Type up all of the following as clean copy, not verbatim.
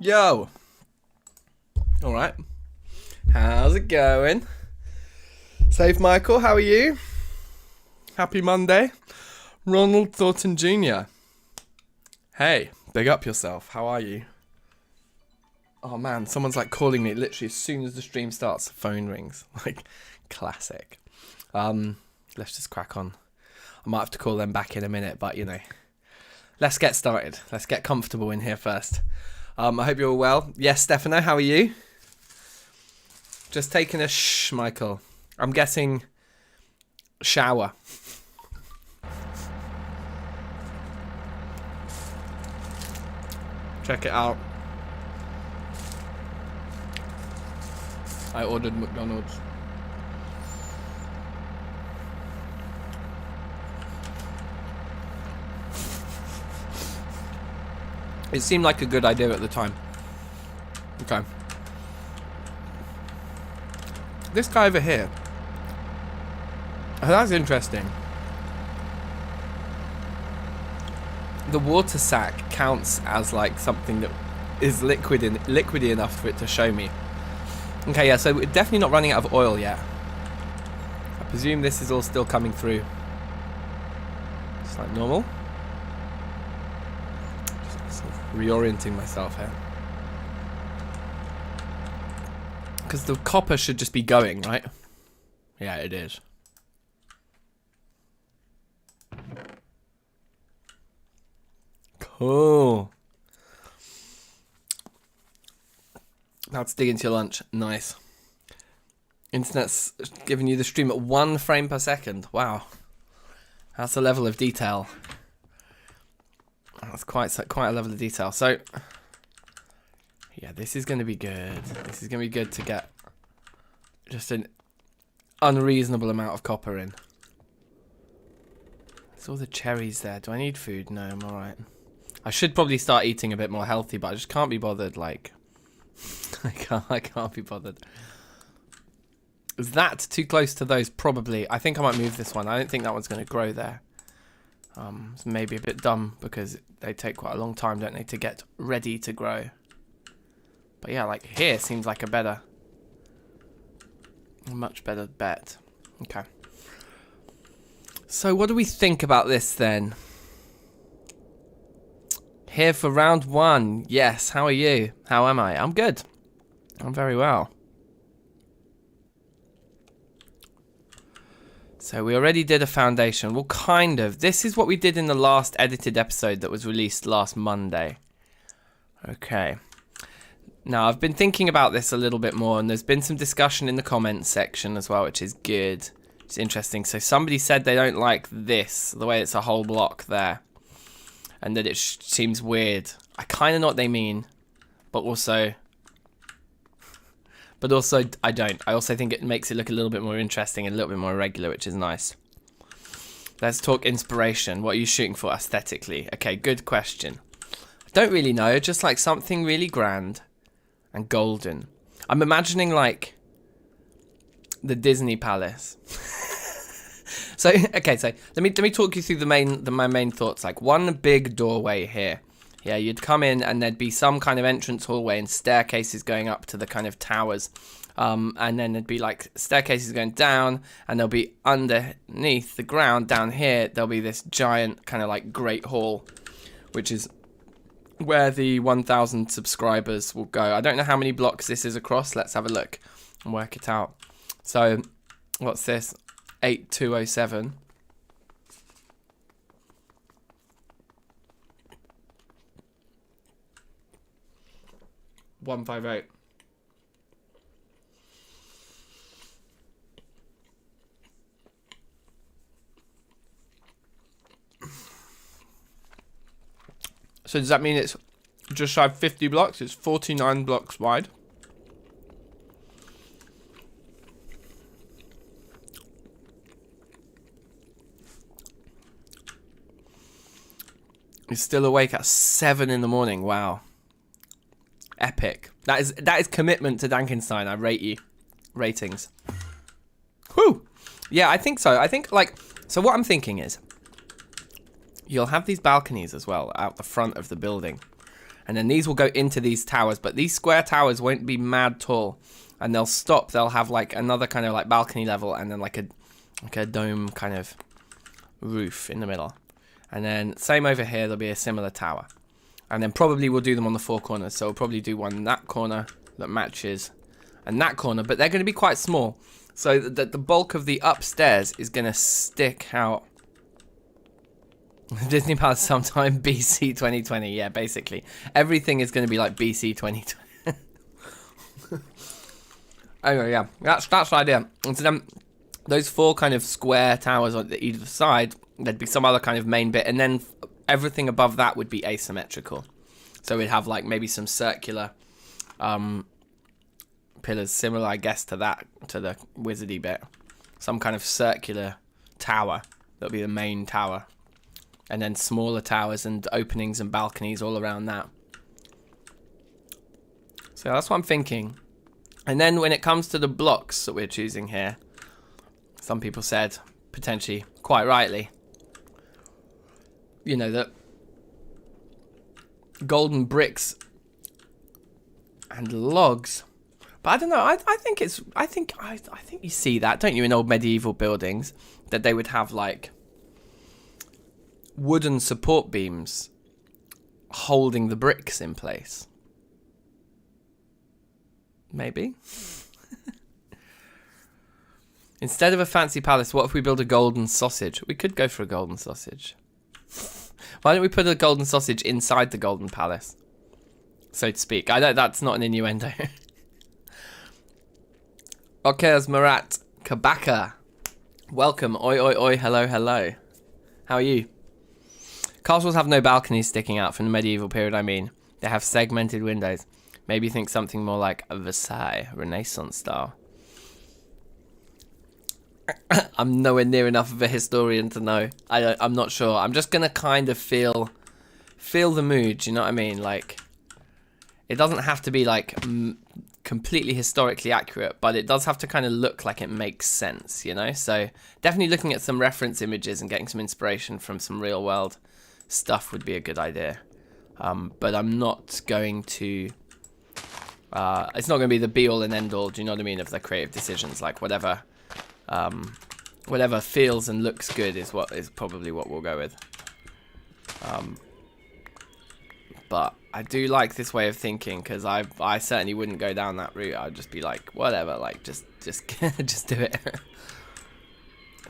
Yo. All right. How's it going? Safe, Michael. How are you? Happy Monday. Ronald Thornton Jr. Hey, big up yourself. How are you? Oh man, someone's like calling me literally as soon as the stream starts. Phone rings. Like, classic. Let's just crack on. I might have to call them back in a minute, but you know. Let's get started. Let's get comfortable in here first. I hope you're all well. Yes, Stefano, how are you? Just taking a Michael. I'm guessing shower. Check it out. I ordered McDonald's. It seemed like a good idea at the time. Okay. This guy over here. Oh, that's interesting. The water sack counts as like something that is liquidy enough for it to show me. Okay, yeah, so we're definitely not running out of oil yet. I presume this is all still coming through. It's like normal. Reorienting myself here, because the copper should just be going, right? Yeah, it is. Cool. Now let's dig into your lunch. Nice. Internet's giving you the stream at 1 frame per second. Wow, that's a level of detail. That's quite a level of detail. So, yeah, this is going to be good. This is going to be good to get just an unreasonable amount of copper in. There's all the cherries there. Do I need food? No, I'm alright. I should probably start eating a bit more healthy, but I just can't be bothered. Like, I can't be bothered. Is that too close to those? Probably. I think I might move this one. I don't think that one's going to grow there. It's maybe a bit dumb because they take quite a long time, don't they, to get ready to grow. But yeah, like here seems like a much better bet. Okay. So what do we think about this then? Here for round 1. Yes, how are you? How am I? I'm good. I'm very well. So we already did a foundation. Well, kind of. This is what we did in the last edited episode that was released last Monday. Okay. Now, I've been thinking about this a little bit more, and there's been some discussion in the comments section as well, which is good. It's interesting. So somebody said they don't like this, the way it's a whole block there, and that it seems weird. I kind of know what they mean, but also I don't. I also think it makes it look a little bit more interesting and a little bit more regular, which is nice. Let's talk inspiration. What are you shooting for aesthetically? Okay, good question. I don't really know. Just like something really grand and golden. I'm imagining like the Disney Palace. So okay, so let me talk you through my main thoughts. Like one big doorway here. Yeah, you'd come in and there'd be some kind of entrance hallway and staircases going up to the kind of towers. And then there'd be like staircases going down, and there'll be underneath the ground down here, there'll be this giant kind of like great hall, which is where the 1,000 subscribers will go. I don't know how many blocks this is across. Let's have a look and work it out. So, what's this? 8207. 158. So does that mean it's just shy of 50 blocks? It's 49 blocks wide. He's still awake at 7 in the morning. Wow. Epic. That is commitment to DankNStein. I rate you. Ratings. Whew. Yeah, I think so. I think, like, so what I'm thinking is, you'll have these balconies as well out the front of the building. And then these will go into these towers, but these square towers won't be mad tall. And they'll stop, they'll have like another kind of like balcony level and then like a dome kind of roof in the middle. And then same over here, there'll be a similar tower. And then probably we'll do them on the four corners. So we'll probably do one in that corner that matches and that corner, but they're going to be quite small. So that the bulk of the upstairs is going to stick out. Disney Palace sometime BC 2020. Yeah, basically. Everything is going to be like BC 2020. Anyway, yeah. That's the idea. And so then those four kind of square towers on either side, there'd be some other kind of main bit. And then everything above that would be asymmetrical. So we'd have like maybe some circular pillars similar, I guess, to that, to the wizardy bit. Some kind of circular tower. That'll be the main tower. And then smaller towers and openings and balconies all around that. So that's what I'm thinking. And then when it comes to the blocks that we're choosing here, some people said, potentially quite rightly, you know, that golden bricks and logs. But I don't know. I think you see that, don't you, in old medieval buildings, that they would have like wooden support beams holding the bricks in place. Maybe. Instead of a fancy palace, what if we build a golden sausage? We could go for a golden sausage. Why don't we put a golden sausage inside the golden palace, so to speak? I know that's not an innuendo. Okez Marat Kabaka. Welcome. Oi, oi, oi. Hello, hello. How are you? Castles have no balconies sticking out from the medieval period, I mean. They have segmented windows. Maybe think something more like Versailles, Renaissance style. I'm nowhere near enough of a historian to know. I'm not sure. I'm just going to kind of feel the mood, you know what I mean? Like, it doesn't have to be like completely historically accurate, but it does have to kind of look like it makes sense, you know? So definitely looking at some reference images and getting some inspiration from some real world stuff would be a good idea. But I'm not going to... it's not going to be the be-all and end-all, do you know what I mean, of the creative decisions. Like, whatever feels and looks good is probably what we'll go with. But I do like this way of thinking, because I certainly wouldn't go down that route. I'd just be like, whatever, like just just do it.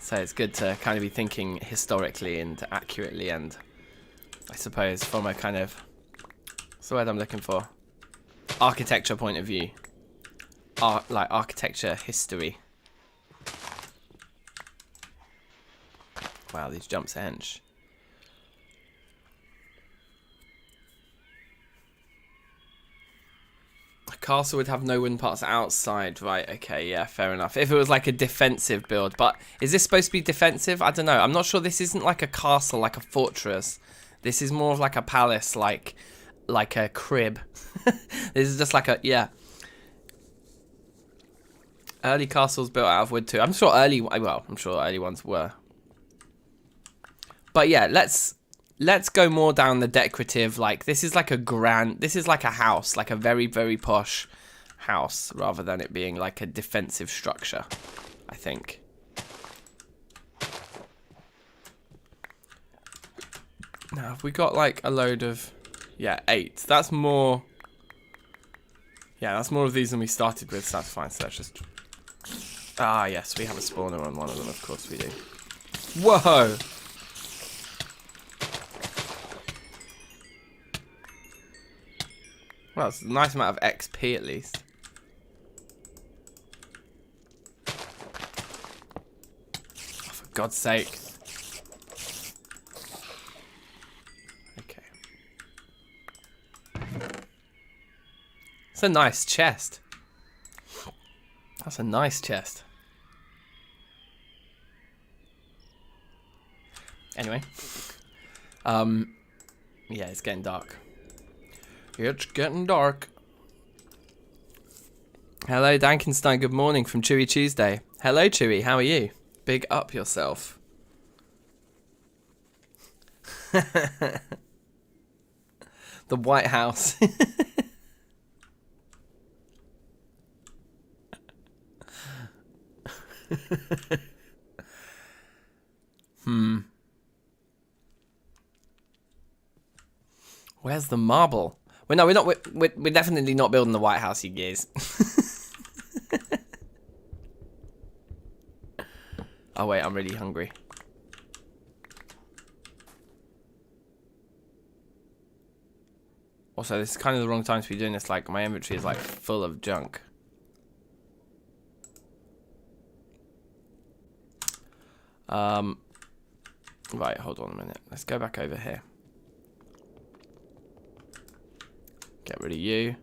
So it's good to kind of be thinking historically and accurately, and I suppose from a kind of, what's the word I'm looking for? Architecture point of view. Like architecture history. Wow, these jumps are hench. A castle would have no wooden parts outside, right? Okay, yeah, fair enough. If it was like a defensive build, but is this supposed to be defensive? I don't know. I'm not sure. This isn't like a castle, like a fortress. This is more of like a palace, like a crib. This is just like a, yeah. Early castles built out of wood too. I'm sure early ones were. But yeah, let's go more down the decorative, like this is like a house, like a very, very posh house, rather than it being like a defensive structure, I think. Now, have we got like a load of, yeah, 8. That's more, yeah, that's more of these than we started with, so that's fine. So let's just, yes, we have a spawner on one of them, of course we do. Whoa! Well, it's a nice amount of XP at least. Oh, for God's sake. Okay. It's a nice chest. That's a nice chest. Anyway. Yeah, it's getting dark. It's getting dark. Hello, DankNStein. Good morning from Chewy Tuesday. Hello, Chewy. How are you? Big up yourself. The The White House. Where's the marble? Well, no, we're not. We're definitely not building the White House, you guys. Oh wait, I'm really hungry. Also, this is kind of the wrong time to be doing this. Like, my inventory is like full of junk. Right, hold on a minute. Let's go back over here. Get rid of you.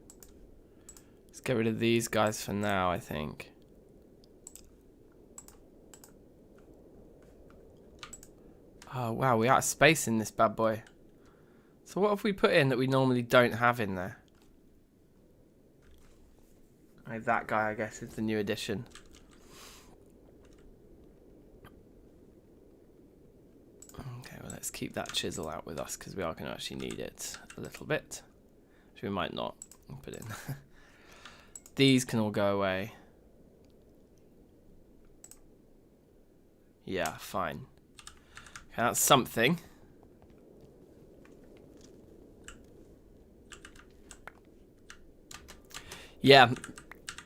Let's get rid of these guys for now, I think. Oh, wow, we're out of space in this bad boy. So what have we put in that we normally don't have in there? Like that guy, I guess, is the new addition. Okay, well, let's keep that chisel out with us because we are going to actually need it a little bit. Which we might not put in. These can all go away. Yeah, fine. Okay, that's something. Yeah,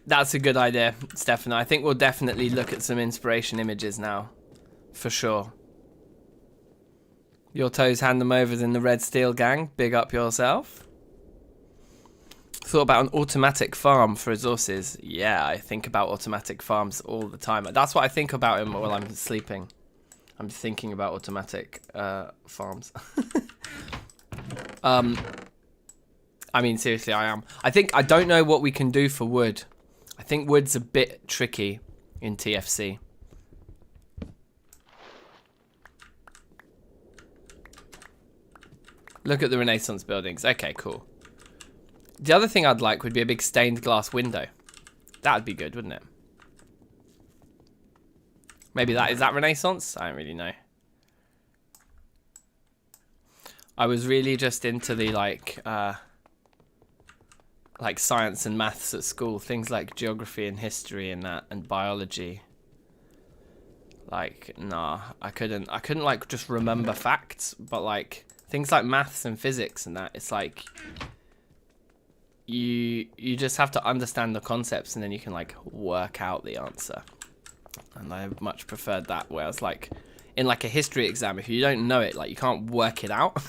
that's a good idea, Stefano. I think we'll definitely look at some inspiration images now. For sure. Your toes hand them over in the Red Steel gang. Big up yourself. Thought about an automatic farm for resources. Yeah, I think about automatic farms all the time. That's what I think about them while I'm sleeping. I'm thinking about automatic farms. I mean, seriously, I am. I don't know what we can do for wood. I think wood's a bit tricky in TFC. Look at the Renaissance buildings. Okay, cool. The other thing I'd like would be a big stained glass window. That'd be good, wouldn't it? Maybe is that Renaissance? I don't really know. I was really just into the like science and maths at school, things like geography and history and that, and biology. Like, nah, I couldn't like just remember facts, but like things like maths and physics and that, it's like you just have to understand the concepts and then you can like work out the answer. And I much preferred that, whereas like in like a history exam, if you don't know it, like you can't work it out.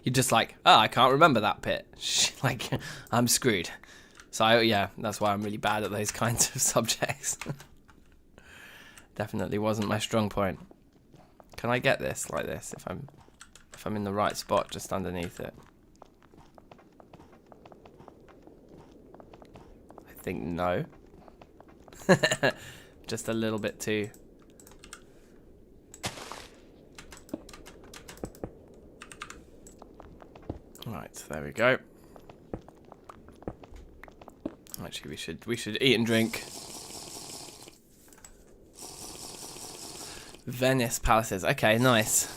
You're just like, oh, I can't remember that bit. Like, I'm screwed. So yeah, that's why I'm really bad at those kinds of subjects. Definitely wasn't my strong point. Can I get this like this if I'm in the right spot just underneath it? I think no. Just a little bit too. Right, there we go. Actually, we should eat and drink. Venice palaces. Okay, nice.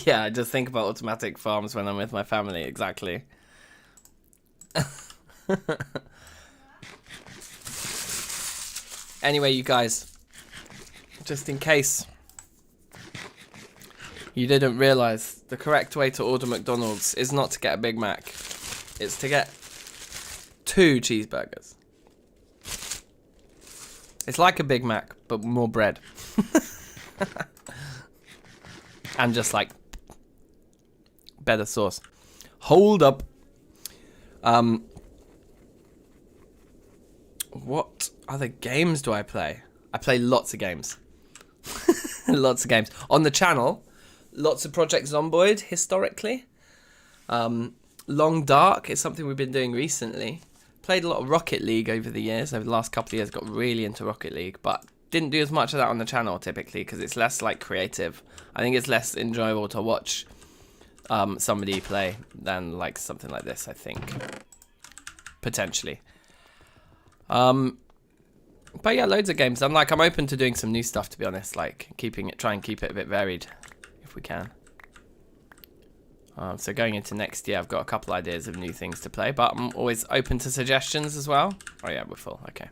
Yeah, I just think about automatic farms when I'm with my family. Exactly. Anyway, you guys, just in case you didn't realise, the correct way to order McDonald's is not to get a Big Mac. It's to get 2 cheeseburgers. It's like a Big Mac, but more bread. And just like better sauce. Hold up. What other games do I play? I play lots of games. Lots of games. On the channel, lots of Project Zomboid, historically. Long Dark is something we've been doing recently. Played a lot of Rocket League over the years. Over the last couple of years, got really into Rocket League. But didn't do as much of that on the channel, typically, because it's less, like, creative. I think it's less enjoyable to watch somebody play than, like, something like this, I think. Potentially. But yeah, loads of games. I'm open to doing some new stuff, to be honest. Like try and keep it a bit varied, if we can. So going into next year, I've got a couple ideas of new things to play, but I'm always open to suggestions as well. Oh yeah, we're full. Okay.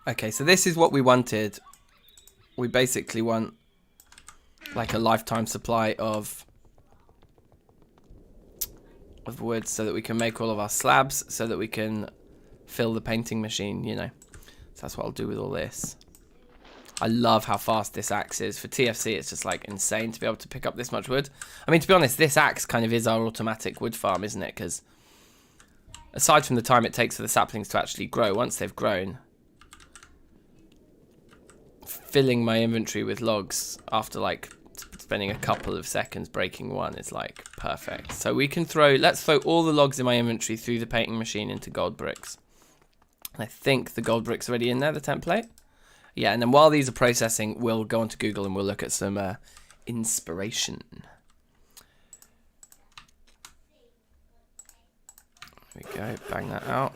Okay, so this is what we wanted. We basically want like a lifetime supply of wood so that we can make all of our slabs, so that we can fill the painting machine, you know. So that's what I'll do with all this. I love how fast this axe is. For TFC, it's just like insane to be able to pick up this much wood. I mean, to be honest, this axe kind of is our automatic wood farm, isn't it? Because aside from the time it takes for the saplings to actually grow, once they've grown, filling my inventory with logs after like spending a couple of seconds breaking one is like perfect. So we can let's throw all the logs in my inventory through the painting machine into gold bricks. I think the gold bricks are already in there, the template. Yeah, and then while these are processing, we'll go onto Google and we'll look at some inspiration. There we go, bang that out.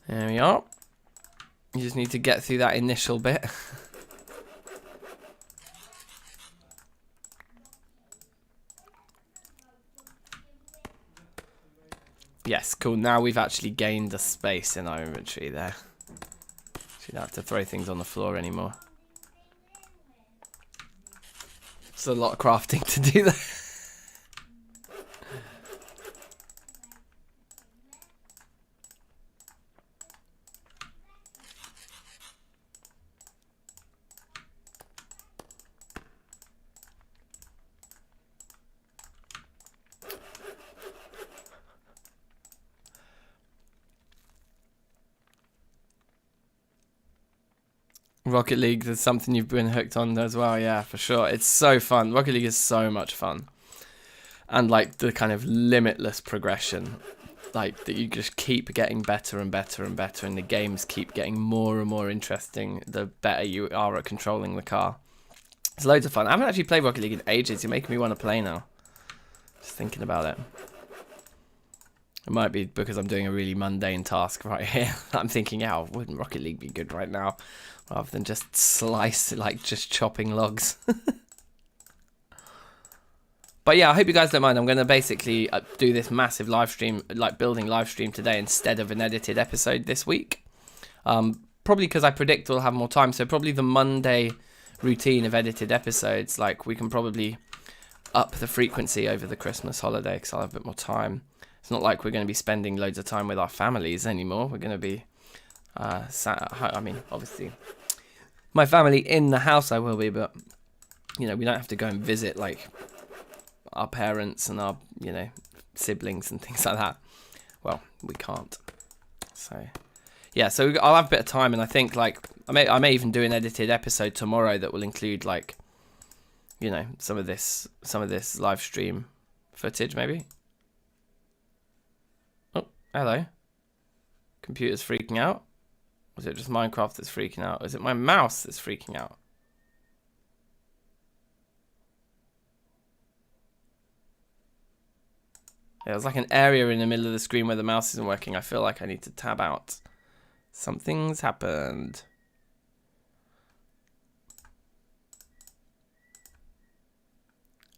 There we are. You just need to get through that initial bit. Yes, cool. Now we've actually gained the space in our inventory there. So you don't have to throw things on the floor anymore. It's a lot of crafting to do that. Rocket League is something you've been hooked on as well, yeah, for sure. It's so fun. Rocket League is so much fun. And like the kind of limitless progression, like that you just keep getting better and better and better, and the games keep getting more and more interesting the better you are at controlling the car. It's loads of fun. I haven't actually played Rocket League in ages. You're making me want to play now. Just thinking about it. It might be because I'm doing a really mundane task right here. I'm thinking, yeah, wouldn't Rocket League be good right now? Rather than just just chopping logs. But yeah, I hope you guys don't mind. I'm going to basically do this massive live stream, like building live stream today instead of an edited episode this week. Probably because I predict we'll have more time. So probably the Monday routine of edited episodes, like we can probably up the frequency over the Christmas holiday because I'll have a bit more time. It's not like we're going to be spending loads of time with our families anymore. We're going to be I mean, obviously, my family in the house I will be, but, you know, we don't have to go and visit, like, our parents and our, you know, siblings and things like that. Well, we can't. So, yeah, so I'll have a bit of time, and I think, like, I may even do an edited episode tomorrow that will include, like, you know, some of this live stream footage, maybe. Oh, hello. Computer's freaking out. Was it just Minecraft that's freaking out? Or is it my mouse that's freaking out? Yeah, there's like an area in the middle of the screen where the mouse isn't working. I feel like I need to tab out. Something's happened.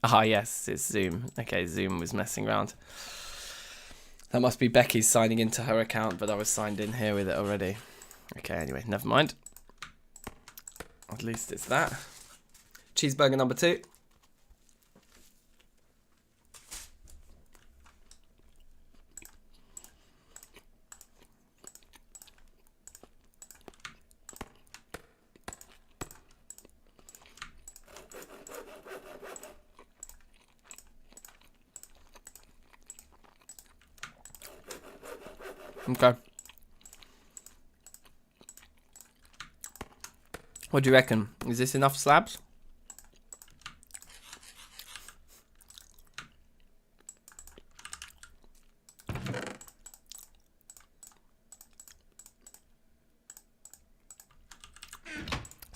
Ah, yes, it's Zoom. Okay, Zoom was messing around. That must be Becky's signing into her account, but I was signed in here with it already. Okay, anyway, never mind. At least it's that. Cheeseburger number 2. Okay. What do you reckon? Is this enough slabs?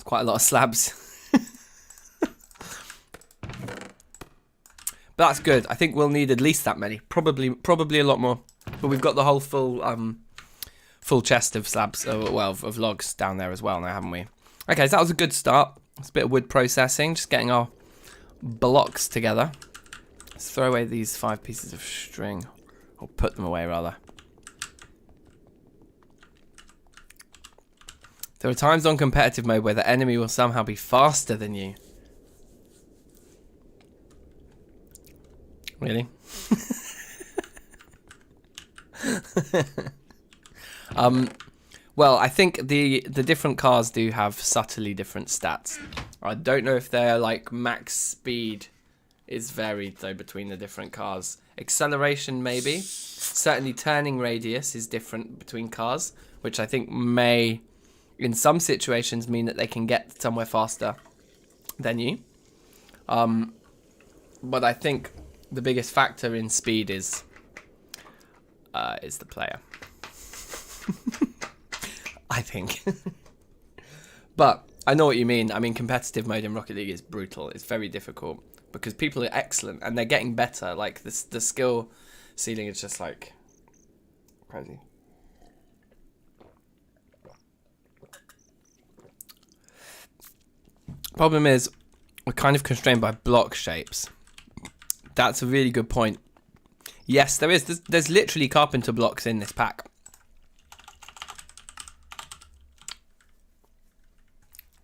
quite a lot of slabs. But that's good. I think we'll need at least that many. Probably a lot more. But we've got the whole full chest of slabs, of logs down there as well now, haven't we? Okay, so that was a good start. It's a bit of wood processing, just getting our blocks together. Let's throw away these 5 pieces of string, or put them away rather. There are times on competitive mode where the enemy will somehow be faster than you. Really? Well, I think the different cars do have subtly different stats. I don't know if they're like max speed is varied though between the different cars. Acceleration maybe. Certainly turning radius is different between cars, which I think may in some situations mean that they can get somewhere faster than you. But I think the biggest factor in speed is the player. I think. But I know what you mean. I mean, competitive mode in Rocket League is brutal. It's very difficult because people are excellent and they're getting better. Like the skill ceiling is just like crazy. Problem is, we're kind of constrained by block shapes. That's a really good point. Yes, there is. There's literally carpenter blocks in this pack.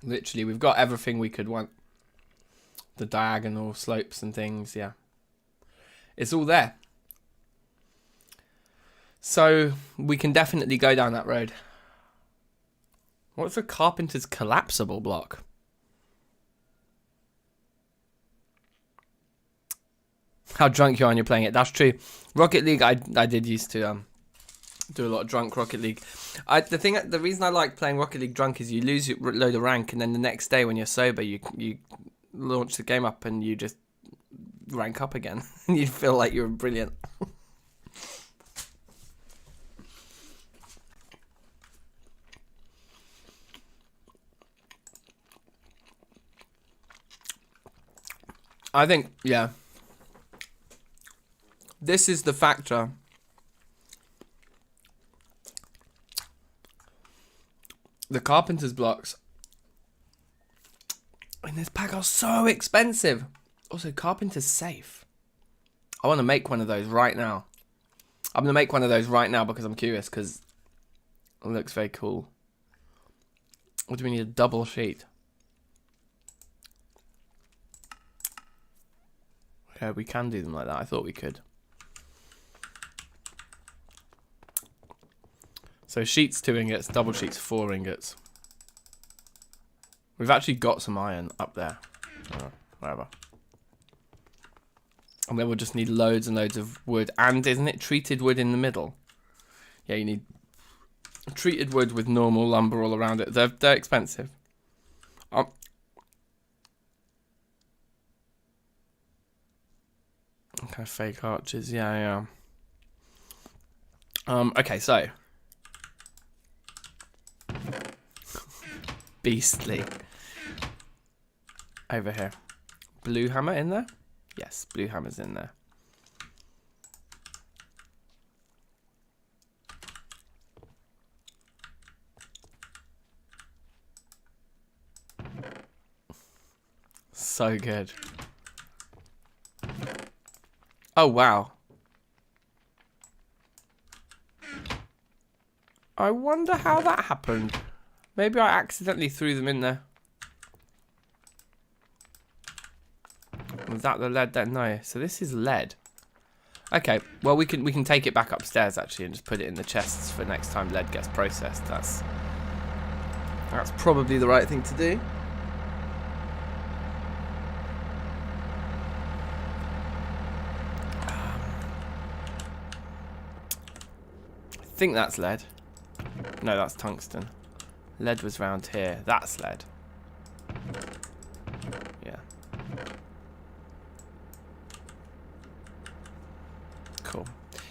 Literally, we've got everything we could want. The diagonal slopes and things, yeah. It's all there. So, we can definitely go down that road. What's a carpenter's collapsible block? How drunk you are when you're playing it. That's true. Rocket League, I did used to do a lot of drunk Rocket League. The reason I like playing Rocket League drunk is you lose your load of rank, and then the next day when you're sober, you launch the game up and you just rank up again. And you feel like you're brilliant. I think, yeah. This is the factor. The carpenter's blocks in this pack are so expensive. Also, carpenter's safe. I want to make one of those right now. I'm going to make one of those right now because I'm curious, because it looks very cool. What do we need? A double sheet. Yeah, we can do them like that. I thought we could. So sheets 2 ingots, double sheets 4 ingots. We've actually got some iron up there. Whatever. And then we'll just need loads and loads of wood. And isn't it treated wood in the middle? Yeah, you need treated wood with normal lumber all around it. They're expensive. Okay, fake arches. Yeah. Okay, so. Beastly. Over here. Blue hammer in there? Yes, blue hammer's in there. So good. Oh, wow. I wonder how that happened. Maybe I accidentally threw them in there. Was that the lead then? No. So this is lead. Okay. Well, we can take it back upstairs actually and just put it in the chests for next time lead gets processed. That's probably the right thing to do. I think that's lead. No, that's tungsten. Lead was round here. That's lead. Yeah. Cool.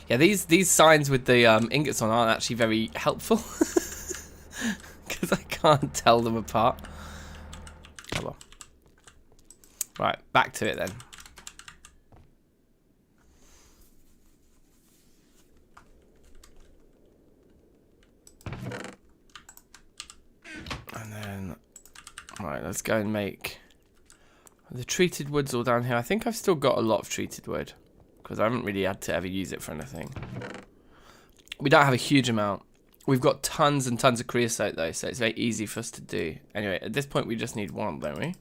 Yeah, these signs with the ingots on aren't actually very helpful. Because I can't tell them apart. Right, back to it then. And then, right, let's go and make the treated wood's all down here. I think I've still got a lot of treated wood because I haven't really had to ever use it for anything. We don't have a huge amount. We've got tons and tons of creosote though, so it's very easy for us to do. Anyway, at this point we just need one, don't we?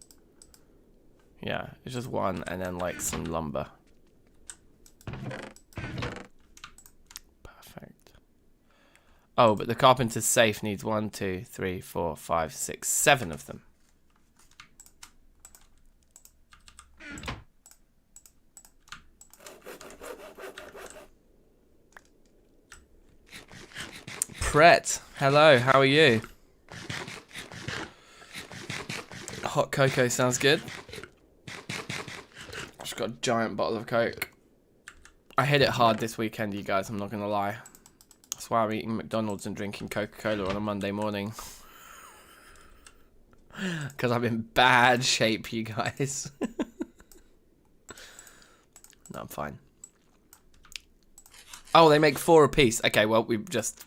Yeah, it's just one and then like some lumber. Perfect. Oh, but the carpenter's safe needs 1, 2, 3, 4, 5, 6, 7 of them. Pret, hello, how are you? Hot cocoa sounds good. Just got a giant bottle of Coke. I hit it hard this weekend, you guys, I'm not gonna lie. That's why I'm eating McDonald's and drinking Coca-Cola on a Monday morning. Because I'm in bad shape, you guys. No, I'm fine. Oh, they make 4 apiece. Okay, well, we've just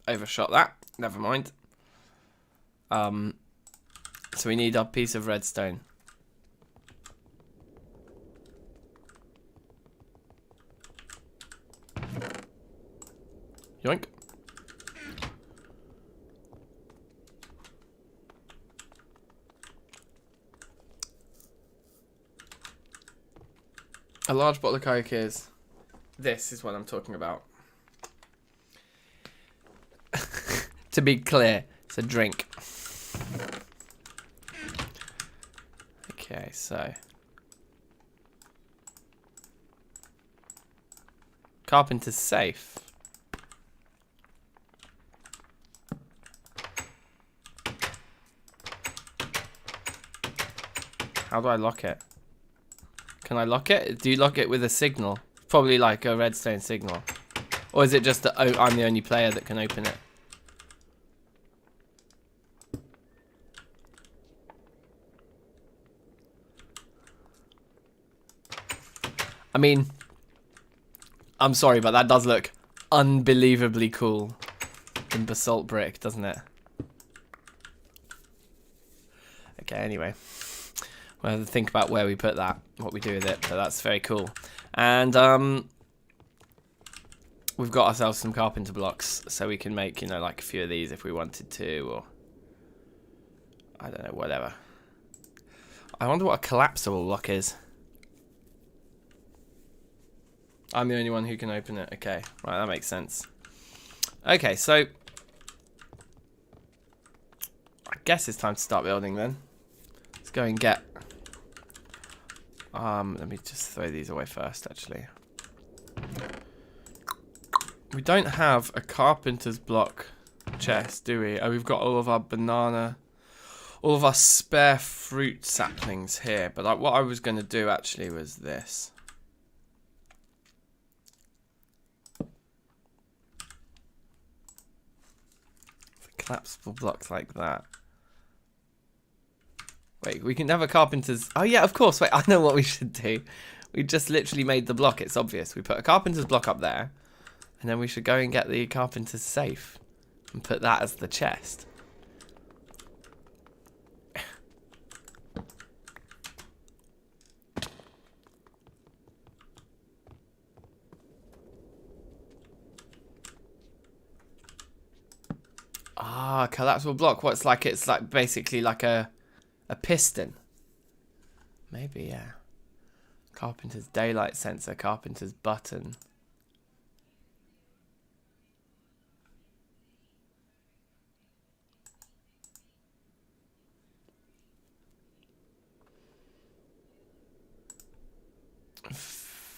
overshot that. Never mind. So we need our piece of redstone. Yoink. A large bottle of Coke is... This is what I'm talking about. To be clear, it's a drink. Okay, so... Carpenter's safe. How do I lock it? Can I lock it? Do you lock it with a signal? Probably like a redstone signal. Or is it just that I'm the only player that can open it? I mean, I'm sorry, but that does look unbelievably cool in basalt brick, doesn't it? Okay, anyway. We'll have to think about where we put that, what we do with it, but that's very cool. And we've got ourselves some carpenter blocks, so we can make, you know, like a few of these if we wanted to, or I don't know, whatever. I wonder what a collapsible block is. I'm the only one who can open it. Okay, right, that makes sense. Okay, so I guess it's time to start building then. Let's go and get... let me just throw these away first, actually. We don't have a carpenter's block chest, do we? Oh, we've got all of our banana, all of our spare fruit saplings here. But what I was going to do, actually, was this. Collapsible blocks like that. Wait, we can have a carpenter's... Oh, yeah, of course. Wait, I know what we should do. We just literally made the block. It's obvious. We put a carpenter's block up there. And then we should go and get the carpenter's safe. And put that as the chest. Ah, collapsible block. What's like? It's like basically like a piston. Maybe, yeah. Carpenter's daylight sensor, carpenter's button.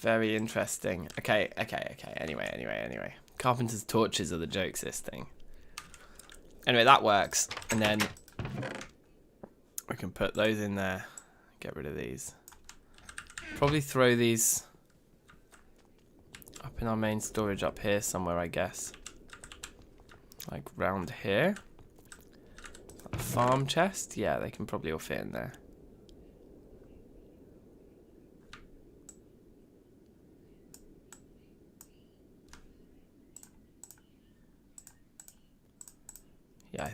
Very interesting. Okay. Anyway. Carpenter's torches are the jokes, this thing. Anyway, that works. And then we can put those in there. Get rid of these. Probably throw these up in our main storage up here somewhere, I guess. Like round here. A farm chest? Yeah, they can probably all fit in there.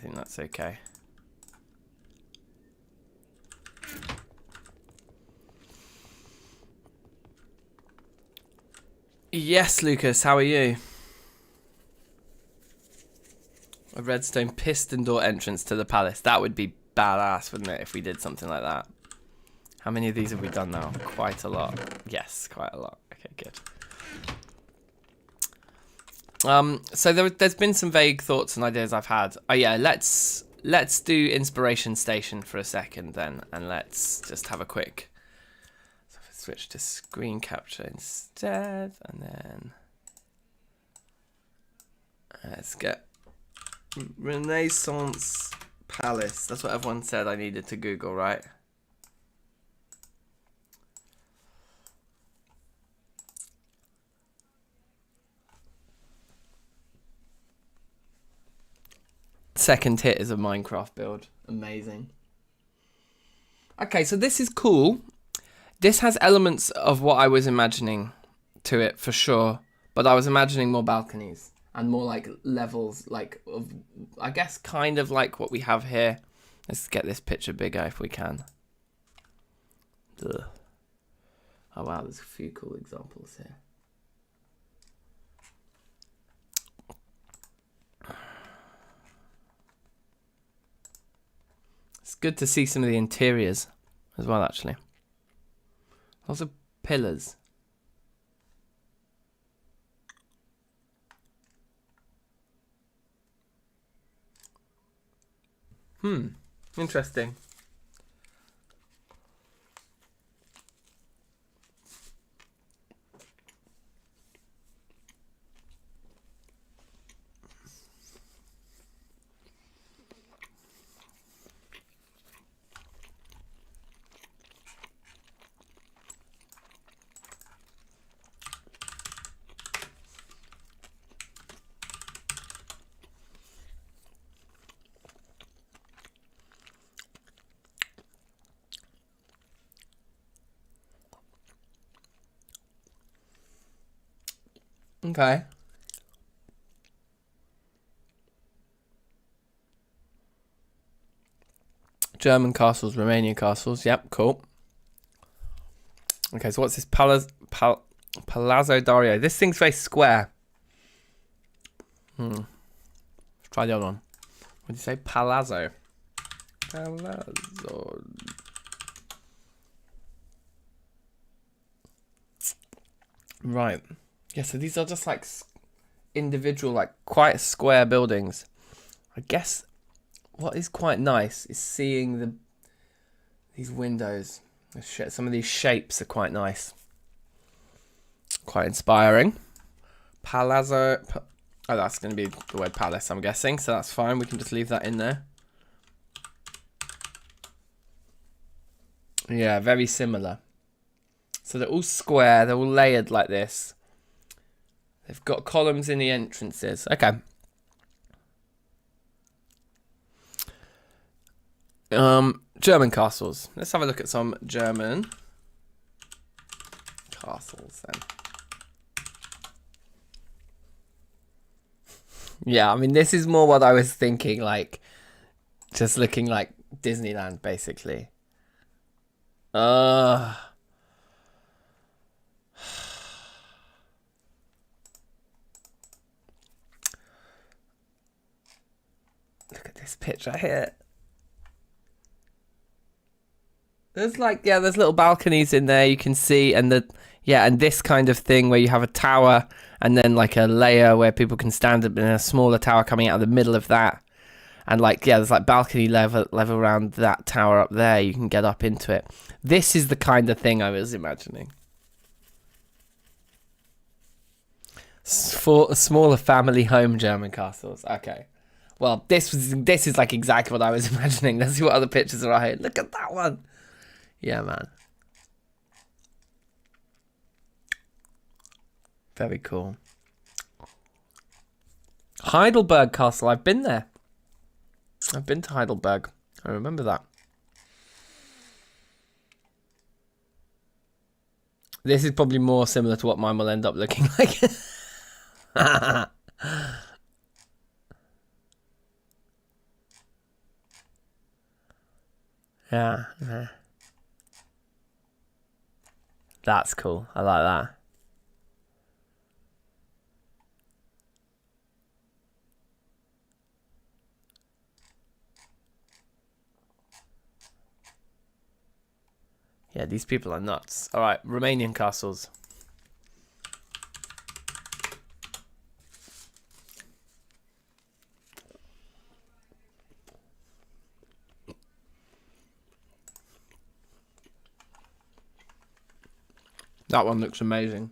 think that's okay. Yes, Lucas, how are you? A redstone piston door entrance to the palace. That would be badass, wouldn't it, if we did something like that? How many of these have we done now? Quite a lot. Yes, quite a lot. Okay, good. So there's been some vague thoughts and ideas I've had. Oh yeah, let's do inspiration station for a second then, and let's just have a quick. So if I switch to screen capture instead, and then let's get Renaissance Palace. That's what everyone said I needed to Google, right? Second hit is a Minecraft build. Amazing. Okay, so this is cool. This has elements of what I was imagining to it for sure, but I was imagining more balconies and more like levels, like of, I guess kind of like what we have here. Let's get this picture bigger if we can. Ugh. Oh wow, there's a few cool examples here. It's good to see some of the interiors as well, actually. Lots of pillars. Interesting. Okay. German castles, Romanian castles. Yep, cool. Okay, so what's this? Palazzo Dario. This thing's very square. Let's try the other one. What did you say? Palazzo. Palazzo. Right. Yeah, so these are just like individual, like quite square buildings. I guess what is quite nice is seeing these windows. Some of these shapes are quite nice. Quite inspiring. Palazzo. Oh, that's going to be the word palace, I'm guessing. So that's fine. We can just leave that in there. Yeah, very similar. So they're all square. They're all layered like this. They've got columns in the entrances. Okay. German castles. Let's have a look at some German castles then. Yeah, I mean, this is more what I was thinking, like, just looking like Disneyland, basically. Look at this picture here. There's like, yeah, there's little balconies in there you can see, and and this kind of thing where you have a tower and then like a layer where people can stand up in a smaller tower coming out of the middle of that. And like, yeah, there's like balcony level around that tower up there. You can get up into it. This is the kind of thing I was imagining. For smaller family home German castles. Okay. Well, this is like exactly what I was imagining. Let's see what other pictures are here. Look at that one. Yeah, man. Very cool. Heidelberg Castle. I've been there. I've been to Heidelberg. I remember that. This is probably more similar to what mine will end up looking like. Yeah. That's cool. I like that. Yeah, these people are nuts. All right, Romanian castles. That one looks amazing.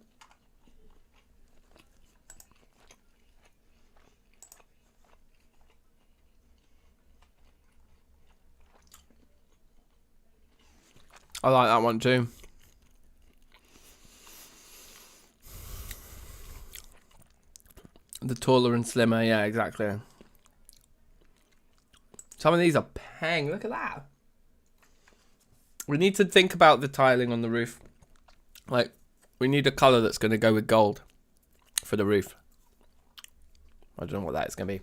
I like that one too. The taller and slimmer, yeah, exactly. Some of these are pang. Look at that. We need to think about the tiling on the roof. Like, we need a colour that's going to go with gold for the roof. I don't know what that is going to be.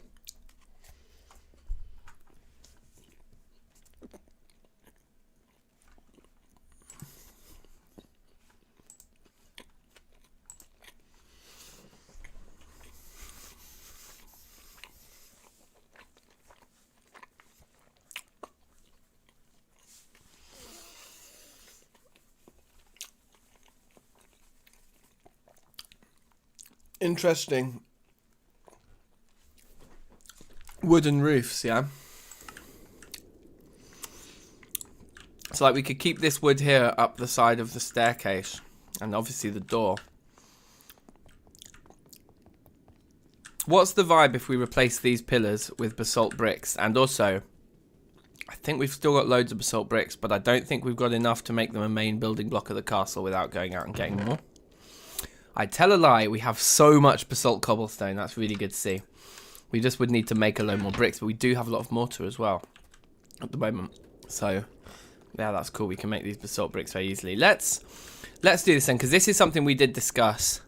Interesting. Wooden roofs, yeah. So like we could keep this wood here up the side of the staircase and obviously the door. What's the vibe if we replace these pillars with basalt bricks? And also, I think we've still got loads of basalt bricks, but I don't think we've got enough to make them a main building block of the castle without going out and getting more. I tell a lie, we have so much basalt cobblestone. That's really good to see. We just would need to make a load more bricks, but we do have a lot of mortar as well at the moment. So, yeah, that's cool. We can make these basalt bricks very easily. Let's do this then, because this is something we did discuss.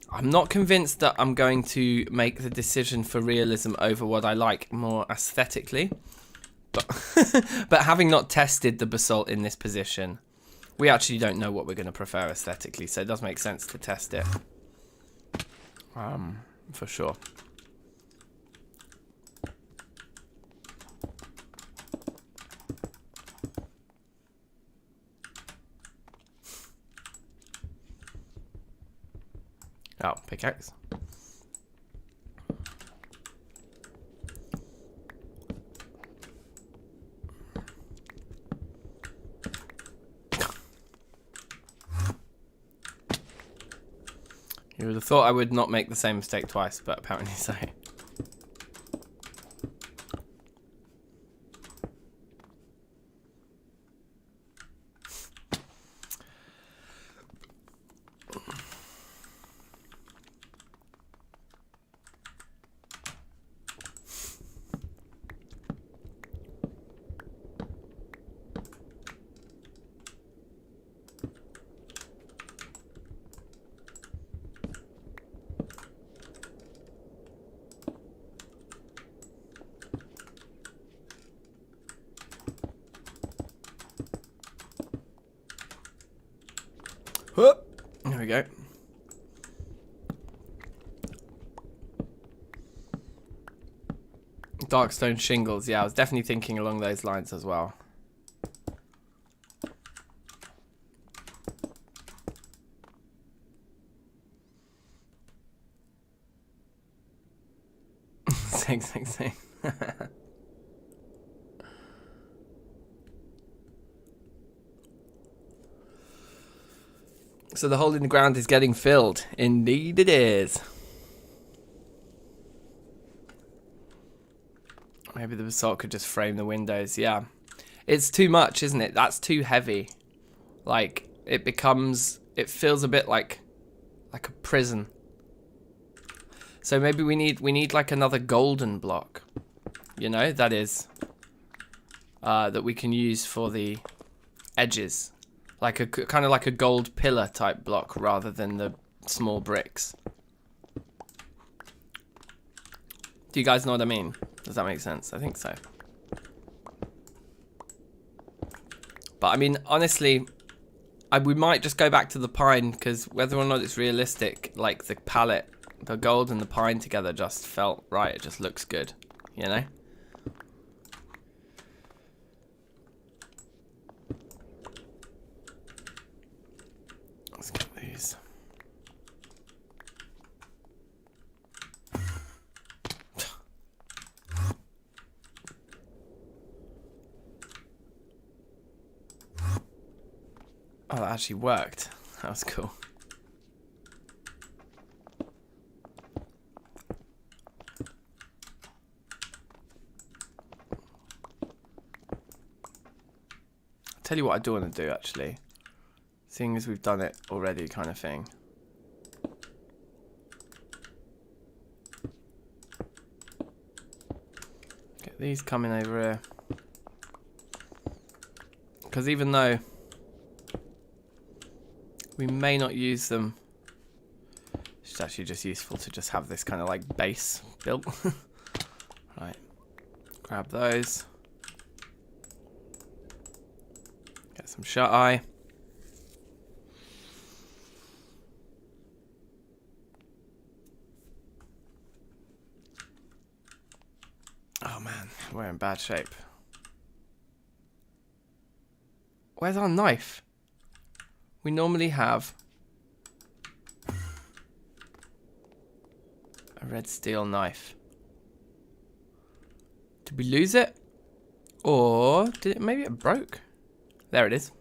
I'm not convinced that I'm going to make the decision for realism over what I like more aesthetically. But, but having not tested the basalt in this position, we actually don't know what we're going to prefer aesthetically, so it does make sense to test it. For sure. Oh, pickaxe. You would have thought I would not make the same mistake twice, but apparently so. There we go. Dark stone shingles. Yeah, I was definitely thinking along those lines as well. XXXIV. So the hole in the ground is getting filled. Indeed it is. Maybe the basalt could just frame the windows. Yeah. It's too much, isn't it? That's too heavy. Like, it feels a bit like a prison. So maybe we need like another golden block. You know, that is that we can use for the edges. Like a kind of like a gold pillar type block rather than the small bricks. Do you guys know what I mean? Does that make sense? I think so. But I mean, honestly, we might just go back to the pine, because whether or not it's realistic, like the palette, the gold and the pine together just felt right. It just looks good, you know? Let's get these. Oh, that actually worked. That was cool. I'll tell you what I do want to do, actually. Seeing as we've done it already, kind of thing. Get these coming over here. Because even though we may not use them, it's actually just useful to just have this kind of like base built. Right, grab those. Get some shut eye. Oh man, we're in bad shape. Where's our knife? We normally have a red steel knife. Did we lose it? Or did it, maybe it broke? There it is.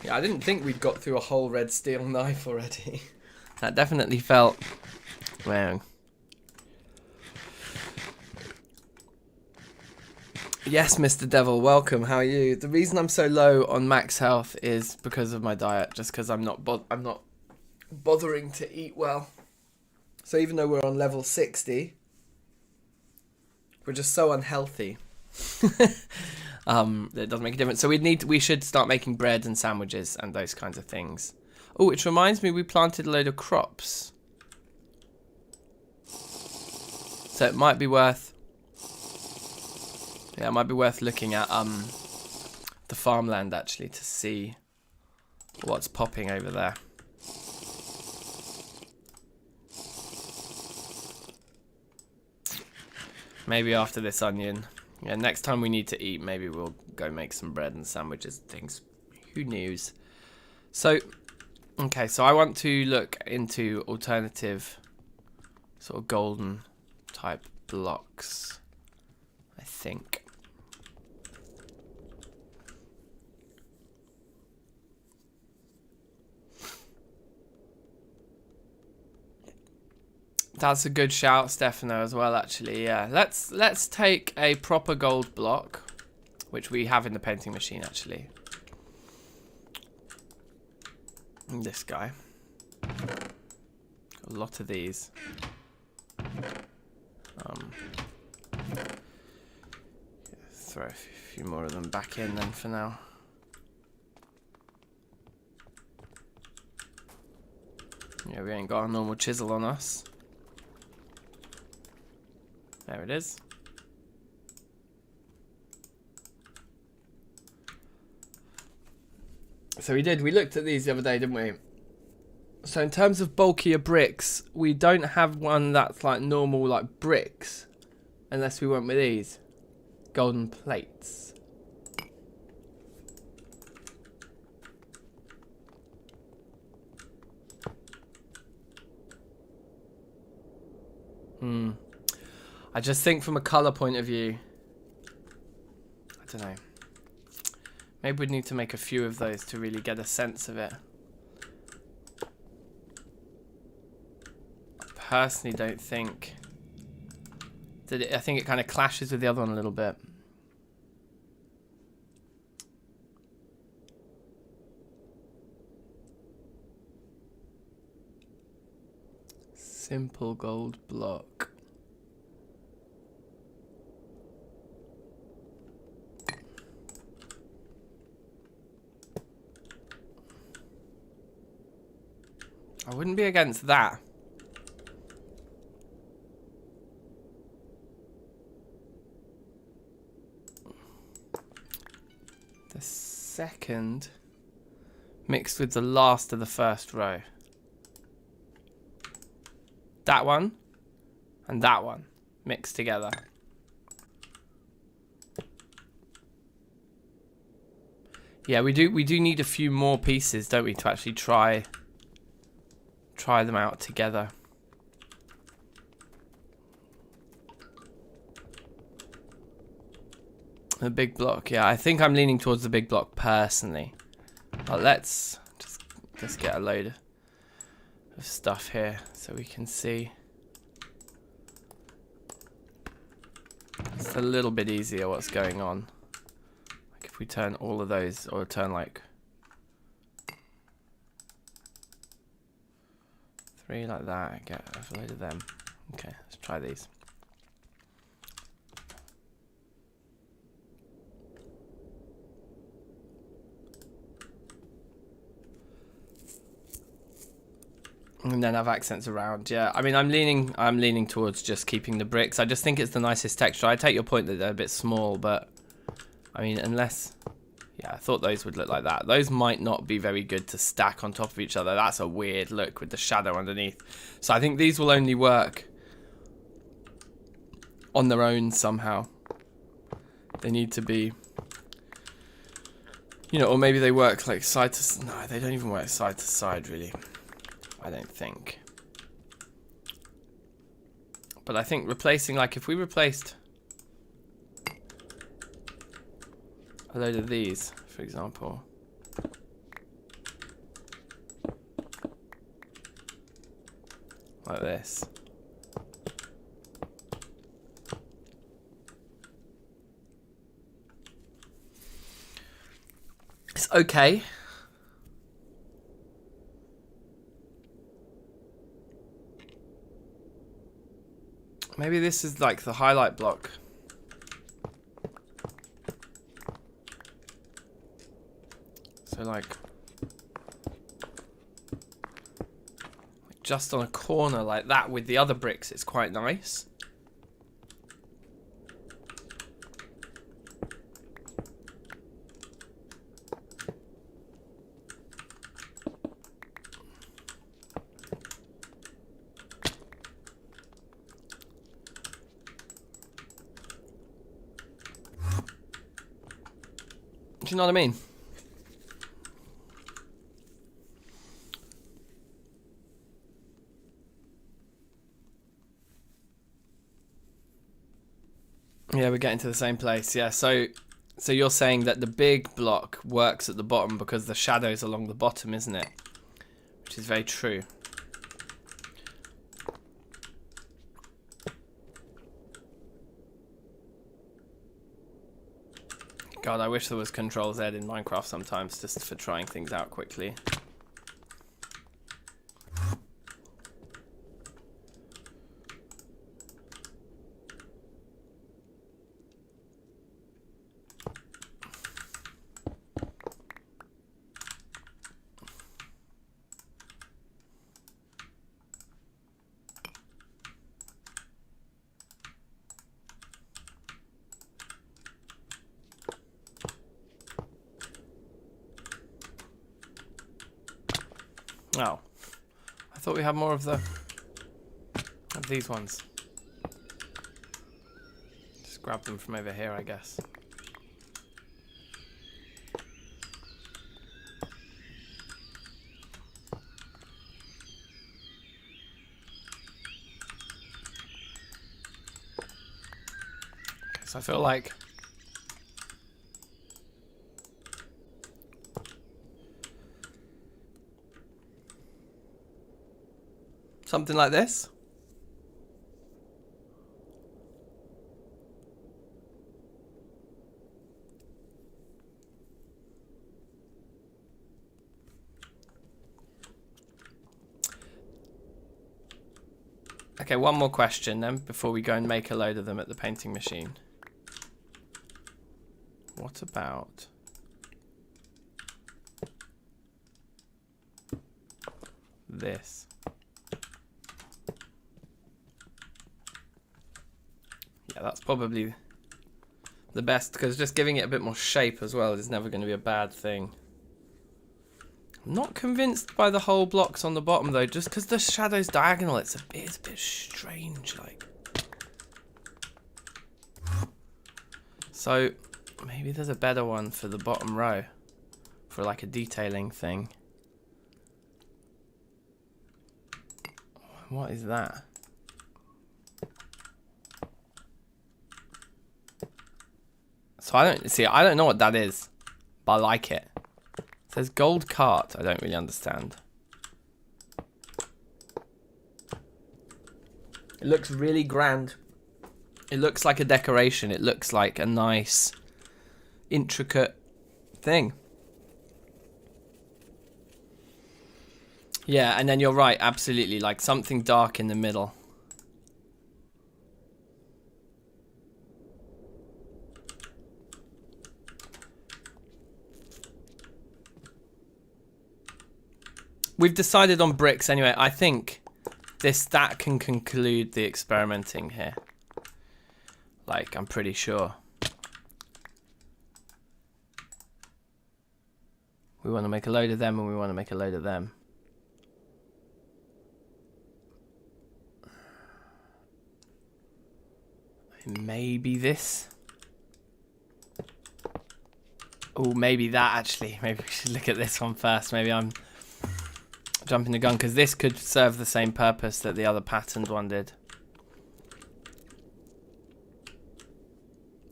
Yeah, I didn't think we'd got through a whole red steel knife already. That definitely felt wrong. Yes, Mr. Devil, welcome. How are you? The reason I'm so low on max health is because of my diet, just because I'm not bothering to eat well. So even though we're on level 60, we're just so unhealthy. That doesn't make a difference. So we should start making bread and sandwiches and those kinds of things. Oh, which reminds me, we planted a load of crops. So it might be worth. Yeah, it might be worth looking at the farmland actually to see what's popping over there. Maybe after this onion. Yeah, next time we need to eat, maybe we'll go make some bread and sandwiches and things. Who knows? So, okay, so I want to look into alternative sort of golden type blocks, I think. That's a good shout, Stefano, as well, actually, yeah. Let's take a proper gold block, which we have in the painting machine, actually. And this guy. Got a lot of these. Throw a few more of them back in then for now. Yeah, we ain't got a normal chisel on us. There it is. So we looked at these the other day, didn't we? So in terms of bulkier bricks, we don't have one that's like normal like bricks, unless we went with these golden plates. I just think from a colour point of view, I don't know. Maybe we'd need to make a few of those to really get a sense of it. I personally don't think that I think it kind of clashes with the other one a little bit. Simple gold block. I wouldn't be against that. the second mixed with the last of the first row. That one and that one mixed together. Yeah, we do need a few more pieces, don't we, to actually try them out together. The big block, yeah, I think I'm leaning towards the big block personally. But let's just get a load of stuff here so we can see. It's a little bit easier what's going on. Like if we turn all of those, or turn like 3 like that, and get a load of them. Okay, let's try these. And then have accents around. Yeah, I mean, I'm leaning towards just keeping the bricks. I just think it's the nicest texture. I take your point that they're a bit small, but I mean, unless, yeah, I thought those would look like that. Those might not be very good to stack on top of each other. That's a weird look with the shadow underneath. So I think these will only work on their own somehow. They need to be, you know, or maybe they work like side to, no, they don't even work side to side really. I don't think. But I think replacing, like if we replaced a load of these, for example. Like this. It's okay. Maybe this is like the highlight block. So like just on a corner like that with the other bricks, it's quite nice. Do you know what I mean? Yeah, we're getting to the same place. Yeah, so you're saying that the big block works at the bottom because the shadow's along the bottom, isn't it? Which is very true. God, I wish there was Control Z in Minecraft sometimes, just for trying things out quickly. Oh, I thought we had more of these ones. Just grab them from over here, I guess. So I feel like something like this. Okay, one more question then before we go and make a load of them at the painting machine. What about this? Yeah, that's probably the best, because just giving it a bit more shape as well is never going to be a bad thing. I'm not convinced by the whole blocks on the bottom though, just because the shadow's diagonal, it's a bit strange, like. So maybe there's a better one for the bottom row, for like a detailing thing. What is that? So I don't know what that is, but I like it. It says gold cart. I don't really understand. It looks really grand. It looks like a decoration. It looks like a nice, intricate thing. Yeah, and then you're right, absolutely, like something dark in the middle. We've decided on bricks anyway. I think that can conclude the experimenting here. Like, I'm pretty sure. We want to make a load of them and we want to make a load of them. Maybe this. Oh, maybe that actually. Maybe we should look at this one first. Maybe I'm jumping the gun, because this could serve the same purpose that the other patterned one did.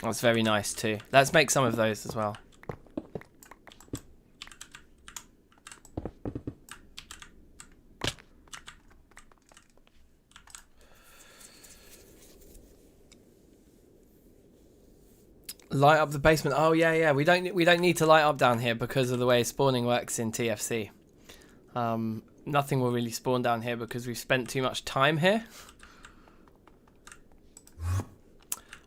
That's very nice too. Let's make some of those as well. Light up the basement. Oh yeah. We don't need to light up down here because of the way spawning works in TFC. Nothing will really spawn down here because we've spent too much time here.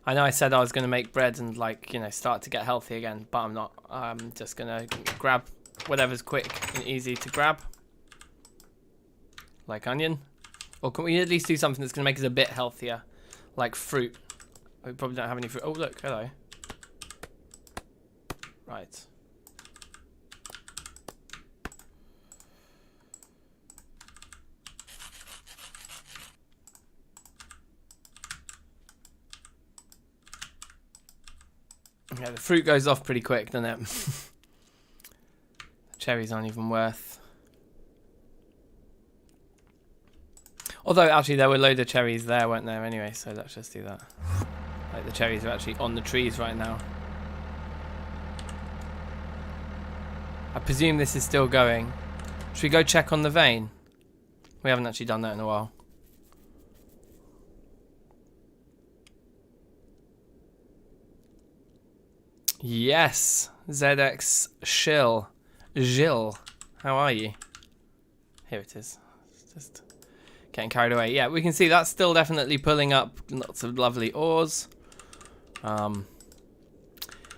I know I said I was going to make bread and, like, you know, start to get healthy again, but I'm not. I'm just going to grab whatever's quick and easy to grab. Like onion. Or can we at least do something that's going to make us a bit healthier? Like fruit. We probably don't have any fruit. Oh, look. Hello. Right. Yeah, the fruit goes off pretty quick, doesn't it? The cherries aren't even worth. Although, actually, there were a load of cherries there, weren't there, anyway, so let's just do that. Like, the cherries are actually on the trees right now. I presume this is still going. Should we go check on the vein? We haven't actually done that in a while. Yes, ZX Shill. Jill, how are you? Here it is. It's just getting carried away. Yeah, we can see that's still definitely pulling up lots of lovely ores.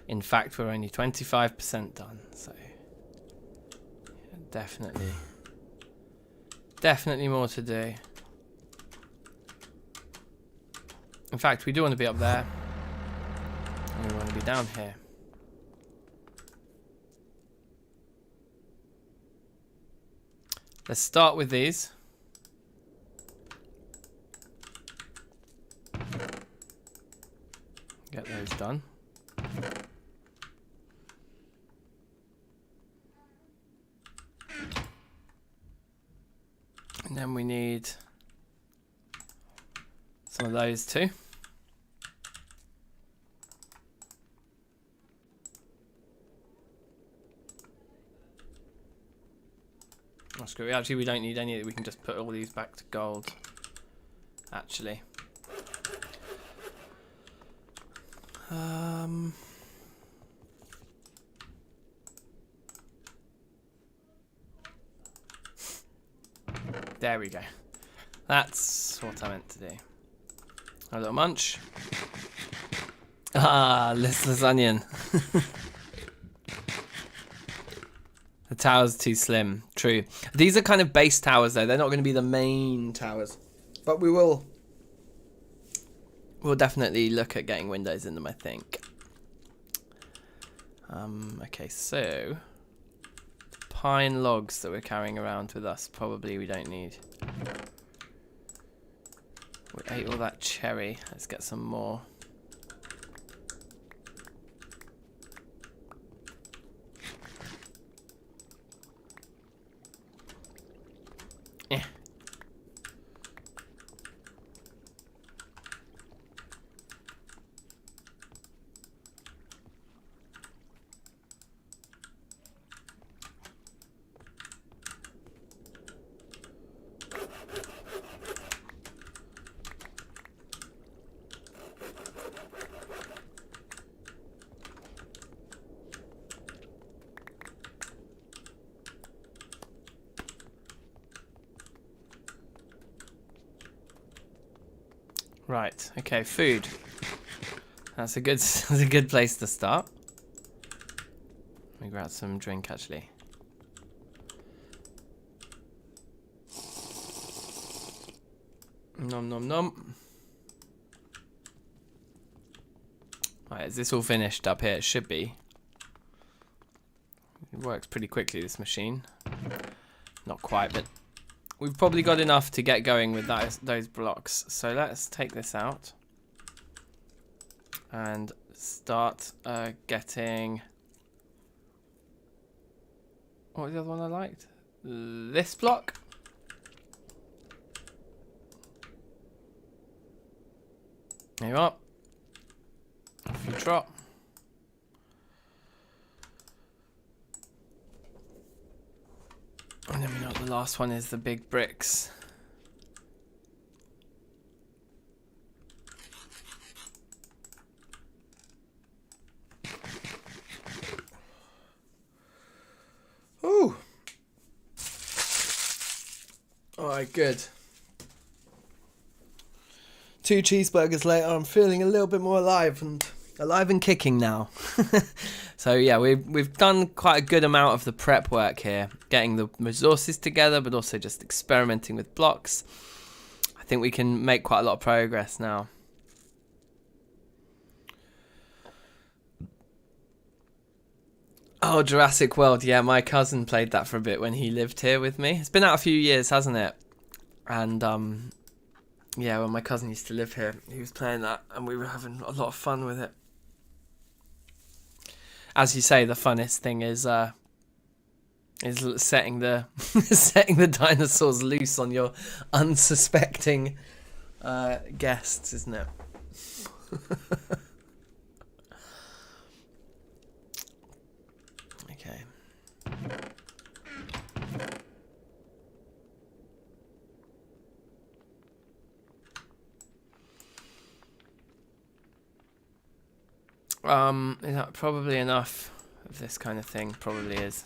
In fact, we're only 25% done, so yeah, definitely more to do. In fact, we do want to be up there, and we want to be down here. Let's start with these. Get those done. And then we need some of those too. Oh, screw it. Actually, we don't need any. We can just put all these back to gold. Actually. There we go. That's what I meant to do. A little munch. Ah, listless onion. The tower's too slim. True. These are kind of base towers, though. They're not going to be the main towers. But we'll definitely look at getting windows in them, I think. Okay, so pine logs that we're carrying around with us, probably we don't need. We ate all that cherry. Let's get some more. Eh. Right, okay, food. That's a good that's a good place to start. Let me grab some drink actually. Nom nom nom. Right, is this all finished up here? It should be. It works pretty quickly, this machine. Not quite, but we've probably got enough to get going with those blocks. So let's take this out and start getting. What was the other one I liked? This block. There you are. Off you trot. And then we know the last one is the big bricks. Ooh. Alright, good. 2 cheeseburgers later, I'm feeling a little bit more alive and kicking now. So yeah, we've done quite a good amount of the prep work here, getting the resources together, but also just experimenting with blocks. I think we can make quite a lot of progress now. Oh, Jurassic World, yeah, my cousin played that for a bit when he lived here with me. It's been out a few years, hasn't it? And yeah, when my cousin used to live here, he was playing that, and we were having a lot of fun with it. As you say, the funnest thing is setting the setting the dinosaurs loose on your unsuspecting guests, isn't it? Okay. Is that probably enough of this kind of thing? Probably is.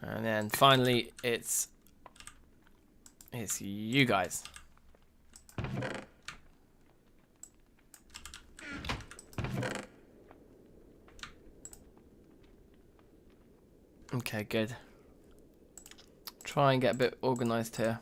And then finally, it's you guys. Okay, good. Try and get a bit organized here.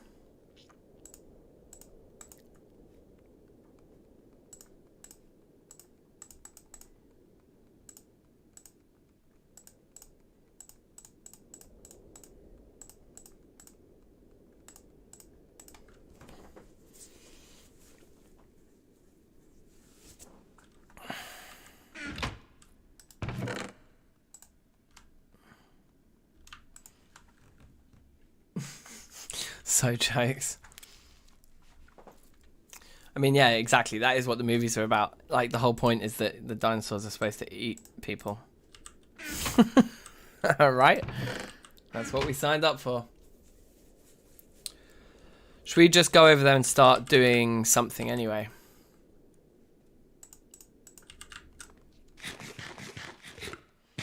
So jokes. I mean, yeah, exactly. That is what the movies are about. Like, the whole point is that the dinosaurs are supposed to eat people. Right? That's what we signed up for. Should we just go over there and start doing something anyway?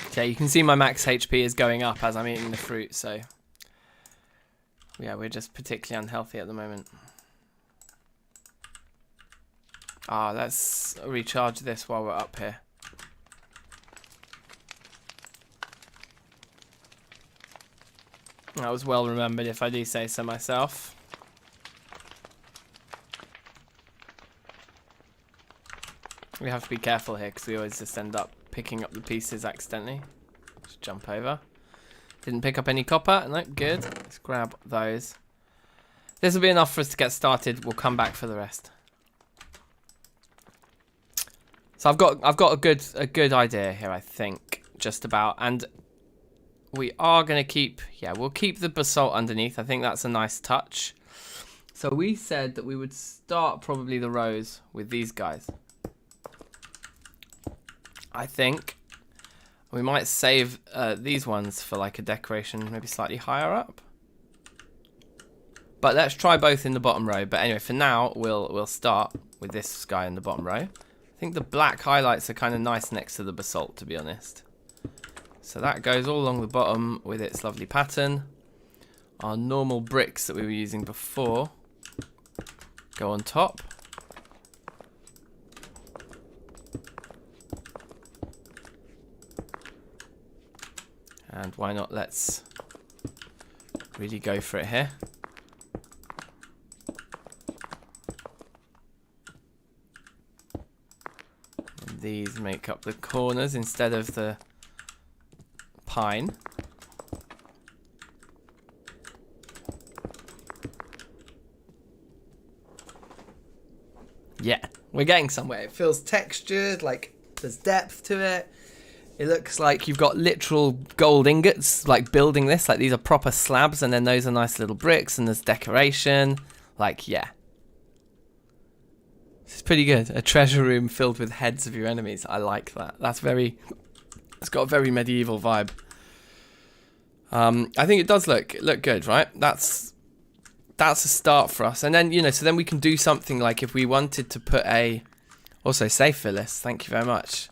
Okay, you can see my max HP is going up as I'm eating the fruit, so... yeah, we're just particularly unhealthy at the moment. Let's recharge this while we're up here. That was well remembered, if I do say so myself. We have to be careful here because we always just end up picking up the pieces accidentally. Just jump over. Didn't pick up any copper. No, good. Let's grab those. This will be enough for us to get started. We'll come back for the rest. So I've got a good idea here, I think, just about, and we are gonna keep, yeah, we'll keep the basalt underneath. I think that's a nice touch. So we said that we would start probably the rows with these guys. I think we might save these ones for like a decoration, maybe slightly higher up. But let's try both in the bottom row. But anyway, for now, we'll start with this guy in the bottom row. I think the black highlights are kind of nice next to the basalt, to be honest. So that goes all along the bottom with its lovely pattern. Our normal bricks that we were using before go on top. And why not, let's really go for it here. And these make up the corners instead of the pine. Yeah, we're getting somewhere. It feels textured, like there's depth to it. It looks like you've got literal gold ingots, like building this, like these are proper slabs, and then those are nice little bricks, and there's decoration. Like, yeah. This is pretty good. A treasure room filled with heads of your enemies. I like that. That's very, it's got a very medieval vibe. I think it does look good, right? That's a start for us. And then, you know, so then we can do something like if we wanted to put a, also save Phyllis, thank you very much,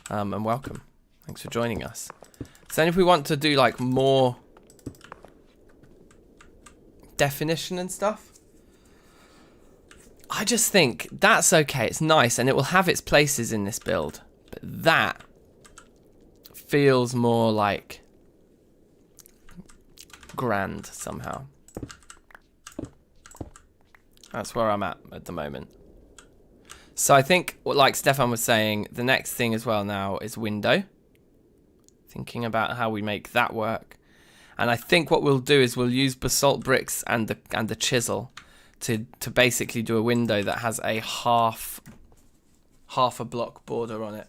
and welcome. Thanks for joining us. So then if we want to do like more definition and stuff, I just think that's okay. It's nice and it will have its places in this build. But that feels more like grand somehow. That's where I'm at the moment. So I think, like Stefan was saying, the next thing as well now is window. Thinking about how we make that work. And I think what we'll do is we'll use basalt bricks and the chisel to basically do a window that has a half a block border on it.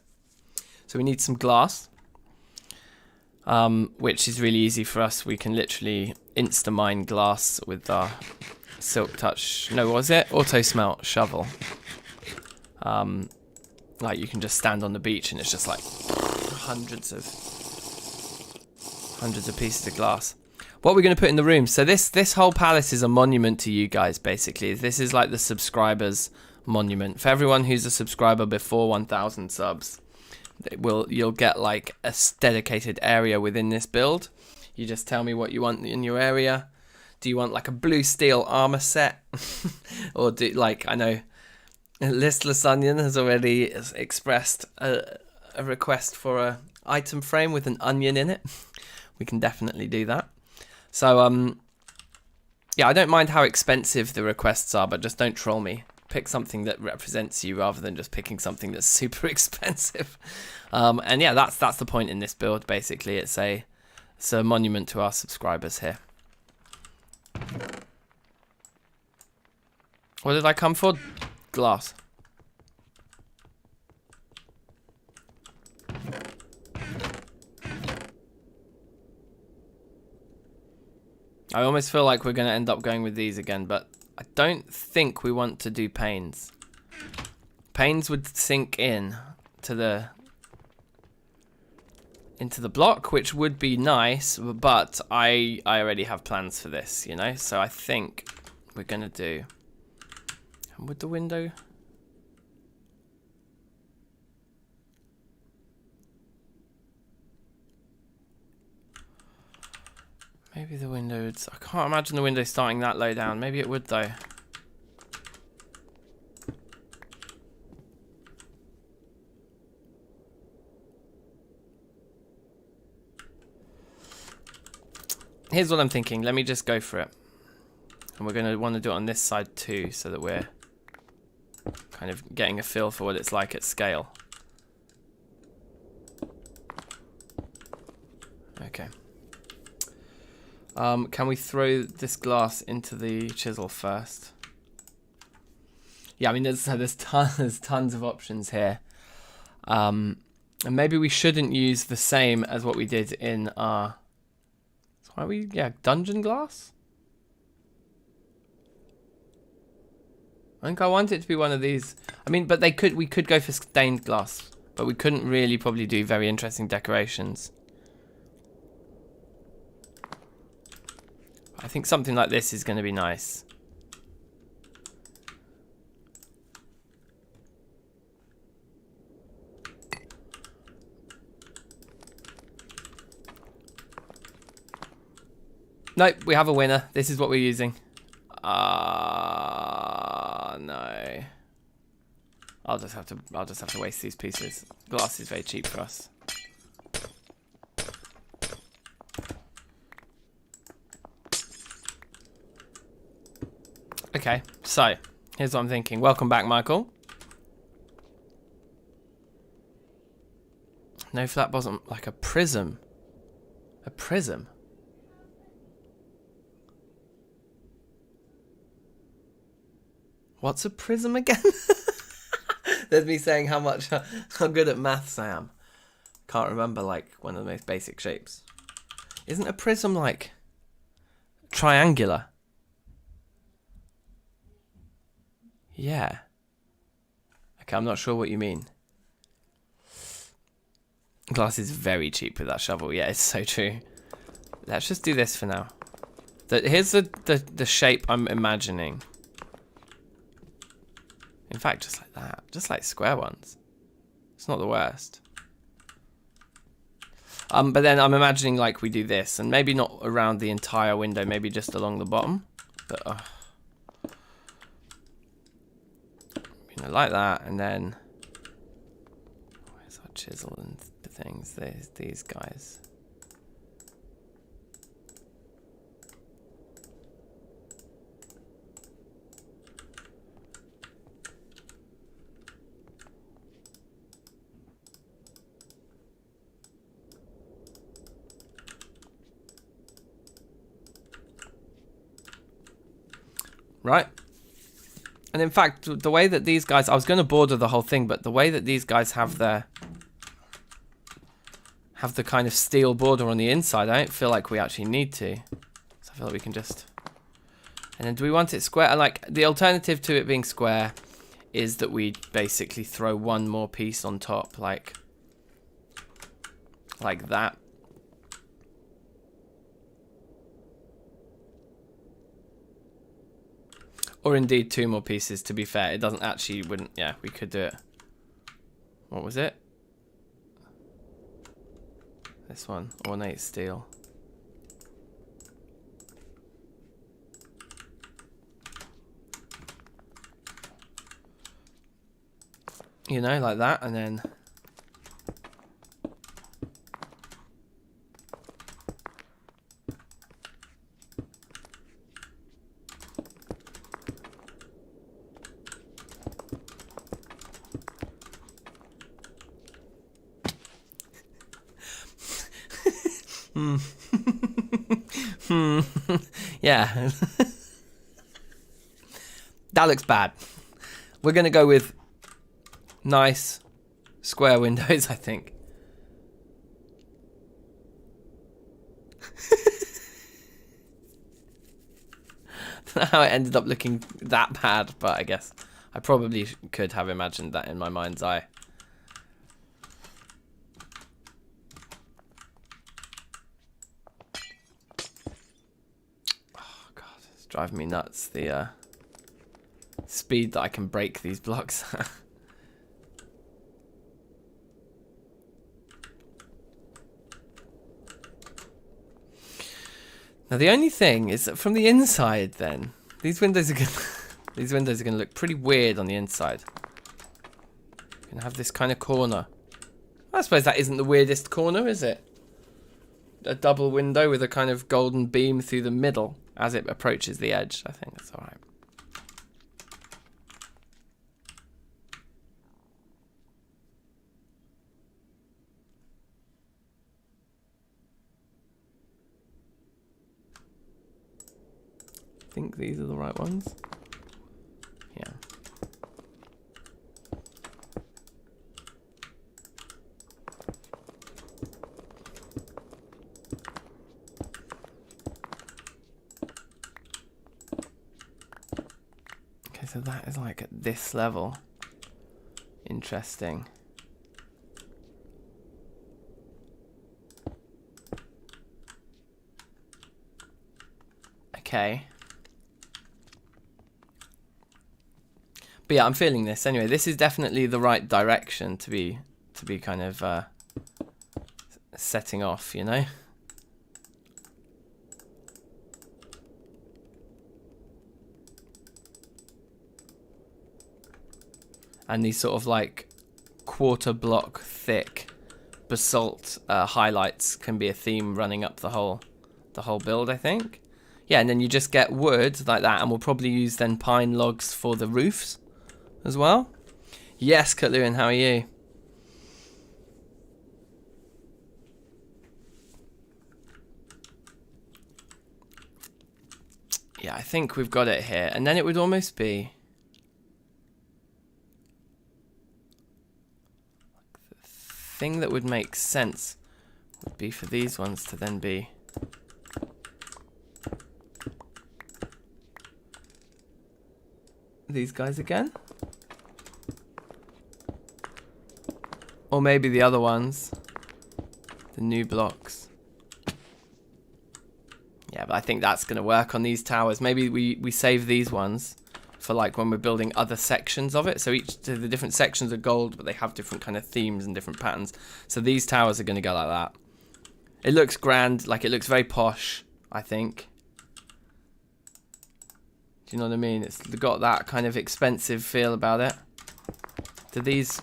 So we need some glass, which is really easy for us. We can literally insta-mine glass with our silk touch, no, what was it? Auto smelt shovel. Like you can just stand on the beach and it's just like hundreds of pieces of glass. What we're going to put in the room. So this whole palace is a monument to you guys, basically. This is like the subscribers monument. For everyone who's a subscriber before 1,000 subs, you'll get like a dedicated area within this build. You just tell me what you want in your area. Do you want like a blue steel armor set? Or do, like, I know Listless Onion has already expressed a request for a item frame with an onion in it. We can definitely do that. So, yeah, I don't mind how expensive the requests are, but just don't troll me. Pick something that represents you rather than just picking something that's super expensive. And yeah, that's the point in this build, basically. It's a monument to our subscribers here. What did I come for? Glass. I almost feel like we're going to end up going with these again, but I don't think we want to do panes. Panes would sink in to into the block, which would be nice, but I already have plans for this, you know? So I think we're going to do... With the window... Maybe the window would... I can't imagine the window starting that low down. Maybe it would, though. here's what I'm thinking. Let me just go for it. And we're going to want to do it on this side too, so that we're kind of getting a feel for what it's like at scale. Okay. Can we throw this glass into the chisel first? Yeah, I mean, there's tons of options here. And maybe we shouldn't use the same as what we did in our... Why are we... Yeah, dungeon glass? I think I want it to be one of these. I mean, but we could go for stained glass, but we couldn't really probably do very interesting decorations. I think something like this is going to be nice. Nope, we have a winner. This is what we're using. No. I'll just have to waste these pieces. Glass is very cheap for us. Okay, so here's what I'm thinking. Welcome back, Michael. No, if that wasn't like a prism. A prism. What's a prism again? There's me saying how good at maths I am. Can't remember like one of the most basic shapes. Isn't a prism like triangular? Yeah. Okay, I'm not sure what you mean. Glass is very cheap with that shovel. Yeah, it's so true. Let's just do this for now. Here's the shape I'm imagining. In fact, just like that. Just like square ones. It's not the worst. But then I'm imagining like we do this. And maybe not around the entire window. Maybe just along the bottom. But, you know, like that. And then... Where's our chisel and the things? There's these guys. Right. And in fact, the way that these guys... I was going to border the whole thing, but the way that these guys have the kind of steel border on the inside, I don't feel like we actually need to. So I feel like we can just... And then do we want it square? Like, the alternative to it being square is that we basically throw one more piece on top, like that. Or indeed two more pieces, to be fair. It doesn't actually, wouldn't, yeah, we could do it. What was it? This one, ornate steel. You know, like that, and then... Yeah. That looks bad. We're going to go with nice square windows, I think. I don't know how it ended up looking that bad, but I guess I probably could have imagined that in my mind's eye. Driving me nuts, the speed that I can break these blocks. Now the only thing is that from the inside, then these windows are gonna look pretty weird on the inside. You're gonna have this kind of corner. I suppose that isn't the weirdest corner, is it? a double window with a kind of golden beam through the middle as it approaches the edge. I think that's all right. I think these are the right ones. Yeah. Okay, so that is like at this level. Interesting. Okay. But yeah, I'm feeling this. Anyway, this is definitely the right direction to be kind of setting off, you know? And these sort of like quarter block thick basalt highlights can be a theme running up the whole build, I think. Yeah, and then you just get wood like that, and we'll probably use then pine logs for the roofs as well. Yes, Kutluin, how are you? Yeah, I think we've got it here. And then it would almost be the thing that would make sense would be for these ones to then be these guys again. Or maybe the other ones, the new blocks. Yeah, but I think that's going to work on these towers. Maybe we save these ones for like when we're building other sections of it. So the different sections are gold, but they have different kind of themes and different patterns. So these towers are going to go like that. It looks grand, like it looks very posh, I think. Do you know what I mean? It's got that kind of expensive feel about it. Do these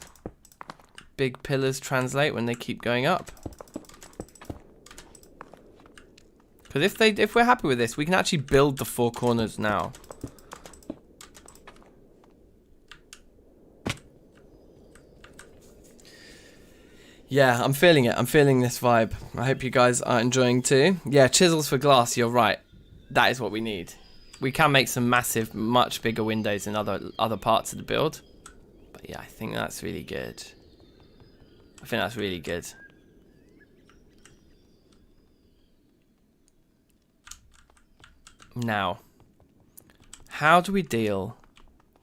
big pillars translate when they keep going up? Because if we're happy with this, we can actually build the four corners now. Yeah, I'm feeling it. I'm feeling this vibe. I hope you guys are enjoying too. Yeah, chisels for glass, you're right. That is what we need. We can make some massive, much bigger windows in other parts of the build. But yeah, I think that's really good. I think that's really good. Now, how do we deal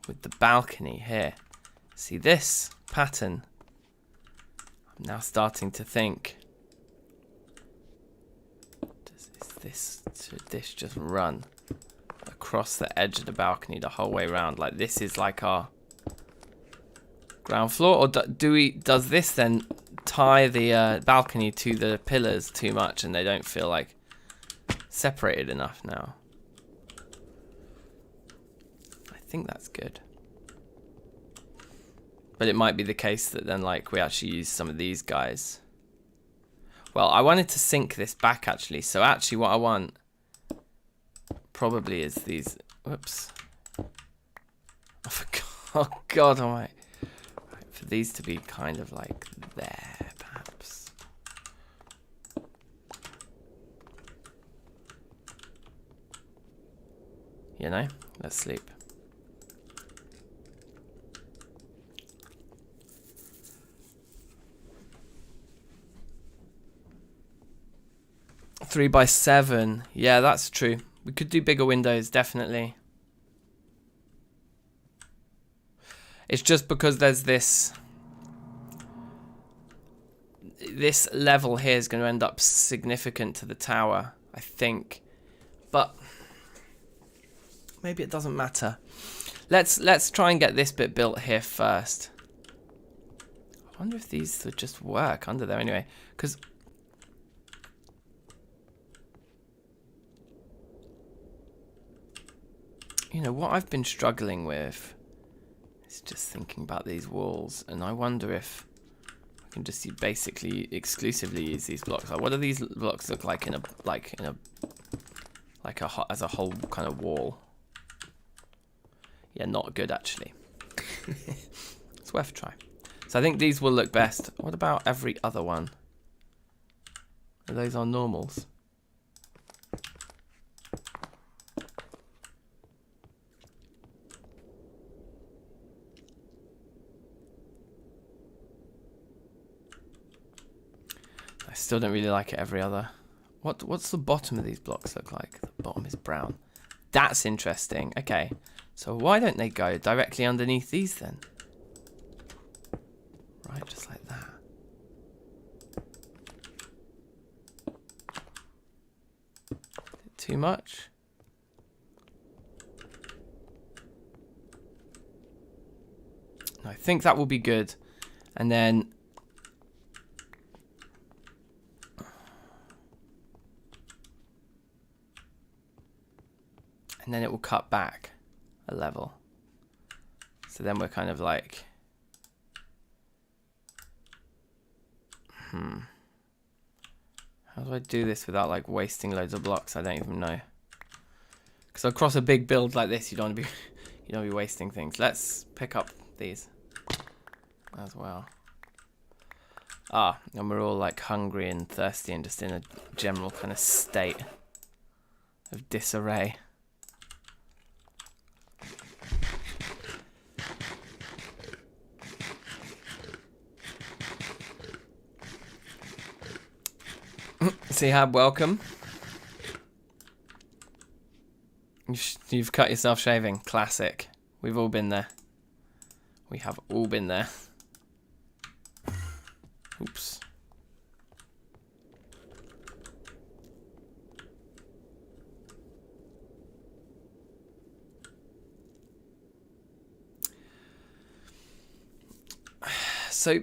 with the balcony here? See this pattern? I'm now starting to think, does this just run across the edge of the balcony the whole way around? Like this is like our ground floor, or does this then tie the balcony to the pillars too much and they don't feel like separated enough now? I think that's good. But it might be the case that then like we actually use some of these guys. Well, I wanted to sync this back actually. So actually what I want probably is these, whoops. Oh God, all right. For these to be kind of like there, perhaps. You know, let's sleep. Three by 7. Yeah, that's true. We could do bigger windows, definitely. It's just because there's this level here is going to end up significant to the tower, I think. But maybe it doesn't matter. Let's try and get this bit built here first. I wonder if these would just work under there anyway, because you know what I've been struggling with is just thinking about these walls, and I wonder if I can just basically exclusively use these blocks. Like, what do these blocks look like as a whole kind of wall? Yeah, not good actually. It's worth a try. So I think these will look best. What about every other one? Are those our normals? I still don't really like it every other. What's the bottom of these blocks look like? The bottom is brown. That's interesting. Okay. So why don't they go directly underneath these then? Right, just like that. Too much? I think that will be good. And then it will cut back a level. So then we're kind of like, how do I do this without like wasting loads of blocks? I don't even know. Because across a big build like this, you don't want to be wasting things. Let's pick up these as well. And we're all like hungry and thirsty and just in a general kind of state of disarray. Sihab, welcome. You've cut yourself shaving. Classic. We've all been there. We have all been there. Oops. So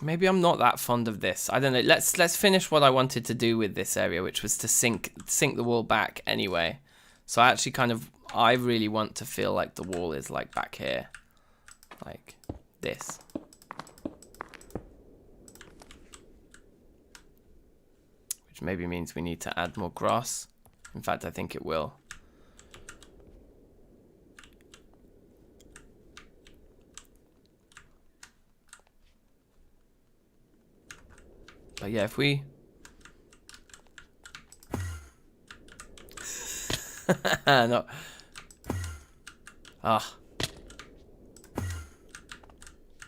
maybe I'm not that fond of this. I don't know. Let's finish what I wanted to do with this area, which was to sink the wall back anyway. So I really want to feel like the wall is like back here, like this. Which maybe means we need to add more grass. In fact, I think it will. But yeah, if we... no.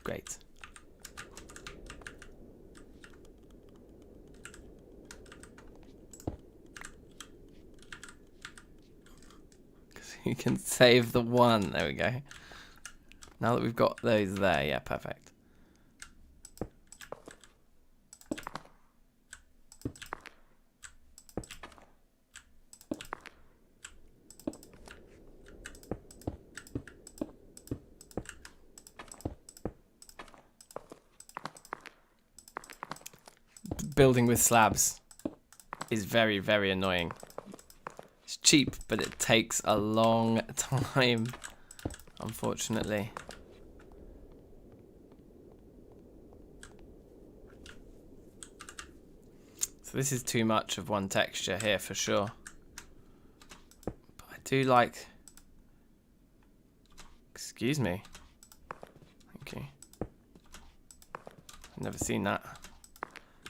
Great. Because you can save the one. There we go. Now that we've got those there, yeah, perfect. Building with slabs is very, very annoying. It's cheap, but it takes a long time, unfortunately. So this is too much of one texture here for sure. But I do like... Excuse me. Thank you. I've never seen that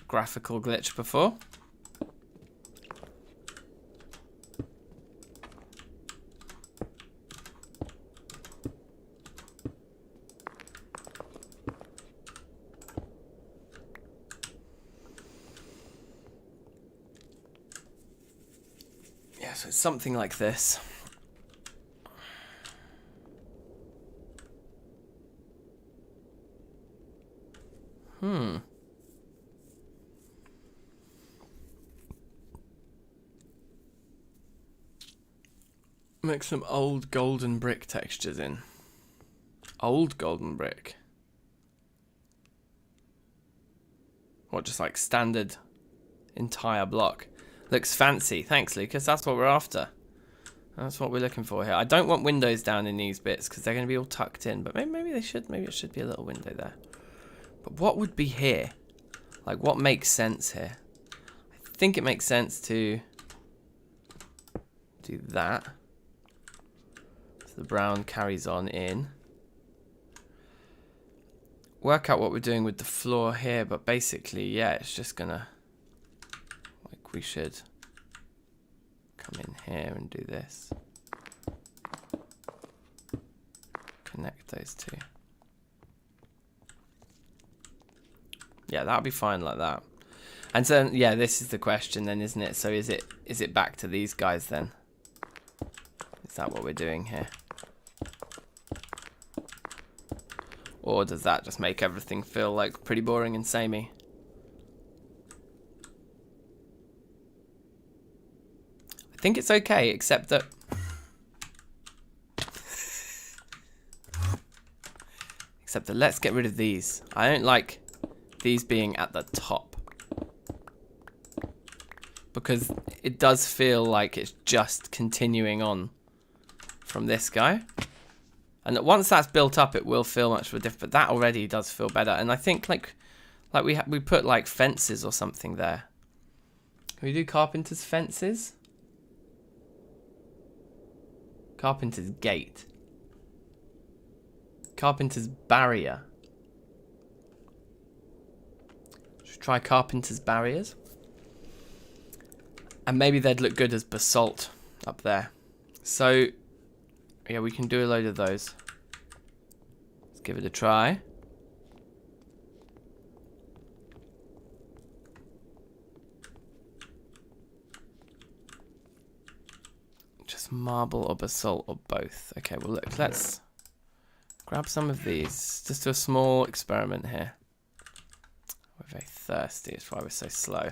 graphical glitch before. Yeah, so it's something like this. Mix some old golden brick textures in. Old golden brick. What, just like standard entire block? Looks fancy. Thanks, Lucas. That's what we're after. That's what we're looking for here. I don't want windows down in these bits because they're going to be all tucked in. But maybe they should. Maybe it should be a little window there. But what would be here? Like, what makes sense here? I think it makes sense to do that. So the brown carries on in. Work out what we're doing with the floor here, but basically, yeah, it's just gonna, like, we should come in here and do this. Connect those two. Yeah, that'll be fine like that. And so, yeah, this is the question then, isn't it? So is it back to these guys then? Is that what we're doing here? Or does that just make everything feel like pretty boring and samey? I think it's okay, except that... except that let's get rid of these. I don't like these being at the top. Because it does feel like it's just continuing on from this guy. And once that's built up, it will feel much more different. But that already does feel better. And I think like we put like fences or something there. Can we do carpenter's fences? Carpenter's gate. Carpenter's barrier. Should we try carpenter's barriers? And maybe they'd look good as basalt up there. So, yeah, we can do a load of those. Let's give it a try. Just marble or basalt or both. Okay, well look, let's grab some of these. Just do a small experiment here. We're very thirsty, that's why we're so slow.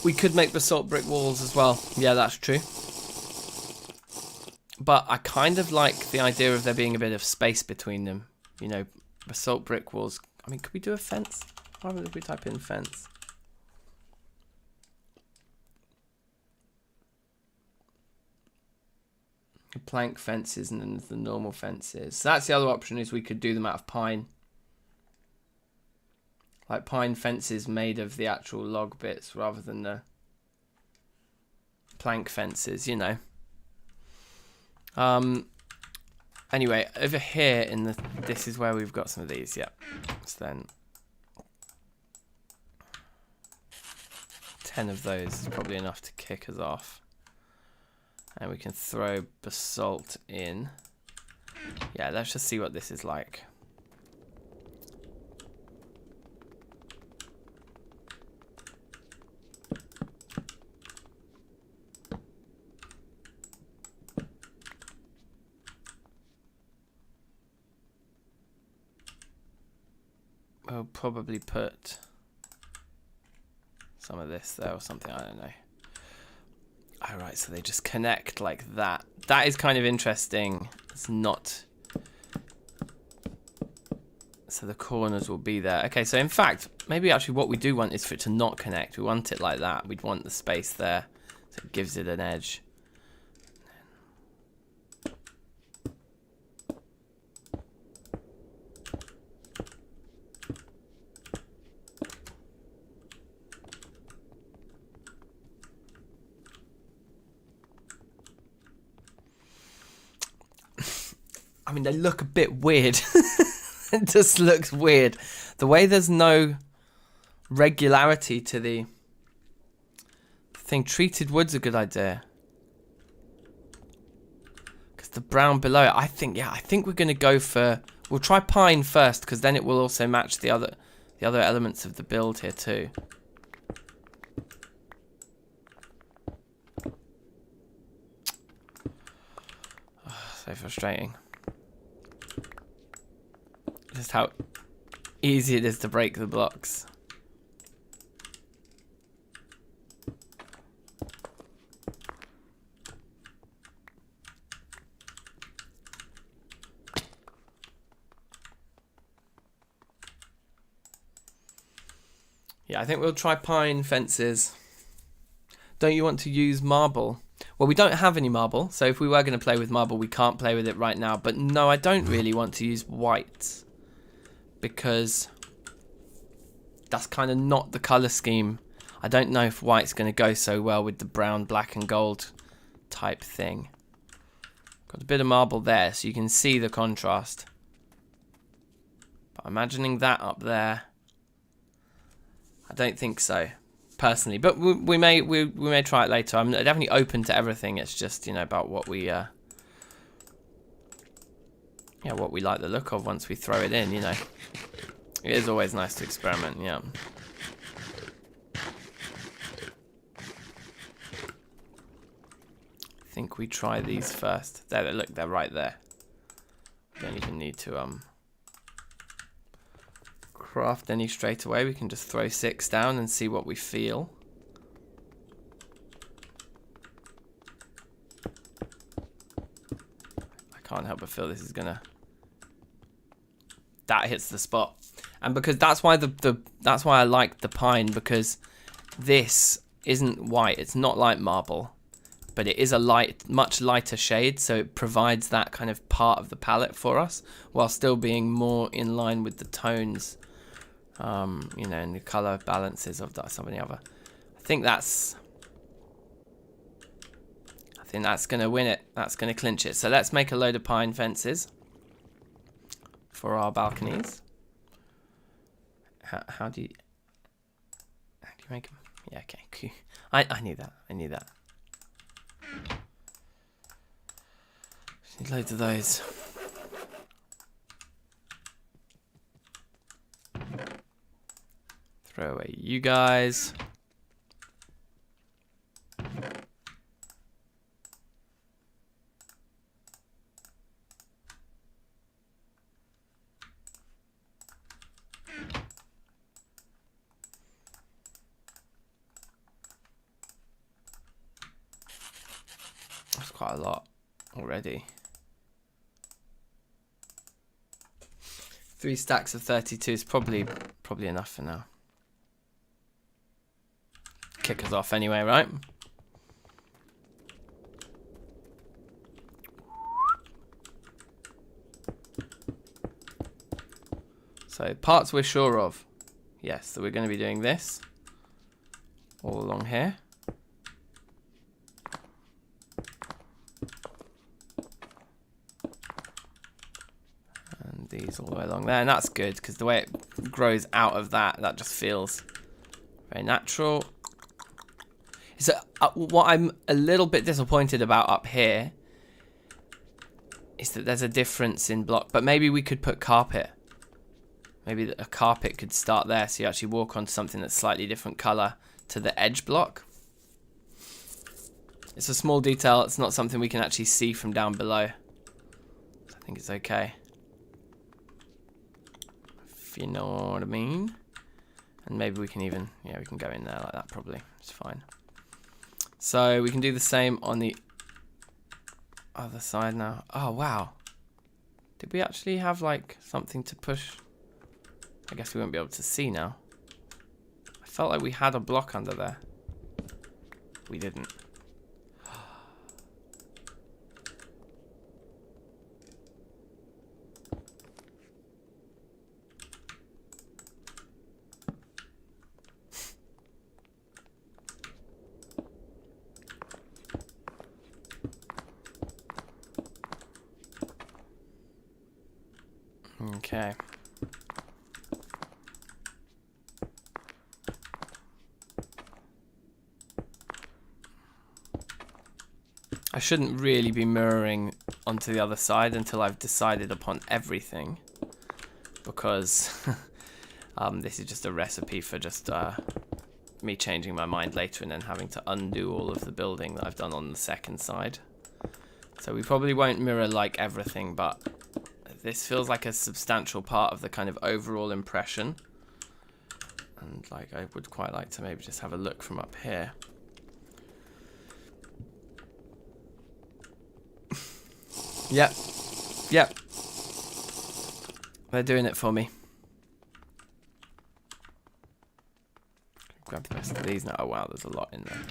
We could make basalt brick walls as well. Yeah, that's true. But I kind of like the idea of there being a bit of space between them. You know, basalt brick walls. I mean, could we do a fence? Why would we type in fence? The plank fences and then the normal fences. So that's the other option, is we could do them out of pine. Like pine fences made of the actual log bits rather than the plank fences, you know. Anyway, over here in the, this is where we've got some of these, yeah. So then 10 of those is probably enough to kick us off. And we can throw basalt in. Yeah, let's just see what this is like. We'll probably put some of this there or something, I don't know. Alright, so they just connect like that. That is kind of interesting. It's not... So the corners will be there. Okay, so in fact, maybe actually what we do want is for it to not connect. We want it like that. We'd want the space there, so it gives it an edge. I mean, they look a bit weird. It just looks weird. The way there's no regularity to the thing. Treated wood's a good idea. Because the brown below it, I think, yeah, I think we're going to go for... We'll try pine first, because then it will also match the other elements of the build here too. Oh, so frustrating. Just how easy it is to break the blocks. Yeah, I think we'll try pine fences. Don't you want to use marble? Well, we don't have any marble, so if we were going to play with marble, we can't play with it right now. But no, I don't really want to use white, because that's kind of not the colour scheme. I don't know if white's going to go so well with the brown, black and gold type thing. Got a bit of marble there, so you can see the contrast. But imagining that up there, I don't think so, personally. But we may try it later. I'm definitely open to everything. It's just, you know, about what we what we like the look of once we throw it in. You know, it is always nice to experiment. Yeah. I think we try these first. There, look, they're right there. Don't even need to craft any straight away. We can just throw 6 down and see what we feel. I can't help but feel this is gonna. That hits the spot, and because that's why that's why I like the pine, because this isn't white. It's not like marble, but it is a much lighter shade, so it provides that kind of part of the palette for us, while still being more in line with the tones, you know, and the color balances of some of the other. I think that's going to win it. That's going to clinch it. So let's make a load of pine fences for our balconies. How do you make them? Yeah, okay, cool. I need that. I need that. Just need loads of those. Throw away you guys. That's quite a lot already. 3 stacks of 32 is probably enough for now. Kick us off anyway, right? So parts we're sure of. Yes, so we're going to be doing this all along here. And these all the way along there, and that's good because the way it grows out of that just feels very natural. So what I'm a little bit disappointed about up here is that there's a difference in block, but maybe we could put carpet. Maybe a carpet could start there, so you actually walk onto something that's slightly different color to the edge block. It's a small detail. It's not something we can actually see from down below. So I think it's okay, if you know what I mean. And maybe we can even, yeah, we can go in there like that probably. It's fine. So we can do the same on the other side now. Oh, wow. Did we actually have, like, something to push? I guess we won't be able to see now. I felt like we had a block under there. We didn't. Okay. I shouldn't really be mirroring onto the other side until I've decided upon everything, because this is just a recipe for just me changing my mind later and then having to undo all of the building that I've done on the second side. So we probably won't mirror like everything, but this feels like a substantial part of the kind of overall impression. And like I would quite like to maybe just have a look from up here. Yep. Yep. They're doing it for me. Grab the rest of these now. Oh wow, there's a lot in there.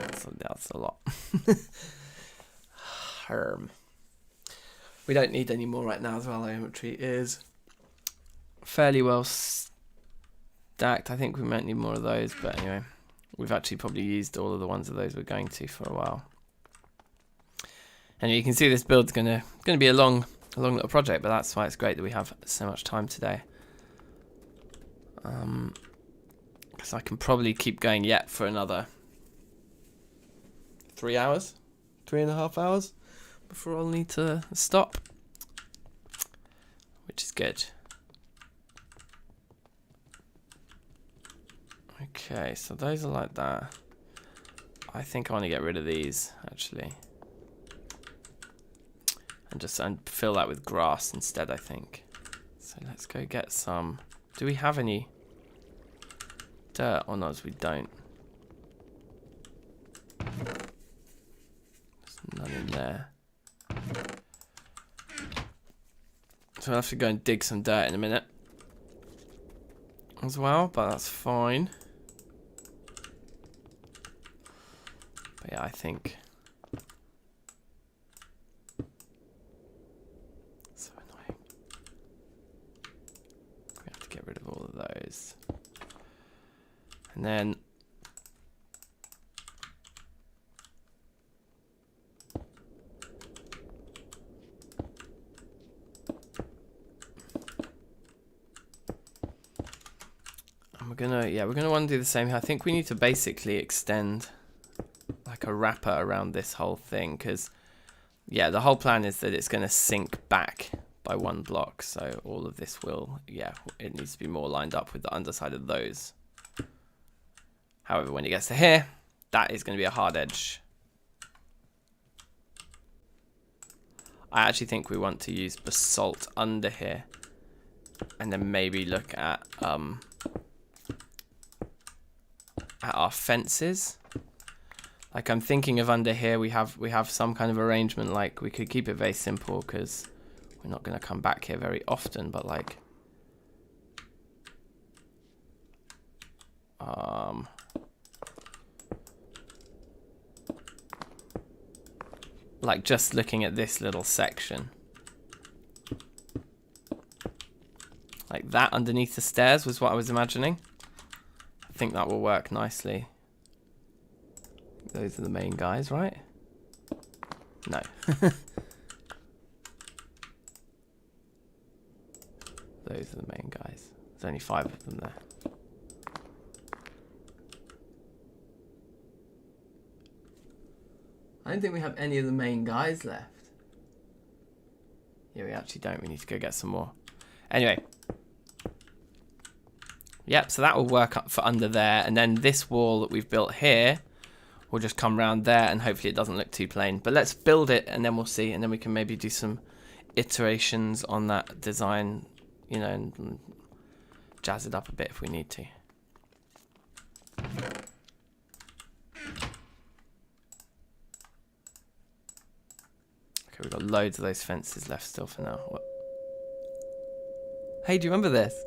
Let's That's a lot. We don't need any more right now as well. Our inventory is fairly well stacked. I think we might need more of those, but anyway, we've actually probably used all of the ones of those we're going to for a while. And you can see this build's gonna be a long little project, but that's why it's great that we have so much time today. Because I can probably keep going yet for another 3 hours, 3.5 hours before I'll need to stop, which is good. Okay, so those are like that. I think I want to get rid of these actually, and just fill that with grass instead, I think. So let's go get some. Do we have any dirt on us? We don't. There's none in there. So I'll have to go and dig some dirt in a minute as well, but that's fine. But yeah, I think so annoying. We have to get rid of all of those. And then we're gonna want to do the same here. I think we need to basically extend like a wrapper around this whole thing, because yeah, the whole plan is that it's going to sink back by 1 block, so all of this will, yeah, it needs to be more lined up with the underside of those. However, when it gets to here, that is going to be a hard edge. I actually think we want to use basalt under here, and then maybe look at our fences. Like, I'm thinking of under here we have some kind of arrangement. Like, we could keep it very simple because we're not going to come back here very often, but like just looking at this little section, like that underneath the stairs was what I was imagining. I think that will work nicely. Those are the main guys, right? No. Those are the main guys. There's only 5 of them there. I don't think we have any of the main guys left. Yeah, we actually don't. We need to go get some more. Anyway. Yep, so that will work up for under there. And then this wall that we've built here will just come round there, and hopefully it doesn't look too plain. But let's build it, and then we'll see. And then we can maybe do some iterations on that design, you know, and jazz it up a bit if we need to. Okay, we've got loads of those fences left still for now. What? Hey, do you remember this?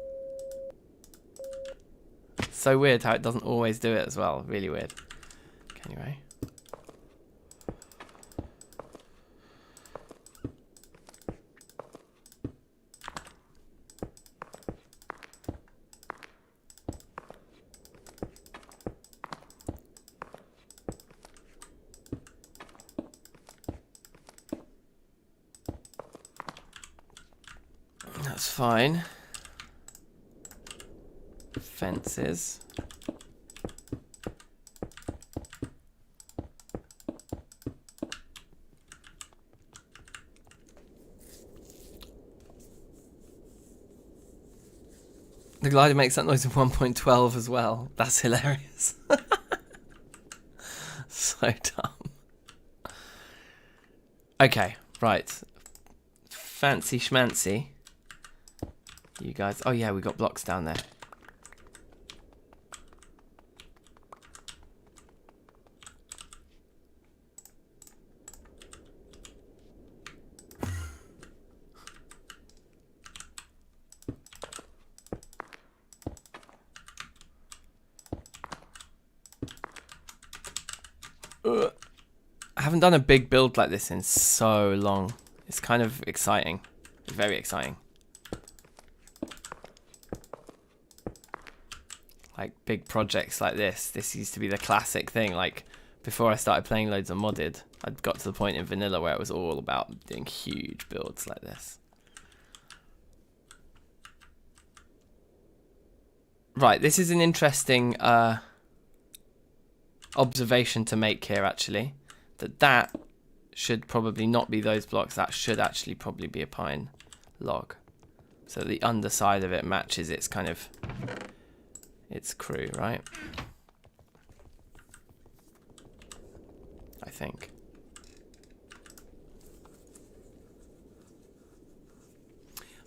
So weird how it doesn't always do it as well. Really weird. Okay, anyway. That's fine. Fences. The glider makes that noise in 1.12 as well. That's hilarious. So dumb. Okay, right. Fancy schmancy. You guys. Oh yeah, we got blocks down there. I haven't done a big build like this in so long. It's kind of exciting. It's very exciting. Like big projects like this used to be the classic thing. Like before I started playing loads of modded, I'd got to the point in vanilla where it was all about doing huge builds like this. Right, this is an interesting observation to make here, actually. That should probably not be those blocks. That should actually probably be a pine log. So the underside of it matches its kind of its crew, right? I think.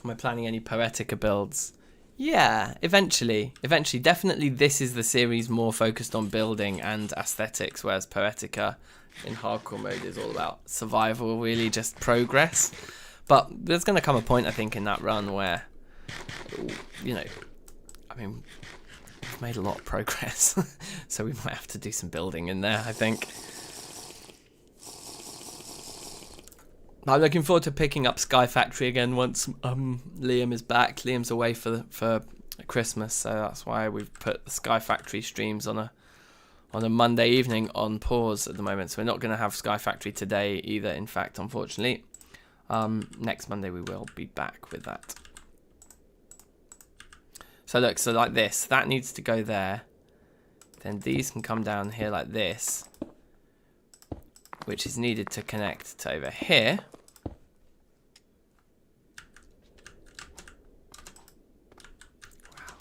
Am I planning any Poetica builds? Yeah, eventually. Definitely this is the series more focused on building and aesthetics, whereas Poetica in hardcore mode is all about survival, really just progress. But there's going to come a point, I think, in that run where, you know, I mean, we've made a lot of progress, so we might have to do some building in there, I think. I'm looking forward to picking up Sky Factory again once Liam is back. Liam's away for Christmas, so that's why we've put the Sky Factory streams on a Monday evening on pause at the moment. So we're not going to have Sky Factory today either. In fact, unfortunately, next Monday we will be back with that. So look, so like this, that needs to go there. Then these can come down here like this, which is needed to connect to over here. Wow.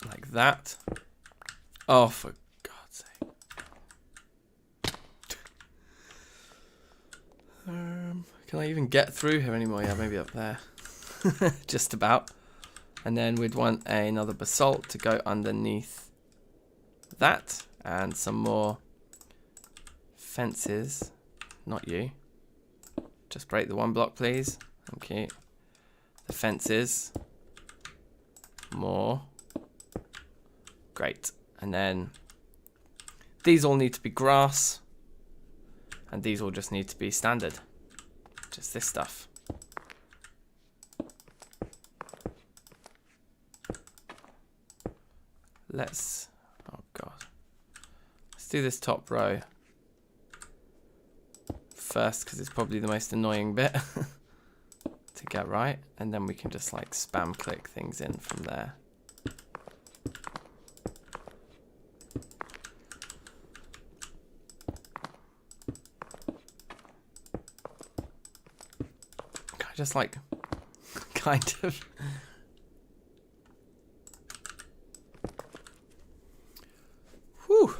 Like that. Oh, for God's sake. Can I even get through here anymore? Yeah, maybe up there. Just about. And then we'd want another basalt to go underneath that. And some more fences. Not you. Just break the one block, please. Thank you. The fences. More. Great. And then these all need to be grass. And these all just need to be standard. Just this stuff. Oh God. Let's do this top row first, because it's probably the most annoying bit to get right. And then we can just like spam click things in from there. Just like, kind of. Whew.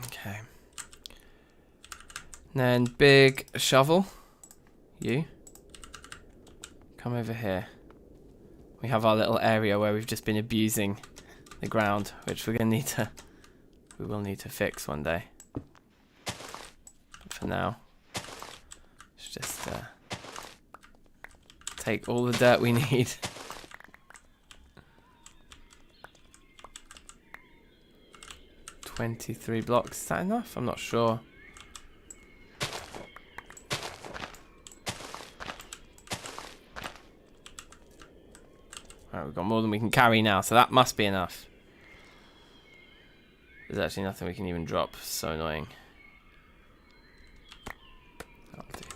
Okay. Then big shovel, you come over here. We have our little area where we've just been abusing the ground, which we will need to fix one day. But for now, let's just take all the dirt we need. $23 blocks, is that enough? I'm not sure. Alright, we've got more than we can carry now, so that must be enough. There's actually nothing we can even drop. So annoying. That'll do.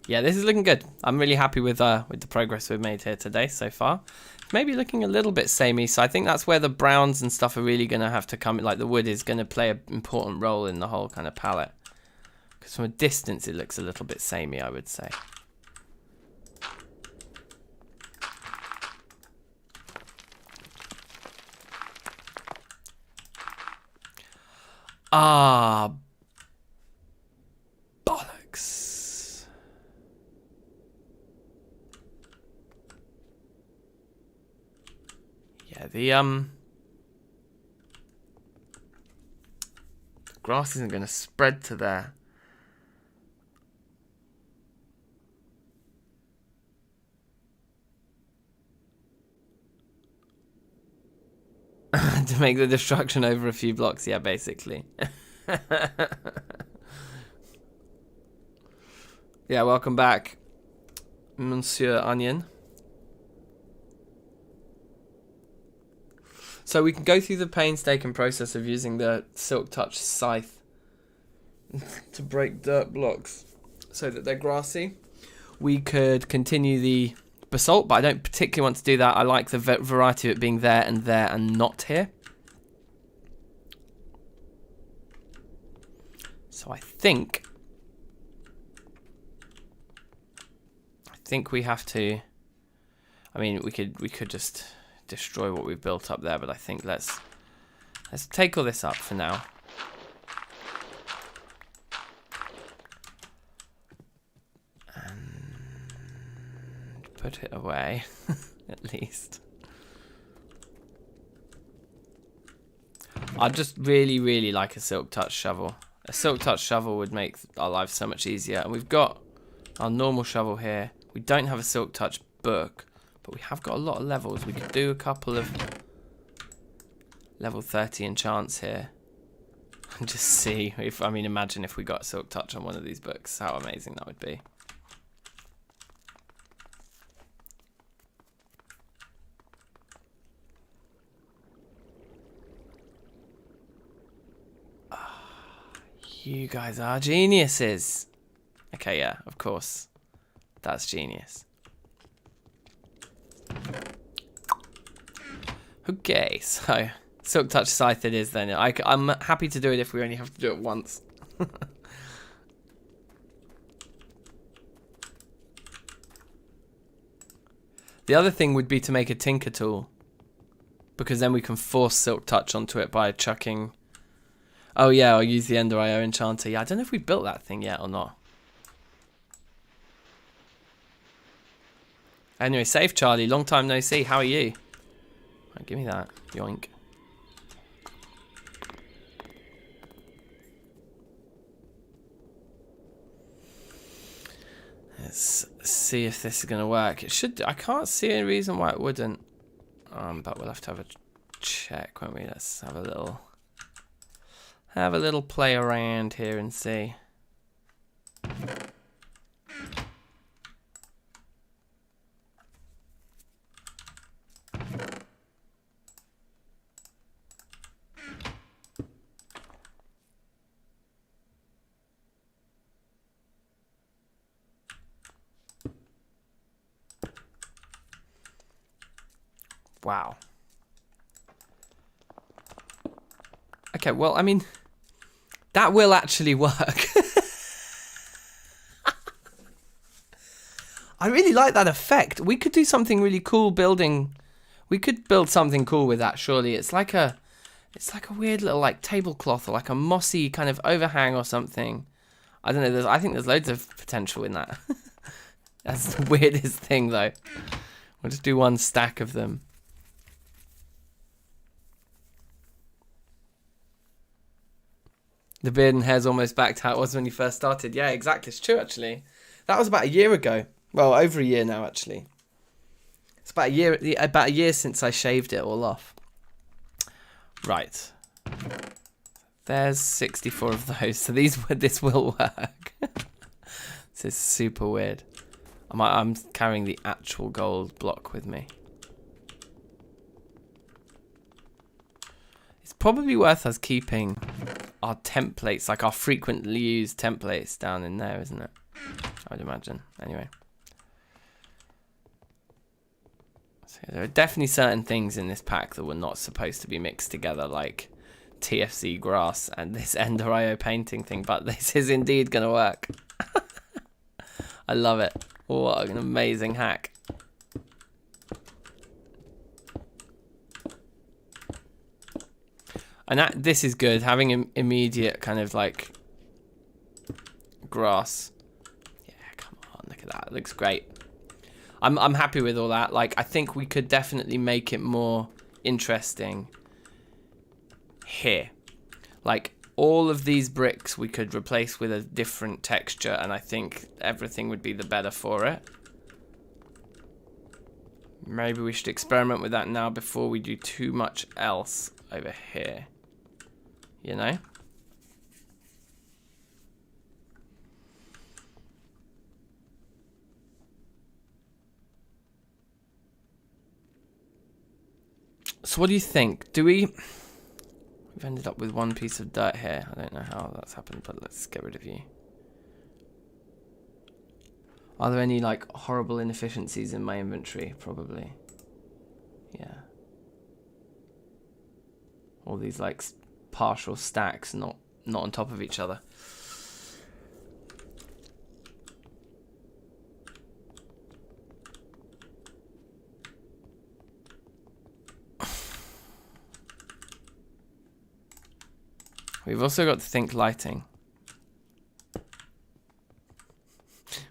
Yeah, this is looking good. I'm really happy with the progress we've made here today so far. Maybe looking a little bit samey, so I think that's where the browns and stuff are really going to have to come. Like the wood is going to play an important role in the whole kind of palette. Because from a distance it looks a little bit samey, I would say. Ah, bollocks. Yeah, the grass isn't going to spread to there. To make the destruction over a few blocks, yeah, basically. Yeah, welcome back, Monsieur Onion. So we can go through the painstaking process of using the Silk Touch scythe to break dirt blocks so that they're grassy. We could continue the basalt, but I don't particularly want to do that. I like the variety of it being there and not here. So I think we have to. I mean, we could just destroy what we've built up there, but I think let's take all this up for now. And put it away, at least. I'd just really like a Silk Touch shovel. A Silk Touch shovel would make our lives so much easier. And we've got our normal shovel here. We don't have a Silk Touch book, but we have got a lot of levels. We could do a couple of level 30 enchants here. And just see if, I mean, imagine if we got Silk Touch on one of these books. How amazing that would be. You guys are geniuses. Okay, yeah, of course. That's genius. Okay, so Silk Touch scythe it is then. I'm happy to do it if we only have to do it once. The other thing would be to make a tinker tool, because then we can force Silk Touch onto it by chucking. Oh yeah, I'll use the Ender IO enchanter. Yeah, I don't know if we built that thing yet or not. Anyway, safe Charlie, long time no see. How are you? Right, give me that. Yoink. Let's see if this is going to work. It should. I can't see any reason why it wouldn't. But we'll have to have a check, won't we? Let's have a little play around here and see. Wow. Okay, well, I mean, that will actually work. I really like that effect. We could do something really cool building. We could build something cool with that, surely. It's like a weird little like tablecloth or like a mossy kind of overhang or something. I don't know. I think there's loads of potential in that. That's the weirdest thing, though. We'll just do one stack of them. The beard and hair's almost back to how it was when you first started. Yeah, exactly. It's true, actually. That was about a year ago. Well, over a year now, actually. It's about a year since I shaved it all off. Right. There's 64 of those. So this will work. This is super weird. I'm carrying the actual gold block with me. It's probably worth us keeping our templates, like our frequently used templates, down in there, isn't it? I would imagine. Anyway. So there are definitely certain things in this pack that were not supposed to be mixed together, like TFC grass and this Ender IO painting thing, but this is indeed going to work. I love it. What an amazing hack. And this is good, having immediate kind of like grass. Yeah, come on, look at that. It looks great. I'm happy with all that. Like, I think we could definitely make it more interesting here. Like, all of these bricks we could replace with a different texture, and I think everything would be the better for it. Maybe we should experiment with that now before we do too much else over here. You know? So what do you think? We've ended up with one piece of dirt here. I don't know how that's happened, but let's get rid of you. Are there any like horrible inefficiencies in my inventory? Probably. Yeah. All these like partial stacks, not on top of each other. We've also got to think lighting.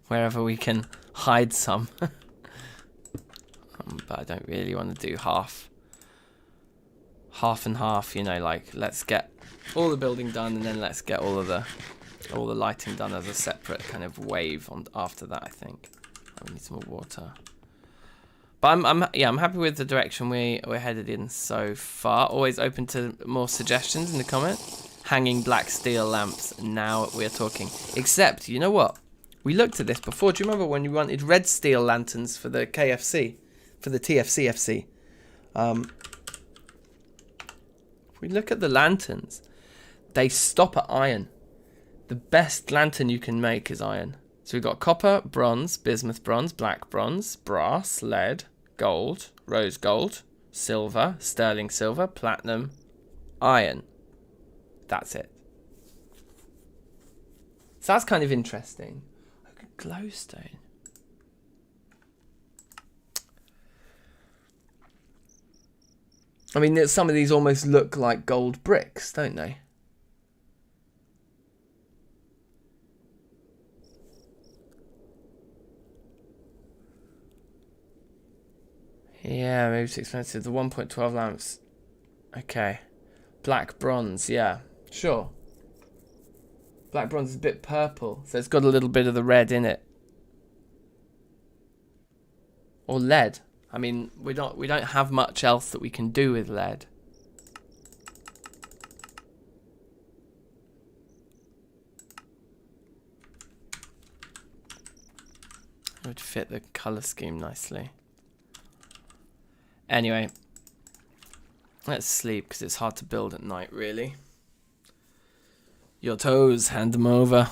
Wherever we can hide some. But I don't really want to do half and half, you know, like let's get all the building done and then let's get all the lighting done as a separate kind of wave on after that, I think. Oh, we need some more water. But I'm happy with the direction we're headed in so far. Always open to more suggestions in the comments. Hanging black steel lamps. Now we're talking. Except, you know what? We looked at this before. Do you remember when you wanted red steel lanterns for the KFC? For the TFCFC? If we look at the lanterns, they stop at iron. The best lantern you can make is iron. So we've got copper, bronze, bismuth bronze, black bronze, brass, lead, gold, rose gold, silver, sterling silver, platinum, iron. That's it. So that's kind of interesting. Glowstone. I mean, some of these almost look like gold bricks, don't they? Yeah, maybe it's expensive. The 1.12 lamps. Okay. Black bronze, yeah. Sure. Black bronze is a bit purple, so it's got a little bit of the red in it. Or lead. I mean, we don't have much else that we can do with lead. It would fit the color scheme nicely. Anyway, let's sleep because it's hard to build at night, really. Your toes, hand them over.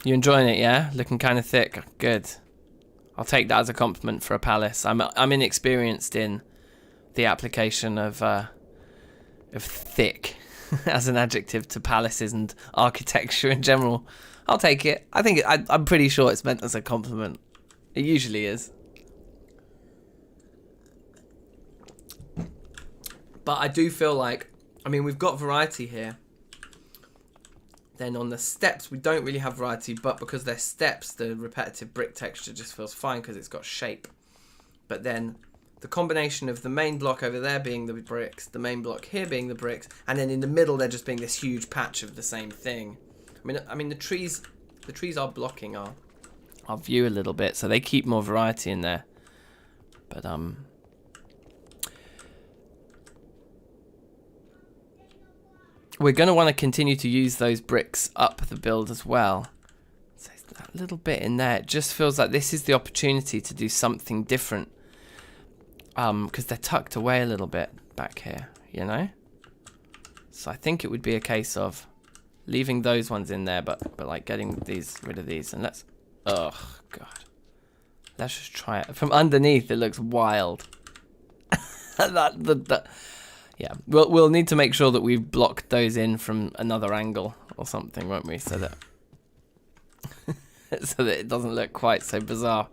You enjoying it, yeah? Looking kind of thick. Good. I'll take that as a compliment for a palace. I'm inexperienced in the application of thick as an adjective to palaces and architecture in general. I'll take it. I'm pretty sure it's meant as a compliment. It usually is. But I do feel like, I mean, we've got variety here. Then on the steps, we don't really have variety, but because they're steps, the repetitive brick texture just feels fine because it's got shape. But then the combination of the main block over there being the bricks, the main block here being the bricks, and then in the middle there just being this huge patch of the same thing. I mean the trees are blocking our view a little bit, so they keep more variety in there. But we're going to want to continue to use those bricks up the build as well. So that little bit in there, it just feels like this is the opportunity to do something different. Because they're tucked away a little bit back here, you know? So I think it would be a case of leaving those ones in there, but like getting rid of these. And let's, oh God. Let's just try it. From underneath, it looks wild. Yeah, we'll need to make sure that we've blocked those in from another angle or something, won't we? So that so that it doesn't look quite so bizarre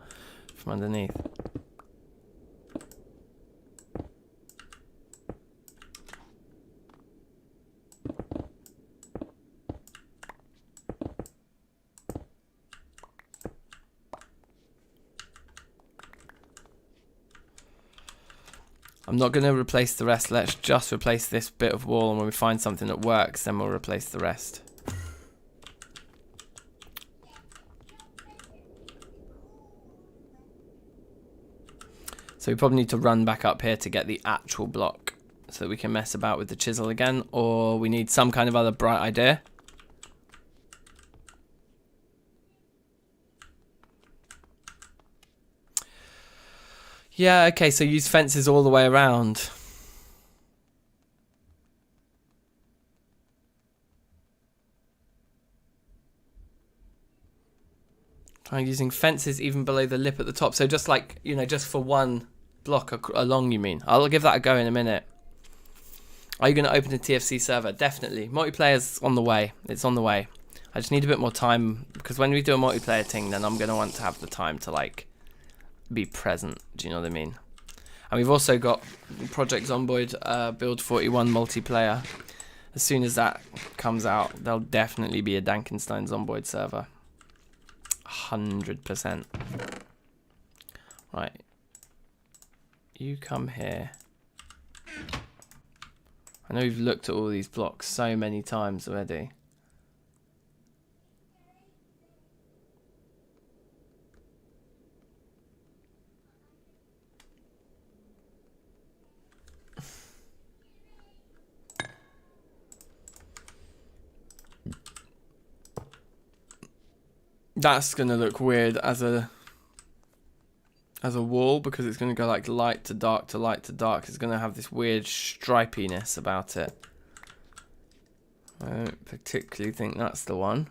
from underneath. I'm not going to replace the rest. Let's just replace this bit of wall, and when we find something that works, then we'll replace the rest. So we probably need to run back up here to get the actual block so that we can mess about with the chisel again, or we need some kind of other bright idea. Yeah, okay, so use fences all the way around. Try using fences even below the lip at the top. So just like, you know, just for one block along, you mean? I'll give that a go in a minute. Are you going to open a TFC server? Definitely. Multiplayer's on the way. It's on the way. I just need a bit more time, because when we do a multiplayer thing, then I'm going to want to have the time to, like, be present. Do you know what I mean? And we've also got Project Zomboid Build 41 multiplayer. As soon as that comes out, there'll definitely be a DankNStein Zomboid server. 100%. Right. You come here. I know we've looked at all these blocks so many times already. That's gonna look weird as a wall, because it's gonna go like light to dark to light to dark. It's gonna have this weird stripiness about it. I don't particularly think that's the one.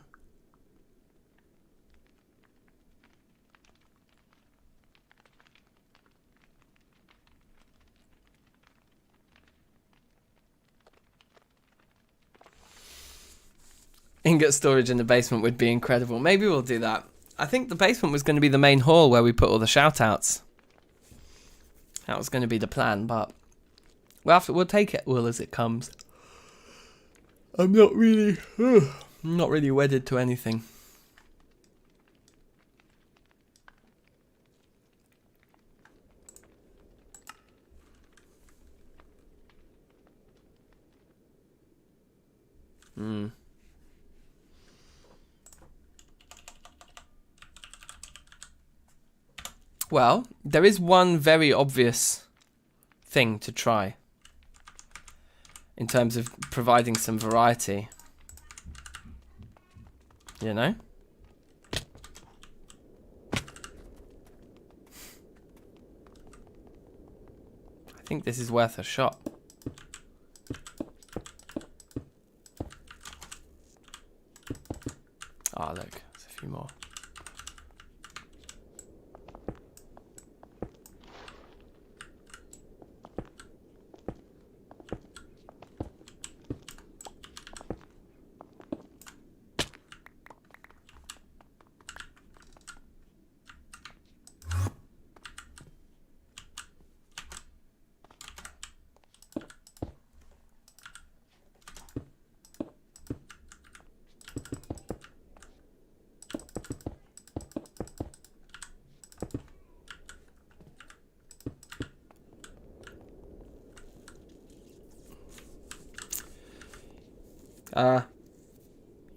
Ingot storage in the basement would be incredible. Maybe we'll do that. I think the basement was going to be the main hall where we put all the shout-outs. That was going to be the plan, but we'll take it all as it comes. I'm not really wedded to anything. Well, there is one very obvious thing to try in terms of providing some variety. You know? I think this is worth a shot. Ah, look, there's a few more.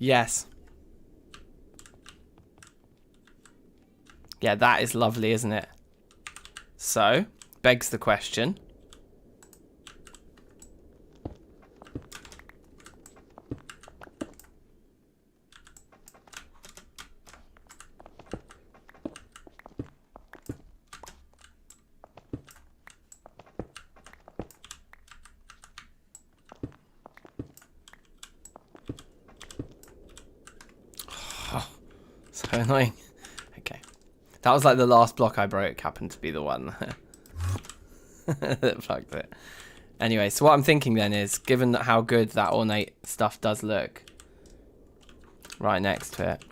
Yes. Yeah, that is lovely, isn't it? So, begs the question. So annoying. Okay. That was like the last block I broke, happened to be the one that fucked it. Anyway, so what I'm thinking then is, given how good that ornate stuff does look right next to it,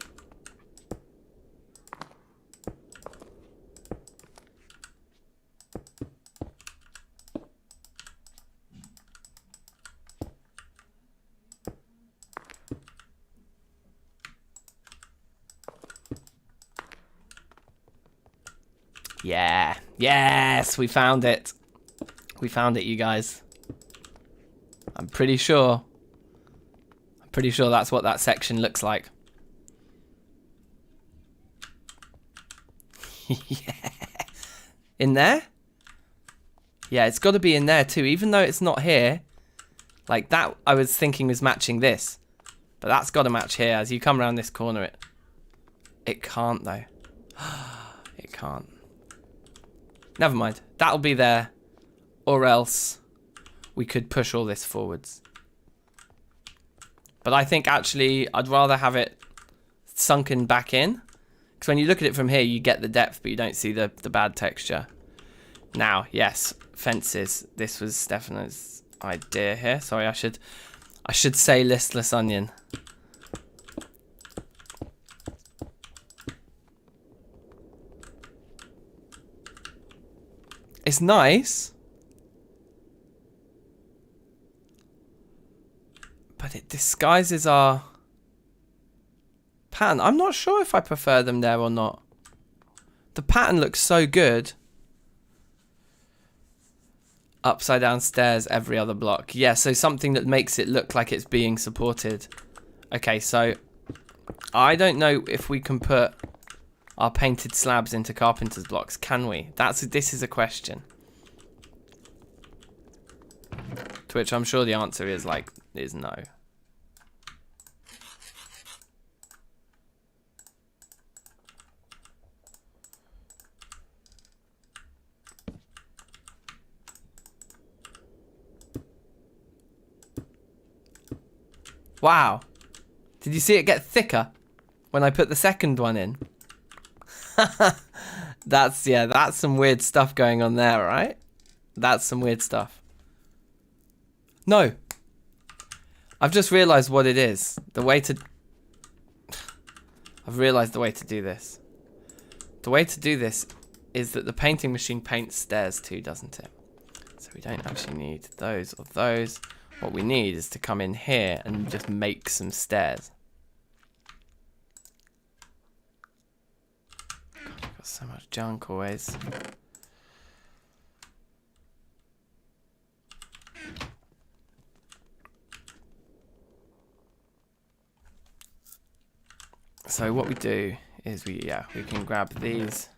yeah, yes, we found it. We found it, you guys. I'm pretty sure that's what that section looks like. Yeah. In there? Yeah, it's got to be in there too, even though it's not here. Like that, I was thinking was matching this. But that's got to match here. As you come around this corner, it can't though. It can't. Never mind. That'll be there. Or else we could push all this forwards. But I think actually I'd rather have it sunken back in. Because when you look at it from here, you get the depth, but you don't see the bad texture. Now, yes, fences. This was Stefano's idea here. Sorry, I should say listless onion. It's nice. But it disguises our pattern. I'm not sure if I prefer them there or not. The pattern looks so good. Upside down stairs every other block. Yeah, so something that makes it look like it's being supported. Okay, so I don't know if we can put our painted slabs into carpenter's blocks. Can we? This is a question. To which I'm sure the answer is no. Wow. Did you see it get thicker when I put the second one in? That's some weird stuff going on there, right? That's some weird stuff. No. I've just realized what it is. I've realized the way to do this. The way to do this is that the painting machine paints stairs too, doesn't it? So we don't actually need those or those. What we need is to come in here and just make some stairs. God, I've got so much junk always. So what we do is we can grab these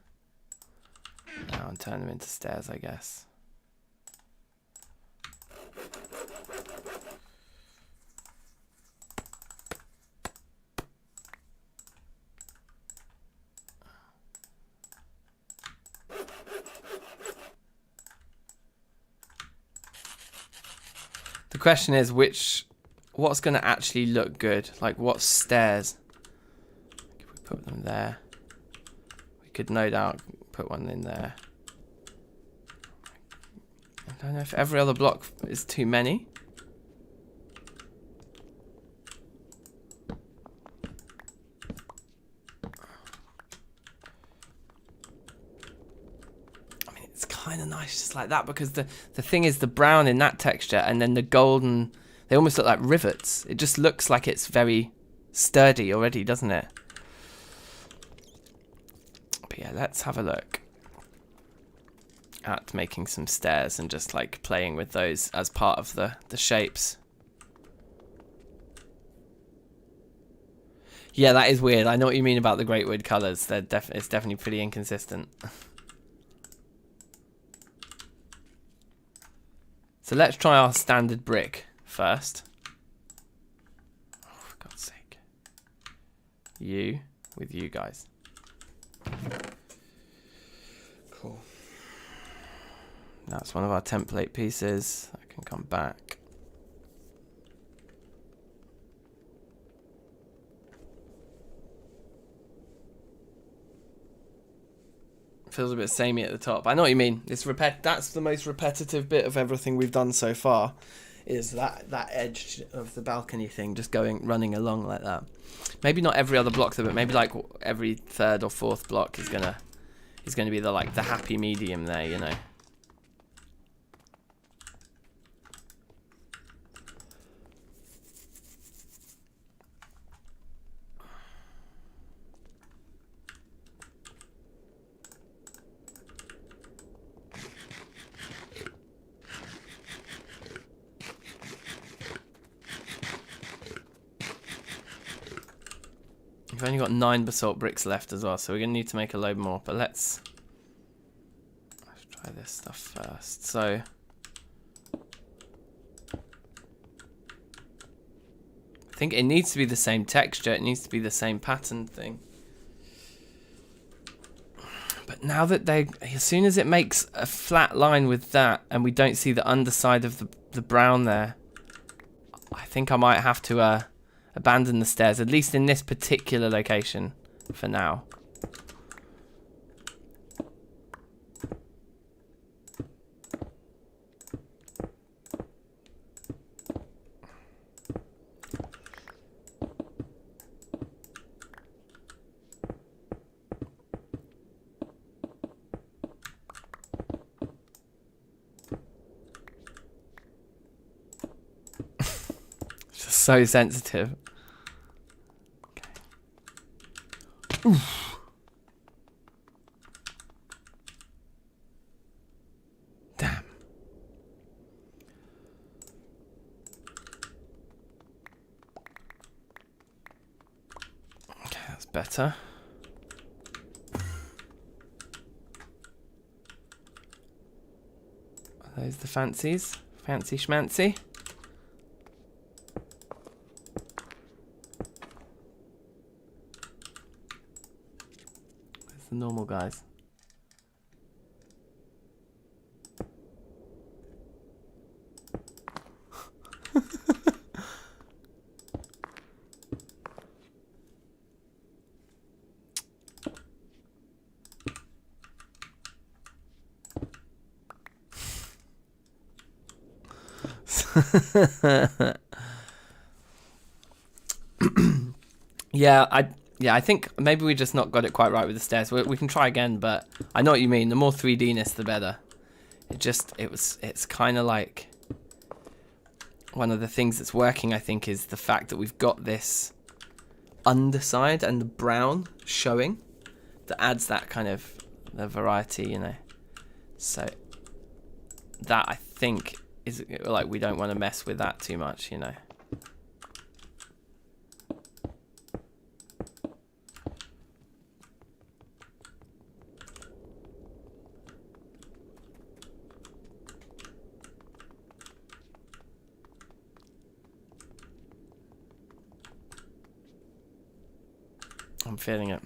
now and turn them into stairs, I guess. The question is what's going to actually look good? Like what stairs? If we put them there, we could no doubt put one in there. I don't know if every other block is too many. Kind of nice just like that, because the thing is the brown in that texture and then the golden, they almost look like rivets. It just looks like it's very sturdy already, doesn't it? But yeah, let's have a look at making some stairs and just like playing with those as part of the shapes. Yeah, that is weird. I know what you mean about the great wood colors. It's definitely pretty inconsistent. So let's try our standard brick first. Oh, for God's sake. You with you guys. Cool. That's one of our template pieces. I can come back. Feels a bit samey at the top. I know what you mean. That's the most repetitive bit of everything we've done so far, is that edge of the balcony thing just running along like that. Maybe not every other block though, but maybe like every third or fourth block is gonna be the happy medium there, you know. We've only got 9 basalt bricks left as well, so we're going to need to make a load more. But let's try this stuff first. So I think it needs to be the same texture. It needs to be the same pattern thing. But now that as soon as it makes a flat line with that, and we don't see the underside of the brown there, I think I might have to abandon the stairs, at least in this particular location for now. So sensitive. Okay. Oof. Damn. Okay, that's better. Are those the fancies? Fancy schmancy? The normal guys. Yeah, I think maybe we just not got it quite right with the stairs. We can try again, but I know what you mean. The more 3D-ness, the better. It's kind of like one of the things that's working, I think, is the fact that we've got this underside and the brown showing that adds that kind of the variety, you know. So that, I think, is like we don't want to mess with that too much, you know. I'm feeling it.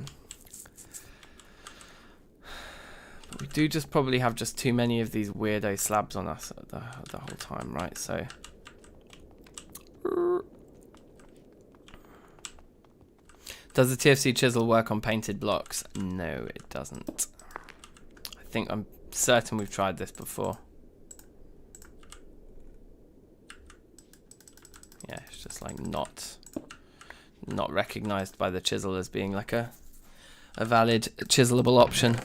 But we do just probably have just too many of these weirdo slabs on us the whole time, right? So does the TFC chisel work on painted blocks? No, it doesn't. I'm certain we've tried this before. Yeah, it's just like not recognized by the chisel as being like a valid chiselable option.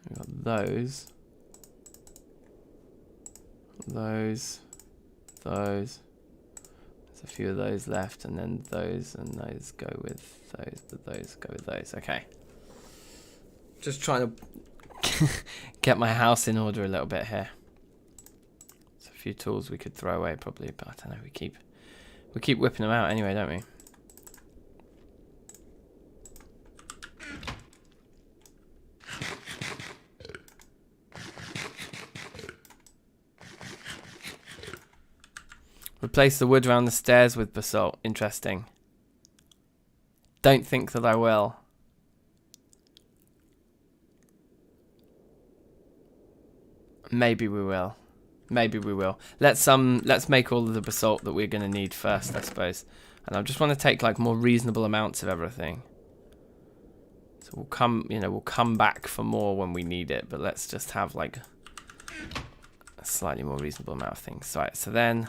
We've got those. There's a few of those left, and then those and those go with those, but those go with those. Okay. Just trying to get my house in order a little bit here. There's a few tools we could throw away probably, but I don't know. We keep whipping them out anyway, don't we? Replace the wood around the stairs with basalt. Interesting. Don't think that I will. Maybe we will. Maybe we will. Let's make all of the basalt that we're gonna need first, I suppose. And I just want to take like more reasonable amounts of everything. So we'll come back for more when we need it, but let's just have like a slightly more reasonable amount of things. Right, so then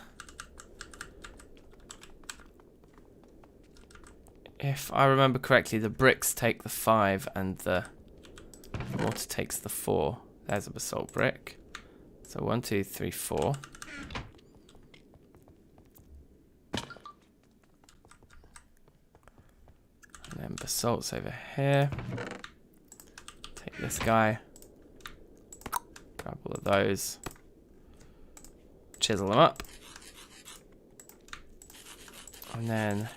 if I remember correctly, the bricks take the 5 and the mortar takes the 4. There's a basalt brick. So 1, 2, 3, 4. And then basalt's over here. Take this guy. Grab all of those. chisel them up. And then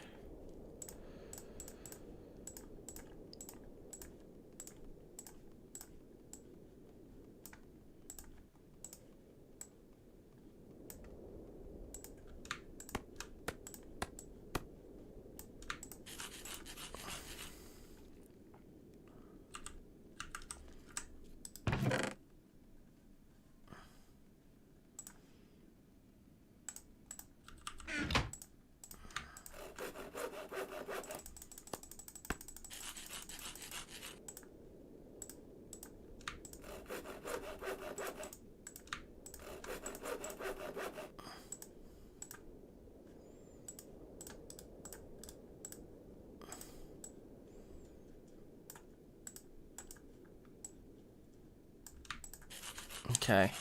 okay.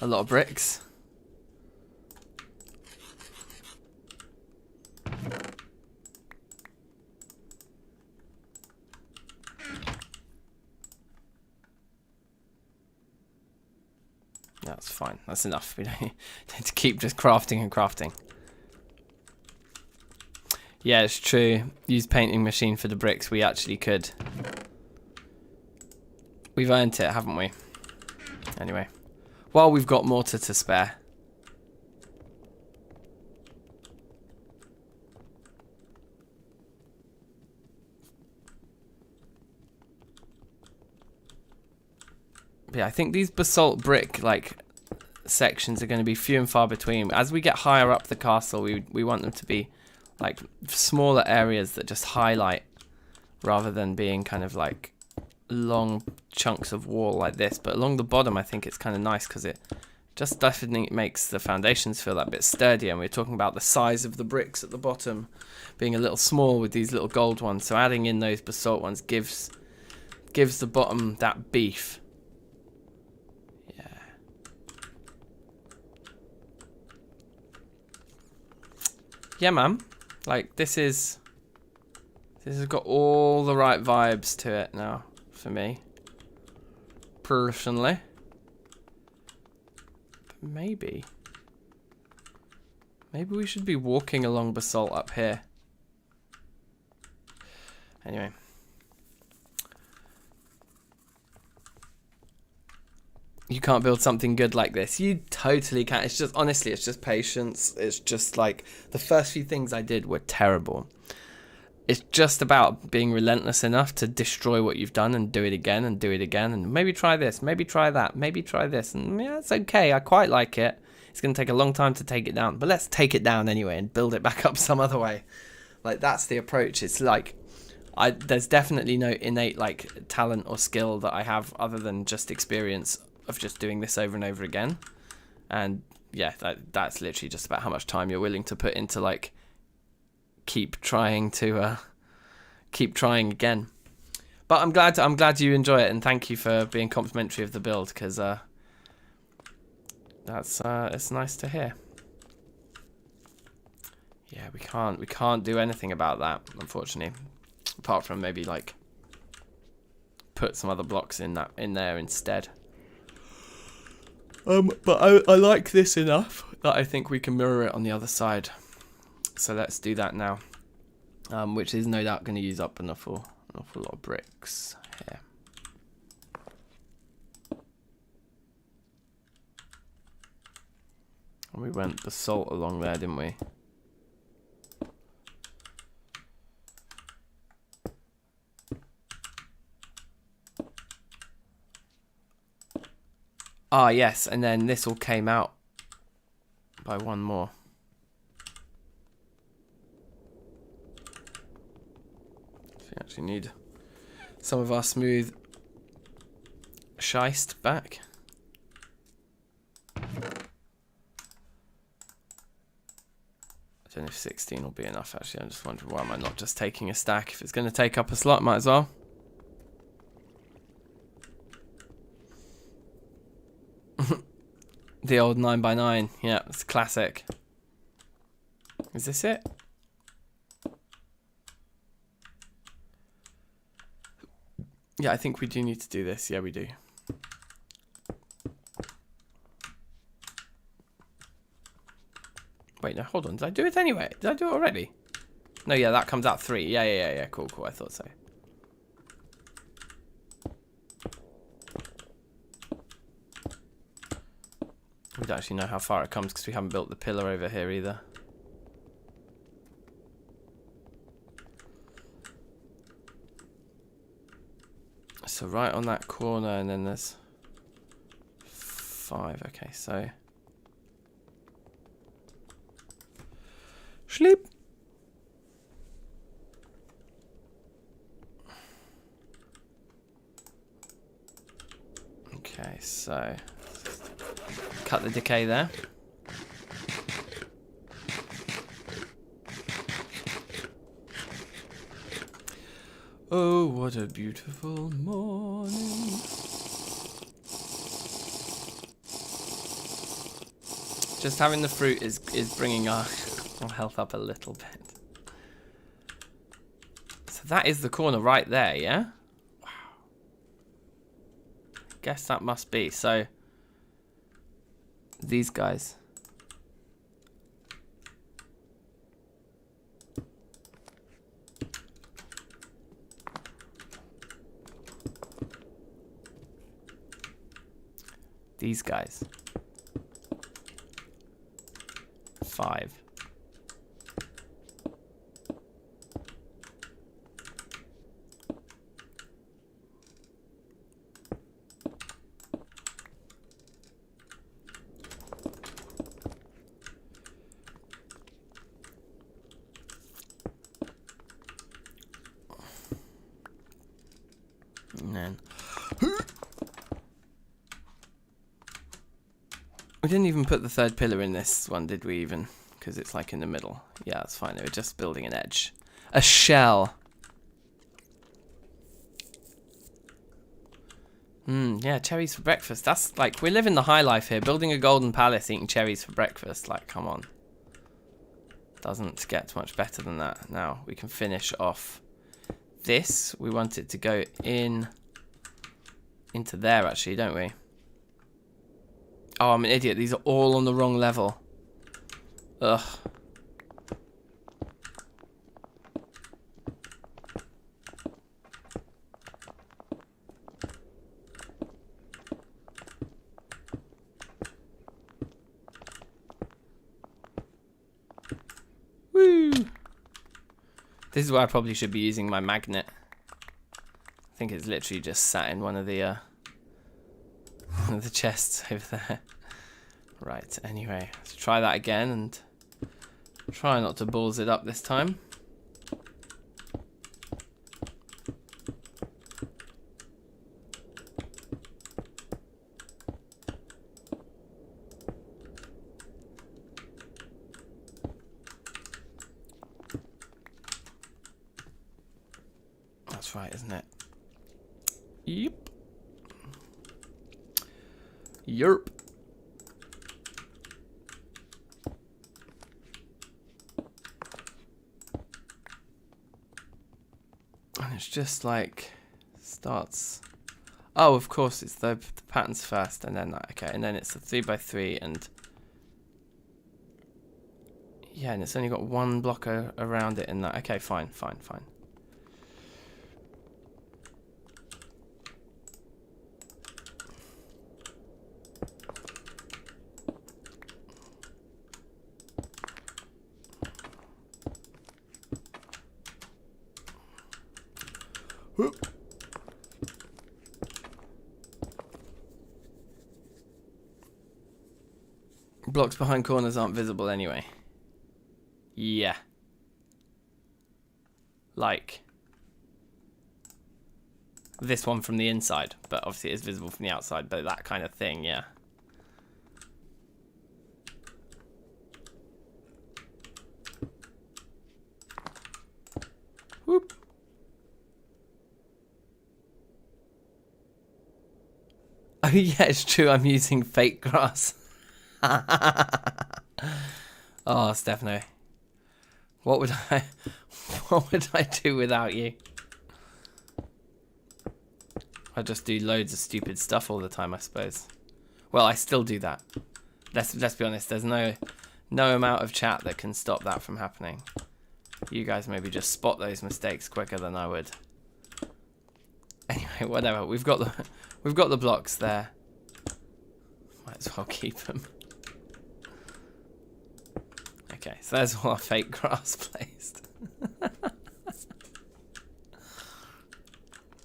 A lot of bricks. That's fine. That's enough. We don't need to keep just crafting and crafting. Yeah, it's true. Use painting machine for the bricks. We actually could. We've earned it, haven't we? Anyway. Well, we've got mortar to spare. Yeah, I think these basalt brick like sections are going to be few and far between. As we get higher up the castle, we want them to be like smaller areas that just highlight, rather than being kind of like long chunks of wall like this. But along the bottom, I think it's kind of nice because it just definitely makes the foundations feel that bit sturdier. And we're talking about the size of the bricks at the bottom being a little small with these little gold ones. So adding in those basalt ones gives the bottom that beef. Yeah, man. Like, this has got all the right vibes to it now, for me. Personally. But maybe we should be walking along basalt up here. Anyway. You can't build something good like this. You totally can. It's just, honestly, it's just patience. It's just like, the first few things I did were terrible. It's just about being relentless enough to destroy what you've done and do it again and do it again. And maybe try this, maybe try that, maybe try this. And yeah, it's okay. I quite like it. It's going to take a long time to take it down. But let's take it down anyway and build it back up some other way. Like, that's the approach. It's like, there's definitely no innate like talent or skill that I have other than just experience of just doing this over and over again. And yeah, that's literally just about how much time you're willing to put into like keep trying again. But I'm glad you enjoy it, and thank you for being complimentary of the build, because that's it's nice to hear. Yeah, we can't do anything about that, unfortunately, apart from maybe like put some other blocks in there instead. But I like this enough that I think we can mirror it on the other side. So let's do that now. Which is no doubt going to use up an awful lot of bricks here. And we went basalt along there, didn't we? Ah, yes, and then this all came out by one more. So we actually need some of our smooth schist back. I don't know if 16 will be enough, actually. I'm just wondering why am I not just taking a stack. If it's going to take up a slot, might as well. The old 9x9, yeah, it's classic. Is this it? Yeah, I think we do need to do this. Yeah, we do. Wait, no, hold on. Did I do it anyway? Did I do it already? No, yeah, that comes out 3. Yeah. Cool. I thought so. We don't actually know how far it comes because we haven't built the pillar over here either. So right on that corner, and then there's 5. Okay, so sleep. Okay, so cut the decay there. Oh, what a beautiful morning. Just having the fruit is bringing our health up a little bit. So that is the corner right there, yeah? Wow. Guess that must be. So these guys. These guys. 5. And then we didn't even put the 3rd pillar in this one, did we even? Because it's like in the middle. Yeah, that's fine. They were just building an edge. A shell. Yeah, cherries for breakfast. That's like, we're living the high life here. Building a golden palace, eating cherries for breakfast. Like, come on. Doesn't get much better than that. Now, we can finish off this. We want it to go into there, actually, don't we? Oh, I'm an idiot. These are all on the wrong level. Ugh. Woo! This is where I probably should be using my magnet. I think it's literally just sat in one of the chests over there. Right, anyway, let's try that again and try not to balls it up this time. That's right, isn't it? Yep. Yerp. And it's just like starts. Oh, of course, it's the patterns first, and then that. Okay, and then it's a 3x3, and yeah, and it's only got one block around it, and that. Okay, fine. Whoop. Blocks behind corners aren't visible anyway. Yeah. Like this one from the inside, but obviously it is visible from the outside, but that kind of thing, yeah. Whoop. Oh yeah, it's true, I'm using fake grass. Oh, Stefano. What would I do without you? I just do loads of stupid stuff all the time, I suppose. Well, I still do that. Let's be honest, there's no no amount of chat that can stop that from happening. You guys maybe just spot those mistakes quicker than I would. Anyway, whatever. We've got the blocks there. Might as well keep them. Okay, so there's all our fake grass placed.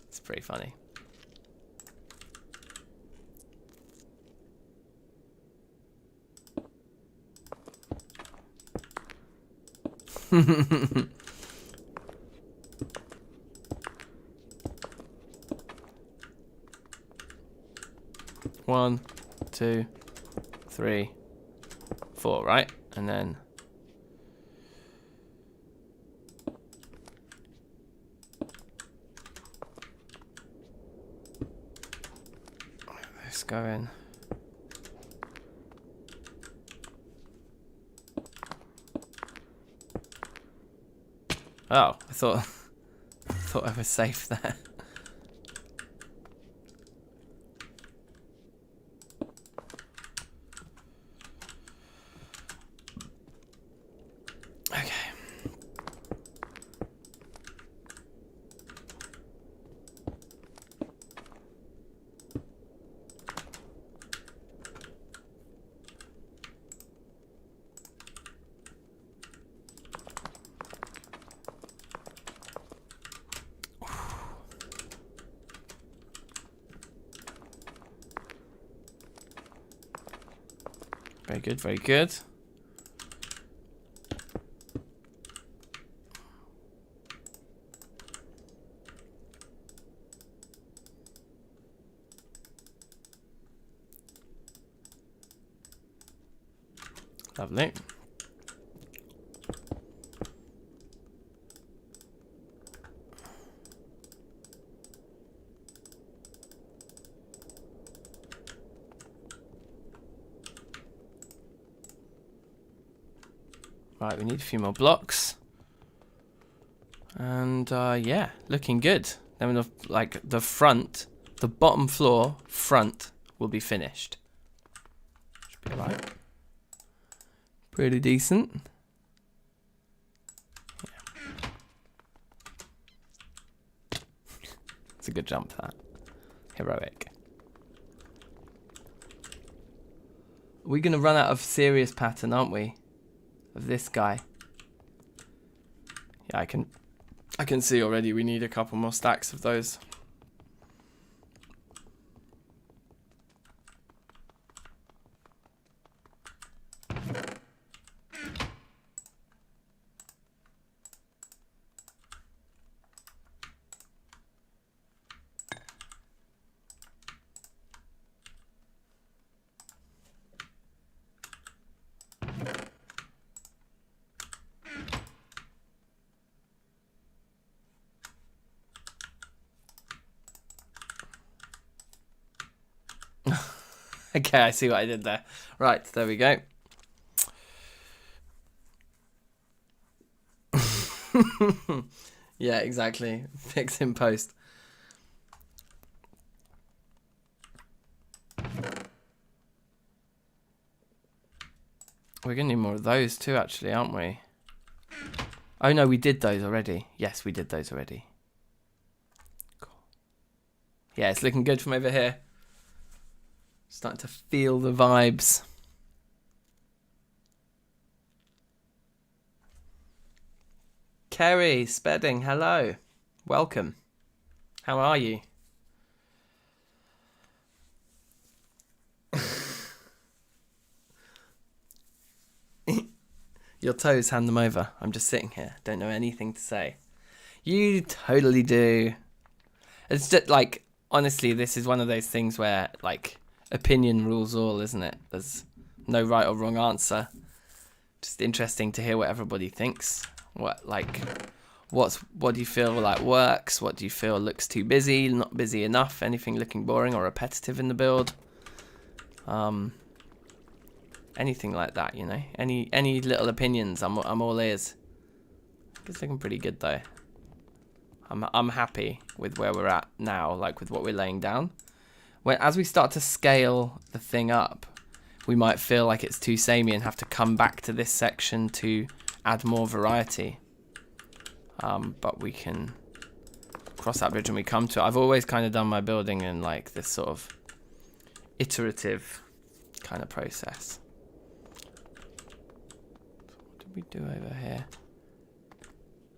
It's pretty funny. One, 2, 3, 4, right? And then let's go in. Oh, I thought I was safe there. Okay. Very good, very good. Lovely. Right, we need a few more blocks. And yeah, looking good. Then we'll, like the front, the bottom floor front will be finished. Should be alright. Pretty decent. Yeah. It's a good jump, that. Heroic. We're gonna run out of serious pattern, aren't we? Of this guy. Yeah, I can see already we need a couple more stacks of those. Okay, I see what I did there. Right, there we go. Yeah, exactly. Fix in post. We're gonna need more of those too, actually, aren't we? Oh no, we did those already. Yes, we did those already. Cool. Yeah, it's looking good from over here. Starting to feel the vibes. Kerry, Spedding, hello. Welcome. How are you? Your toes, hand them over. I'm just sitting here. Don't know anything to say. You totally do. It's just like, honestly, this is one of those things where, like, opinion rules all, isn't it? There's no right or wrong answer. Just interesting to hear what everybody thinks. What do you feel like works? What do you feel looks too busy, not busy enough? Anything looking boring or repetitive in the build? Anything like that, you know? Any little opinions? I'm all ears. It's looking pretty good though. I'm happy with where we're at now, like with what we're laying down. As we start to scale the thing up, we might feel like it's too samey and have to come back to this section to add more variety. But we can cross that bridge when we come to it. I've always kind of done my building in like this sort of iterative kind of process. What did we do over here?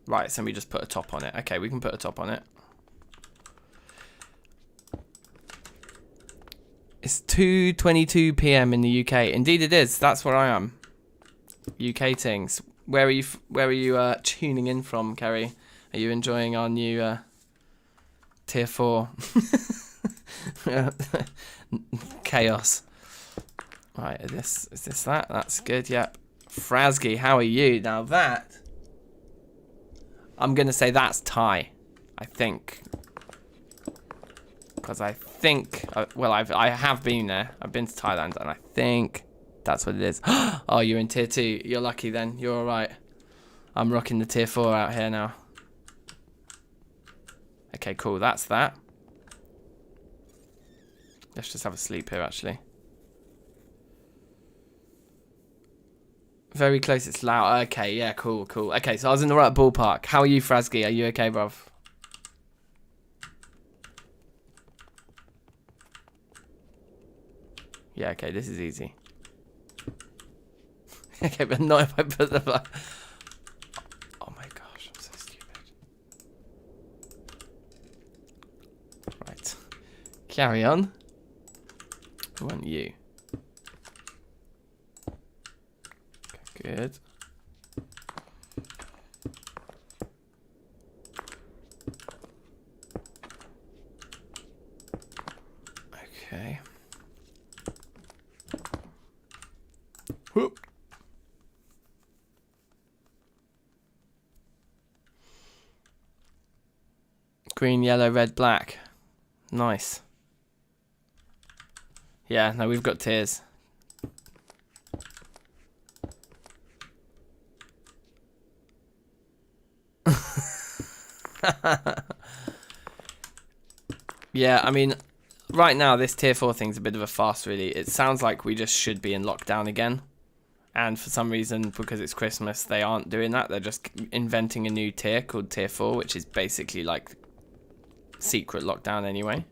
Right, so we just put a top on it. Okay, we can put a top on it. It's 2:22 p.m. in the UK. Indeed it is. That's where I am. UK things. Where are you tuning in from, Kerry? Are you enjoying our new tier 4 chaos? Right, is this that? That's good, yep. Frasgy, how are you? Now that, I'm going to say that's Thai, I think. Because I think, well, I have been there. I've been to Thailand, and I think that's what it is. Oh, you're in tier 2. You're lucky then. You're all right. I'm rocking the tier 4 out here now. Okay, cool. That's that. Let's just have a sleep here, actually. Very close. It's loud. Okay, yeah, cool, cool. Okay, so I was in the right ballpark. How are you, Frasgy? Are you okay, bruv? Yeah, okay, this is easy. Okay, but not if I put the... Oh my gosh, I'm so stupid. Right. Carry on. I want you. Okay, good. Okay. Whoop. Green, yellow, red, black. Nice. Yeah, no, we've got tiers. Yeah, I mean, right now this tier 4 thing's a bit of a farce, really. It sounds like we just should be in lockdown again. And for some reason, because it's Christmas, they aren't doing that. They're just inventing a new tier called tier 4, which is basically like secret lockdown anyway.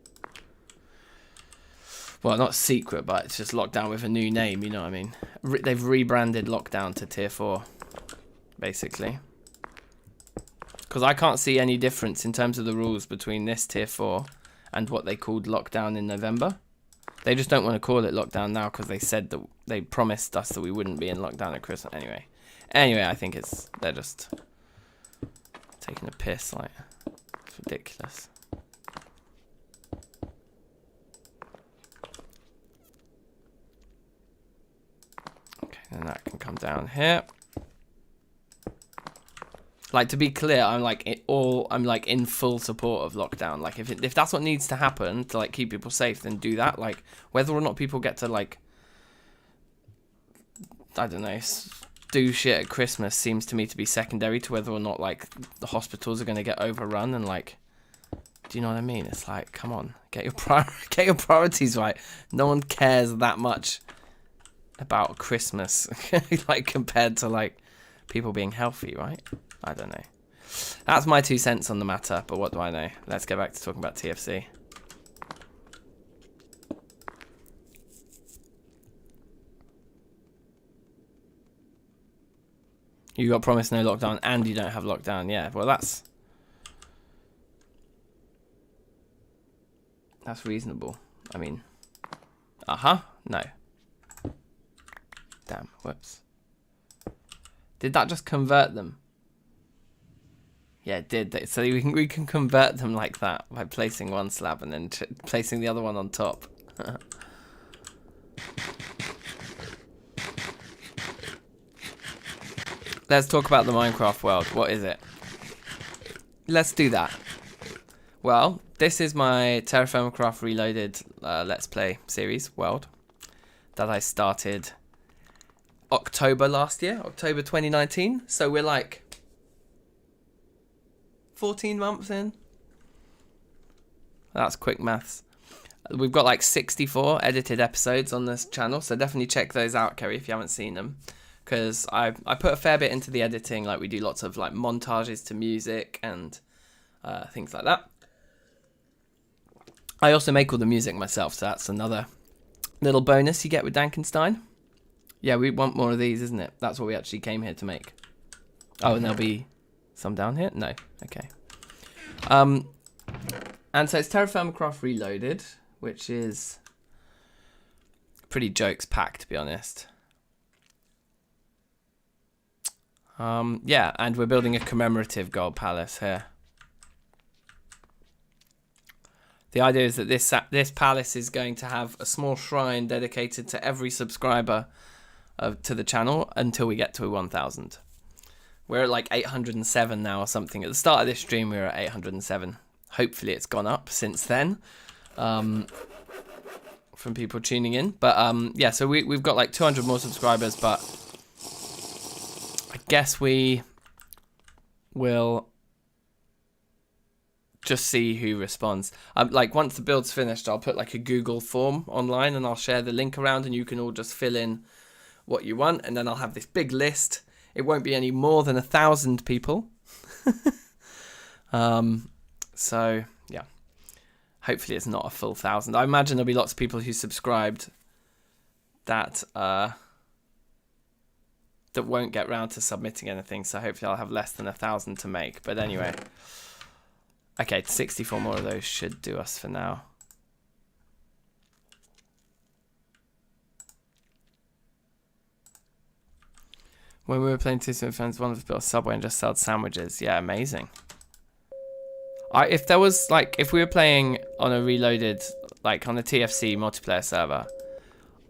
Well, not secret, but it's just lockdown with a new name, you know what I mean? They've rebranded lockdown to tier 4, basically. Because I can't see any difference in terms of the rules between this tier 4 and what they called lockdown in November. They just don't want to call it lockdown now because they said that they promised us that we wouldn't be in lockdown at Christmas. Anyway, I think they're just taking a piss. Like, it's ridiculous. Okay, then that can come down here. Like, to be clear, I'm like in full support of lockdown. Like, if that's what needs to happen to like keep people safe, then do that. Like, whether or not people get to like, I don't know, do shit at Christmas seems to me to be secondary to whether or not like the hospitals are going to get overrun and like, do you know what I mean? It's like, come on, get your priorities right. No one cares that much about Christmas, like compared to like people being healthy, right? I don't know. That's my 2 cents on the matter, but what do I know? Let's get back to talking about TFC. You got promised no lockdown and you don't have lockdown. Yeah, well that's reasonable. I mean, no. Damn, whoops. Did that just convert them? Yeah, it did. So we can convert them like that by placing one slab and then placing the other one on top. Let's talk about the Minecraft world. What is it? Let's do that. Well, this is my Terrafirmacraft Reloaded Let's Play series world that I started October last year, October 2019. So we're like 14 months in. That's quick maths. We've got like 64 edited episodes on this channel, so definitely check those out, Kerry, if you haven't seen them. Because I put a fair bit into the editing, like we do lots of like montages to music and things like that. I also make all the music myself, so that's another little bonus you get with DankNStein. Yeah, we want more of these, isn't it? That's what we actually came here to make. Oh, and there'll be some down here? No. Okay. And so it's Terrafirmacraft Reloaded, which is pretty jokes-packed, to be honest. Yeah, and we're building a commemorative gold palace here. The idea is that this palace is going to have a small shrine dedicated to every subscriber to the channel until we get to 1,000. We're at like 807 now or something. At the start of this stream, we were at 807. Hopefully it's gone up since then from people tuning in. But yeah, so we've got like 200 more subscribers, but I guess we will just see who responds. Like once the build's finished, I'll put like a Google form online and I'll share the link around and you can all just fill in what you want. And then I'll have this big list. It won't be any more than 1,000 people. So yeah, hopefully it's not a full 1,000. I imagine there'll be lots of people who subscribed that that won't get round to submitting anything. So hopefully I'll have less than 1,000 to make. But anyway, okay, 64 more of those should do us for now. When we were playing Two Smith Friends, one of us built a Subway and just sold sandwiches. Yeah, amazing. If there was like, if we were playing on a Reloaded, like on a TFC multiplayer server,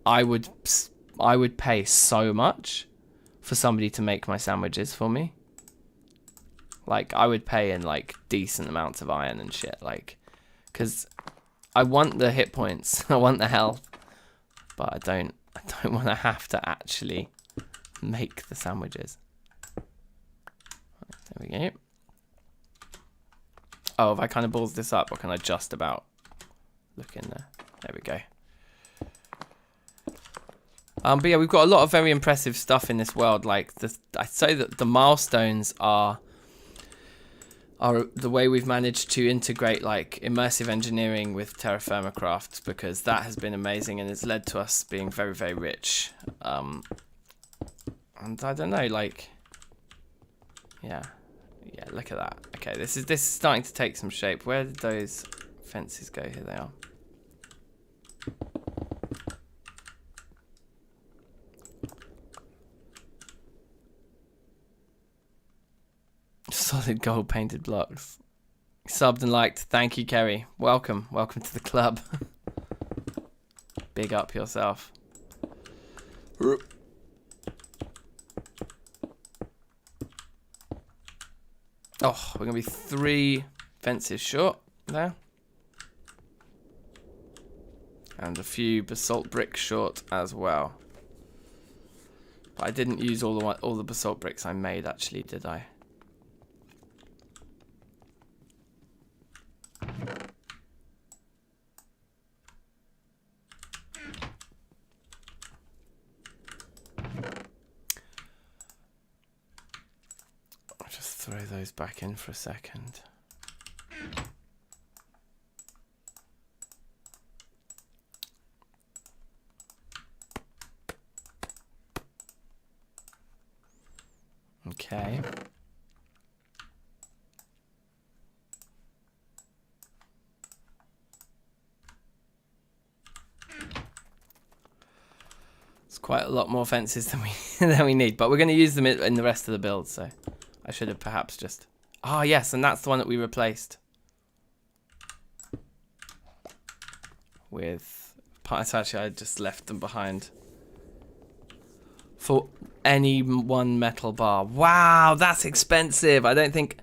I would pay so much for somebody to make my sandwiches for me. Like I would pay in like decent amounts of iron and shit, like, because I want the hit points, I want the health, but I don't want to have to actually make the sandwiches. There we go. Oh, if I kind of balls this up, or can I just about look in there? There we go. But yeah, we've got a lot of very impressive stuff in this world. Like I'd say that the milestones are the way we've managed to integrate like immersive engineering with Terrafirmacraft, because that has been amazing and it's led to us being very, very rich. And I don't know, like, yeah, look at that. Okay, this is starting to take some shape. Where did those fences go? Here they are. Solid gold painted blocks. Subbed and liked. Thank you, Kerry. Welcome to the club. Big up yourself. Oh, we're going to be 3 fences short there. And a few basalt bricks short as well. But I didn't use all the basalt bricks I made, actually, did I? Throw those back in for a second. Okay. It's quite a lot more fences than we need, but we're going to use them in the rest of the build, so I should have perhaps just... Oh, yes, and that's the one that we replaced with... Actually, I just left them behind for any one metal bar. Wow, that's expensive. I don't think...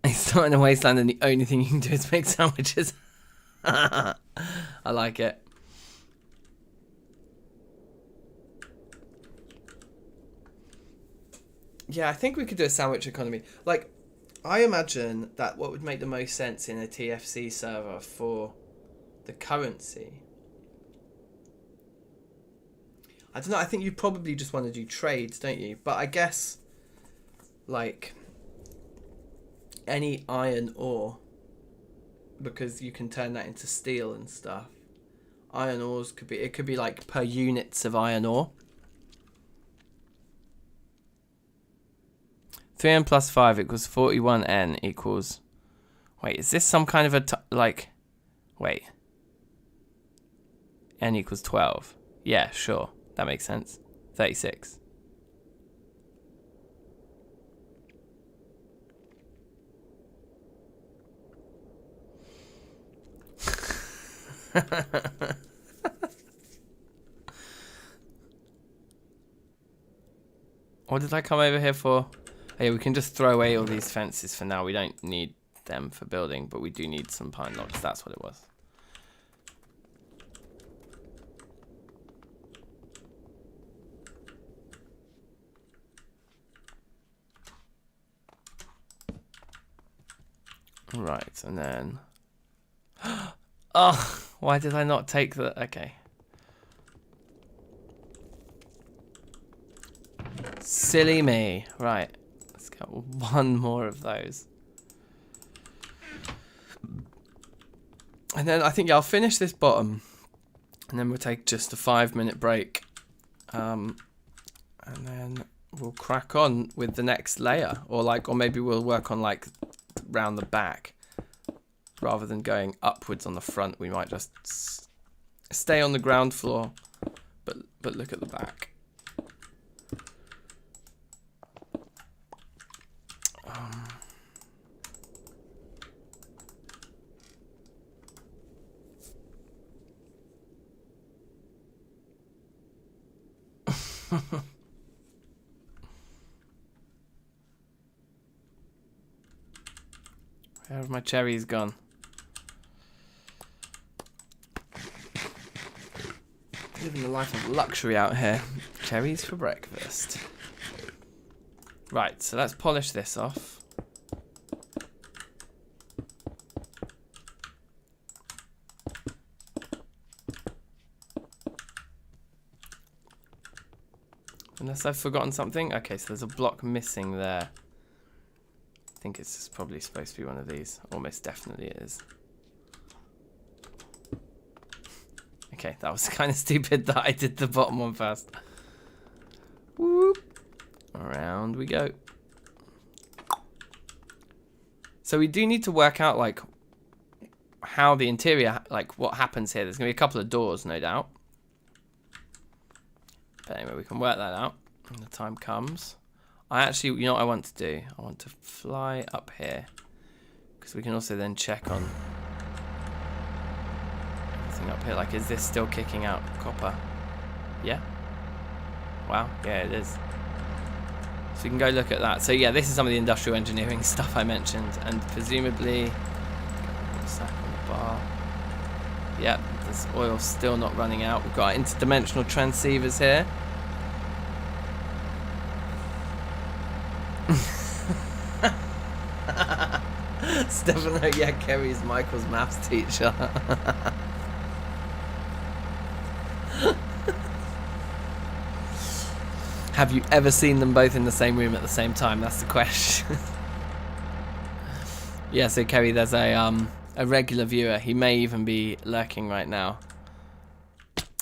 It's not in a wasteland and the only thing you can do is make sandwiches. I like it. Yeah, I think we could do a sandwich economy. Like, I imagine that what would make the most sense in a TFC server for the currency. I don't know, I think you probably just want to do trades, don't you? But I guess, like, any iron ore, because you can turn that into steel and stuff. Iron ores could be like per units of iron ore. 3n plus 5 equals 41n equals... Wait, is this some kind of a... like... Wait. N equals 12. Yeah, sure. That makes sense. 36. What did I come over here for? Oh, yeah, we can just throw away all these fences for now. We don't need them for building, but we do need some pine logs. That's what it was. Right, and then... Oh, why did I not take the... Okay. Silly me. Right, let's get one more of those. And then I think, yeah, I'll finish this bottom. And then we'll take just a 5-minute break. And then we'll crack on with the next layer. Or maybe we'll work on, like, round the back. Rather than going upwards on the front, we might just stay on the ground floor, but look at the back. Where have my cherries gone? Living the life of luxury out here. Cherries for breakfast. Right, so let's polish this off. Unless I've forgotten something. Okay, so there's a block missing there. I think it's probably supposed to be one of these. Almost definitely it is. Okay, that was kind of stupid that I did the bottom one first. Whoop. Around we go. So we do need to work out, like, how the interior, like, what happens here. There's going to be a couple of doors, no doubt. But anyway, we can work that out when the time comes. I actually, you know what I want to do? I want to fly up here. Because we can also then check on... up here, like, is this still kicking out copper? Yeah. Wow, yeah, it is. So we can go look at that. So yeah, this is some of the industrial engineering stuff I mentioned, and presumably sack on the bar. Yeah, this oil's still not running out. We've got our interdimensional transceivers here. Stefano, yeah, Kerry's Michael's maths teacher. Have you ever seen them both in the same room at the same time? That's the question. Yeah, so Kerry, there's a regular viewer. He may even be lurking right now.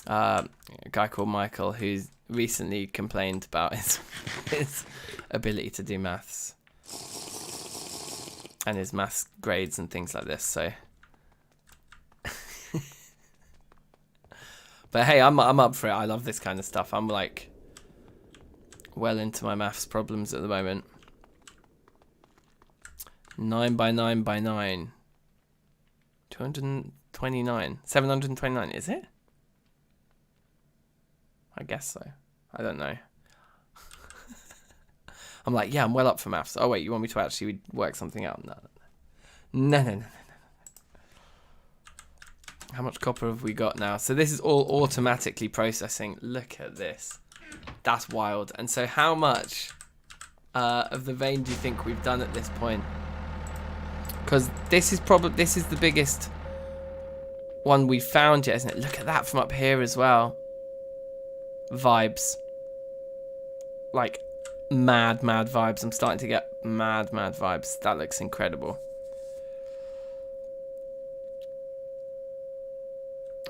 A guy called Michael, who's recently complained about his ability to do maths and his maths grades and things like this. So, but hey, I'm up for it. I love this kind of stuff. I'm like well into my maths problems at the moment. 9 by 9 by 9. 229. 729, is it? I guess so. I don't know. I'm like, yeah, I'm well up for maths. Oh, wait, you want me to actually work something out? No. How much copper have we got now? So this is all automatically processing. Look at this. That's wild. And so how much of the vein do you think we've done at this point? Because this is the biggest one we found yet, isn't it? Look at that from up here as well. Vibes. Like, mad vibes. I'm starting to get mad vibes. That looks incredible.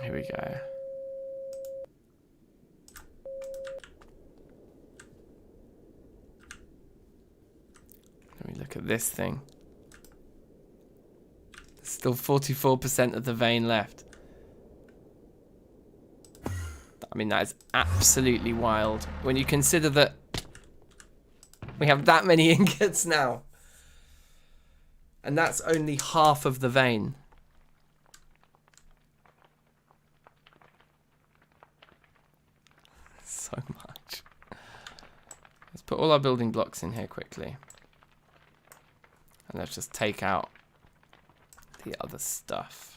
Here we go. Let me look at this thing. There's still 44% of the vein left. I mean, that is absolutely wild. When you consider that we have that many ingots now. And that's only half of the vein. So much. Let's put all our building blocks in here quickly. And let's just take out the other stuff.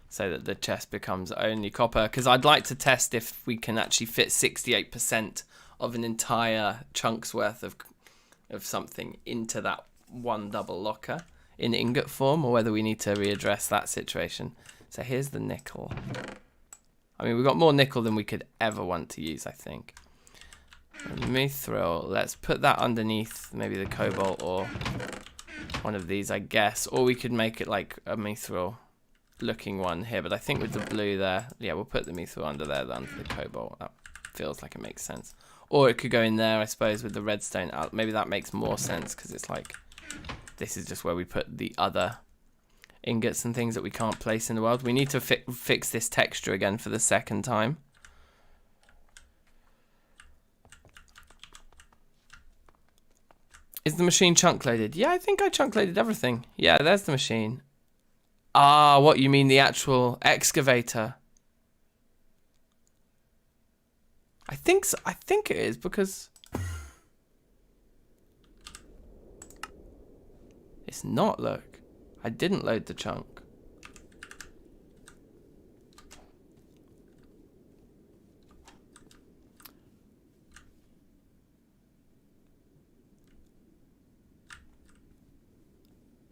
So that the chest becomes only copper. Because I'd like to test if we can actually fit 68% of an entire chunk's worth of something into that one double locker in ingot form. Or whether we need to readdress that situation. So here's the nickel. I mean, we've got more nickel than we could ever want to use, I think. Mithril. Let's put that underneath maybe the cobalt or one of these, I guess. Or we could make it like a mithril looking one here. But I think with the blue there, yeah, we'll put the mithril under there, under the cobalt. That feels like it makes sense. Or it could go in there, I suppose, with the redstone out. Maybe that makes more sense because it's like, this is just where we put the other ingots and things that we can't place in the world. We need to fix this texture again for the second time. Is the machine chunk loaded? Yeah, I think I chunk loaded everything. Yeah, there's the machine. Ah, what you mean, the actual excavator? I think so. I think it is because it's not. Look, I didn't load the chunk.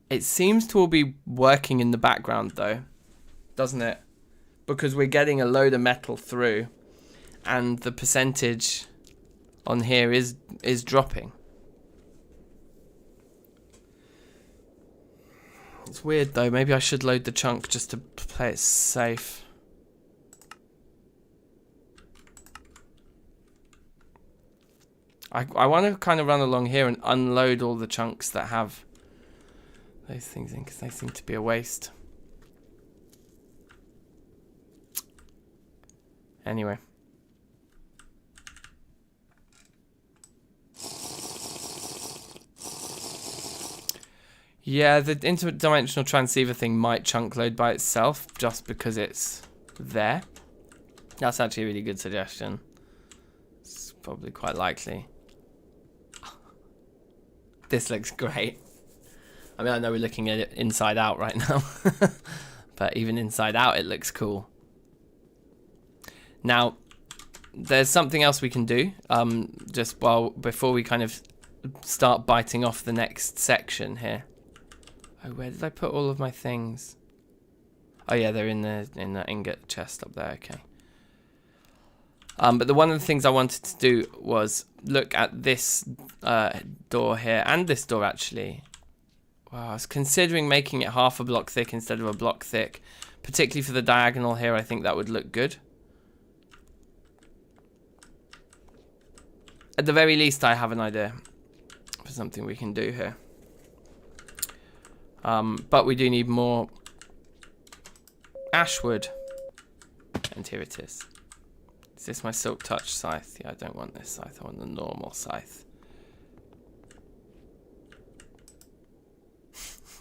It seems to all be working in the background though, doesn't it? Because we're getting a load of metal through and the percentage on here is dropping. It's weird though, maybe I should load the chunk just to play it safe. I want to kind of run along here and unload all the chunks that have those things in, because they seem to be a waste. Anyway. Yeah, the interdimensional transceiver thing might chunk load by itself just because it's there. That's actually a really good suggestion. It's probably quite likely. This looks great. I mean, I know we're looking at it inside out right now, but even inside out, it looks cool. Now, there's something else we can do, before we kind of start biting off the next section here. Oh, where did I put all of my things? Oh yeah, they're in the ingot chest up there. Okay. But one of the things I wanted to do was look at this door here and this door actually. Wow, I was considering making it half a block thick instead of a block thick, particularly for the diagonal here. I think that would look good. At the very least, I have an idea for something we can do here. But we do need more ashwood. And here it is. Is this my silk touch scythe? Yeah, I don't want this scythe. I want the normal scythe.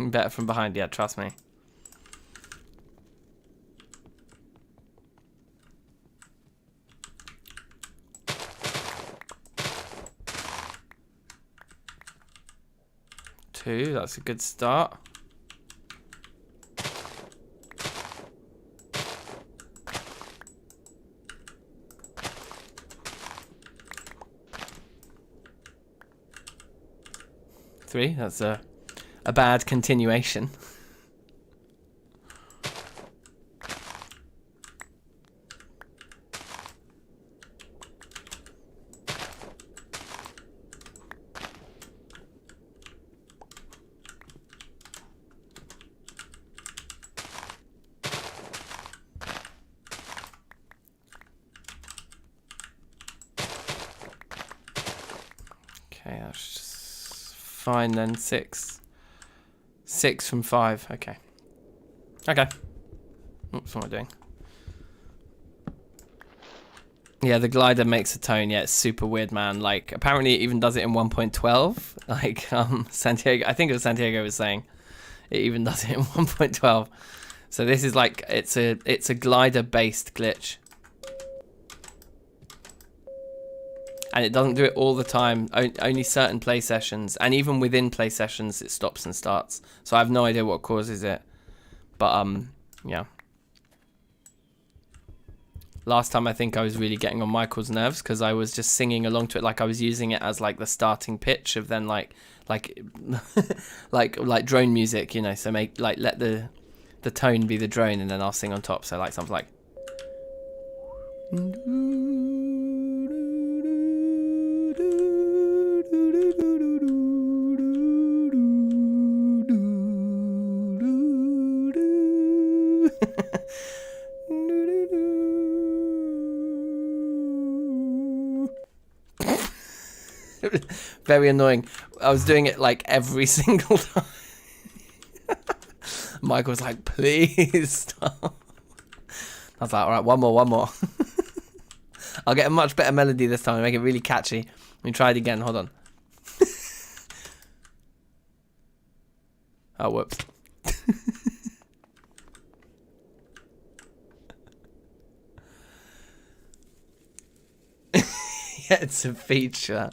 Better from behind, yeah, trust me. Two, that's a good start. 3. That's a bad continuation. Okay, that's just fine then. 6. 6 from 5. Okay. Okay. Oops, what am I doing? Yeah, the glider makes a tone. Yeah, it's super weird, man. Like, apparently it even does it in 1.12. Like, Santiago, I think it was Santiago was saying it even does it in 1.12. So this is like, it's a glider-based glitch. And it doesn't do it all the time, only certain play sessions. And even within play sessions, it stops and starts. So I have no idea what causes it. But, yeah. Last time I think I was really getting on Michael's nerves because I was just singing along to it like I was using it as like the starting pitch of then like like drone music, you know. So let the tone be the drone and then I'll sing on top. So like something like. Very annoying. I was doing it like every single time. Michael was like, please stop. I was like, all right, one more. I'll get a much better melody this time and make it really catchy. Let me try it again. Hold on. Oh, whoops. Yeah, it's a feature.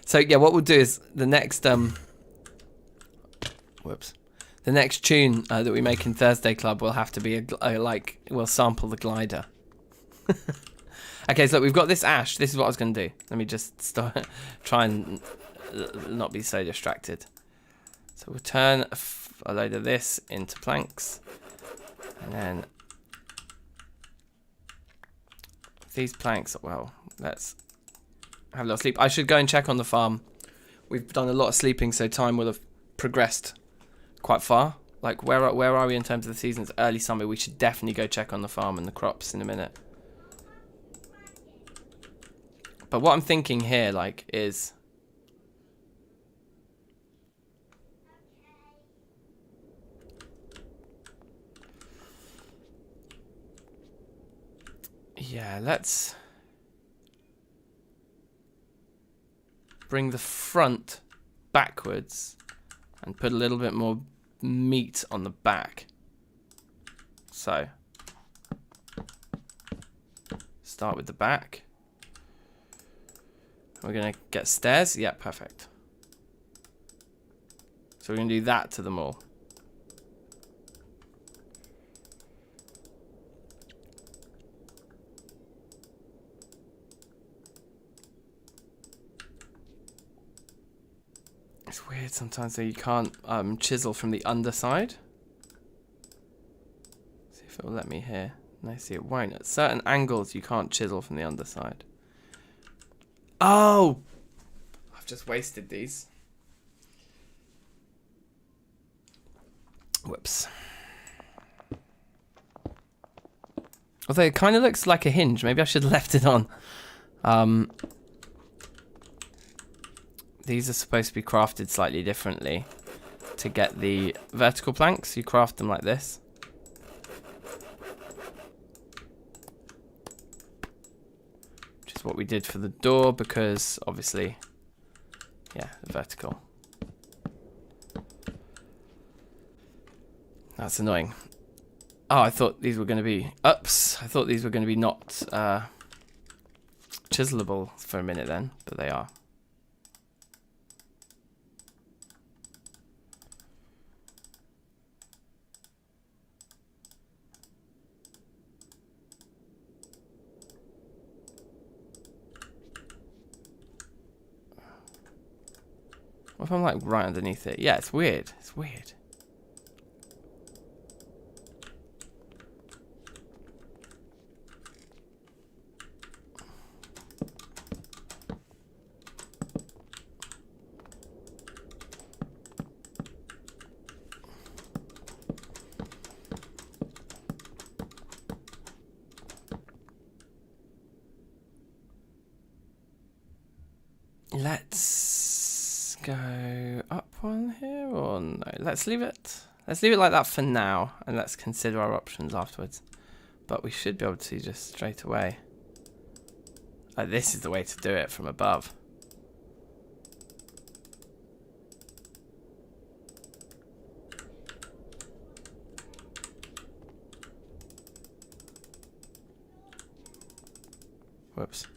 So yeah, what we'll do is the next whoops, the next tune that we make in Thursday Club will have to be we'll sample the glider. Okay, so we've got this ash. This is what I was going to do. Let me just try and not be so distracted. So we'll turn a load of this into planks, and then these planks. Well, let's have a little sleep. I should go and check on the farm. We've done a lot of sleeping, so time will have progressed quite far. Like, where are we in terms of the seasons? Early summer. We should definitely go check on the farm and the crops in a minute. But what I'm thinking here, like, is... yeah, let's... bring the front backwards and put a little bit more meat on the back. So start with the back. We're gonna get stairs. Yeah, perfect. So we're gonna do that to them all. It's weird sometimes that you can't chisel from the underside. See if it will let me here. No, see, it won't. At certain angles, you can't chisel from the underside. Oh! I've just wasted these. Whoops. Although it kind of looks like a hinge. Maybe I should have left it on. These are supposed to be crafted slightly differently. To get the vertical planks, you craft them like this. Which is what we did for the door, because obviously, yeah, the vertical. That's annoying. Oh, I thought these were going to be... Oops! I thought these were going to be not chiselable for a minute then, but they are. What if I'm like right underneath it? Yeah, it's weird. It's weird. Let's go up one here, or no? Let's leave it. Let's leave it like that for now, and let's consider our options afterwards. But we should be able to just straight away. This is the way to do it from above. Whoops.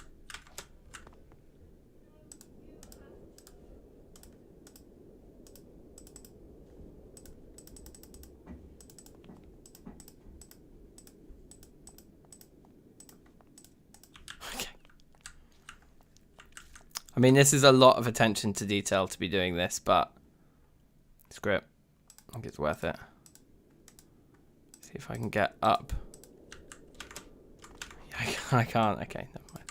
I mean, this is a lot of attention to detail to be doing this, but screw it. I think it's worth it. See if I can get up. Yeah, I can't. Okay, never mind.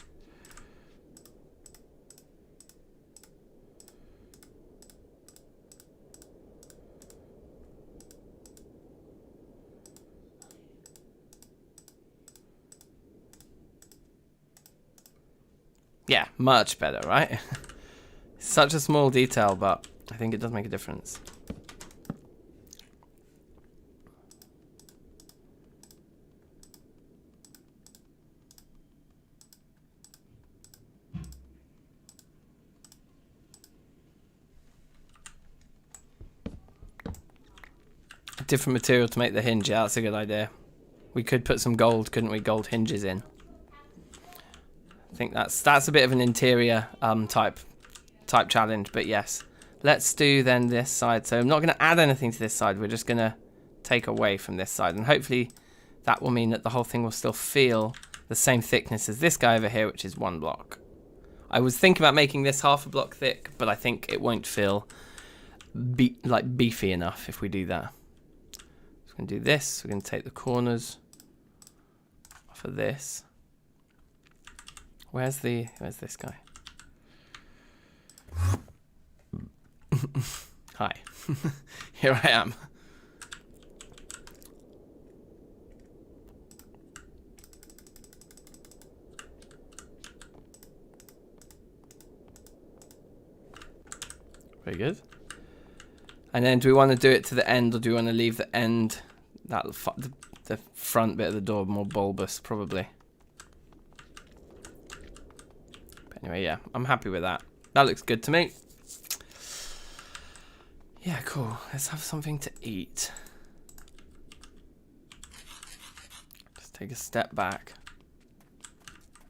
Yeah, much better, right? Such a small detail, but I think it does make a difference. A different material to make the hinge, yeah, that's a good idea. We could put some gold, couldn't we? Gold hinges in. I think that's a bit of an interior type challenge, but yes. Let's do then this side. So I'm not going to add anything to this side. We're just going to take away from this side, and hopefully that will mean that the whole thing will still feel the same thickness as this guy over here, which is 1 block. I was thinking about making this half a block thick, but I think it won't feel like beefy enough if we do that. So we're going to do this. We're going to take the corners off of this. Where's this guy? Hi. Here I am. Very good. And then do we want to do it to the end, or do we want to leave the end, the front bit of the door more bulbous, probably? Anyway, yeah, I'm happy with that. That looks good to me. Yeah, cool. Let's have something to eat. Just take a step back.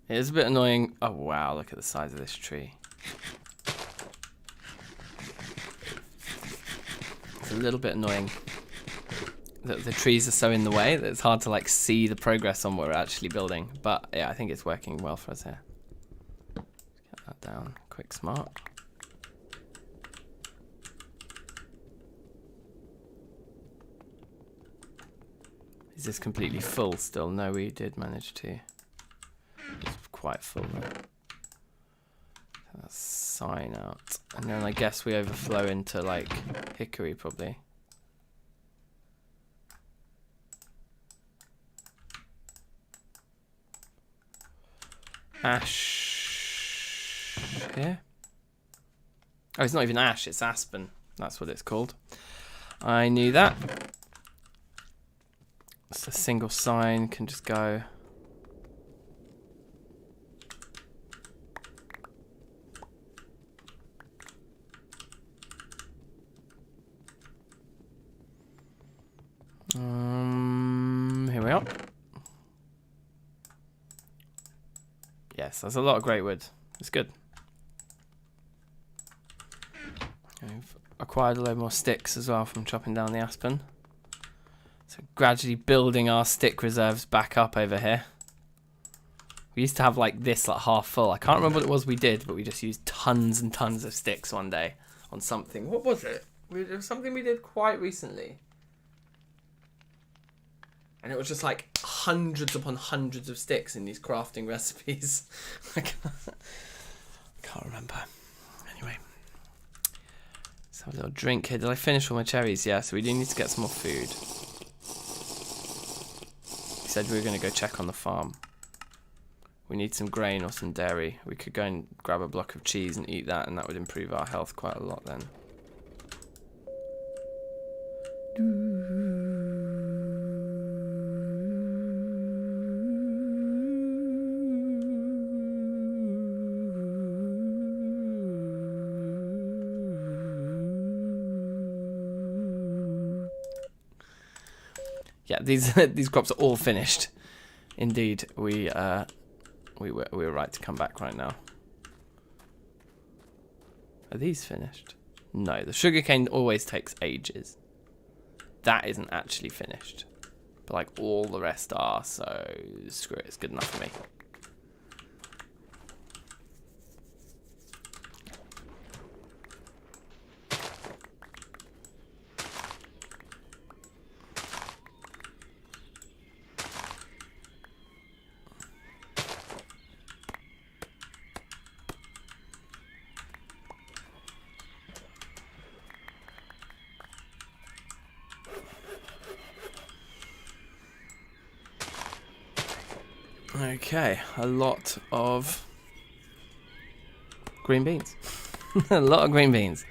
It is a bit annoying. Oh, wow, look at the size of this tree. It's a little bit annoying that the trees are so in the way that it's hard to like see the progress on what we're actually building. But yeah, I think it's working well for us here. That down, quick, smart. Is this completely full still? No, we did manage to. It's quite full though. That's sign out, and then I guess we overflow into like hickory probably. Ash. Here? Oh, it's not even ash, it's aspen. That's what it's called. I knew that. It's a single sign, can just go. Here we are. Yes, there's a lot of great wood. It's good. I've acquired a load more sticks as well from chopping down the aspen. So gradually building our stick reserves back up over here. We used to have like this like half full. I can't remember what it was we did, but we just used tons and tons of sticks one day on something. What was it? It was something we did quite recently. And it was just like hundreds upon hundreds of sticks in these crafting recipes. I can't remember. Anyway. Let's have a little drink here. Did I finish all my cherries? Yeah, so we do need to get some more food. He said we were going to go check on the farm. We need some grain or some dairy. We could go and grab a block of cheese and eat that, and that would improve our health quite a lot then. Yeah, these crops are all finished. Indeed, we were right to come back right now. Are these finished? No, the sugarcane always takes ages. That isn't actually finished. But like all the rest are, so screw it, it's good enough for me. Okay, a lot of green beans. A lot of green beans.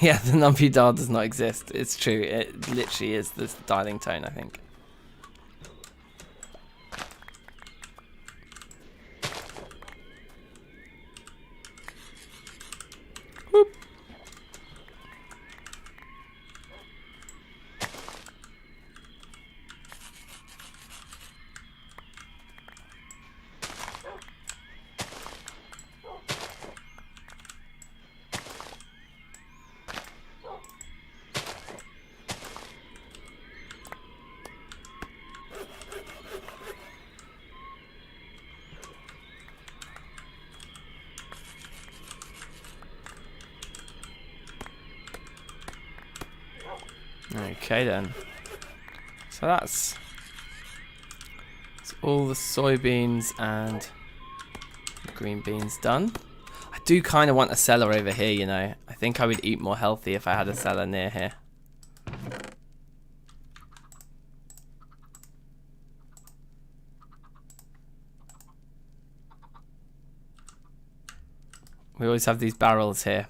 Yeah, the numpy dial does not exist. It's true. It literally is this dialing tone, I think. Whoop. Okay then. So that's all the soybeans and green beans done. I do kind of want a cellar over here, you know. I think I would eat more healthy if I had a cellar near here. We always have these barrels here.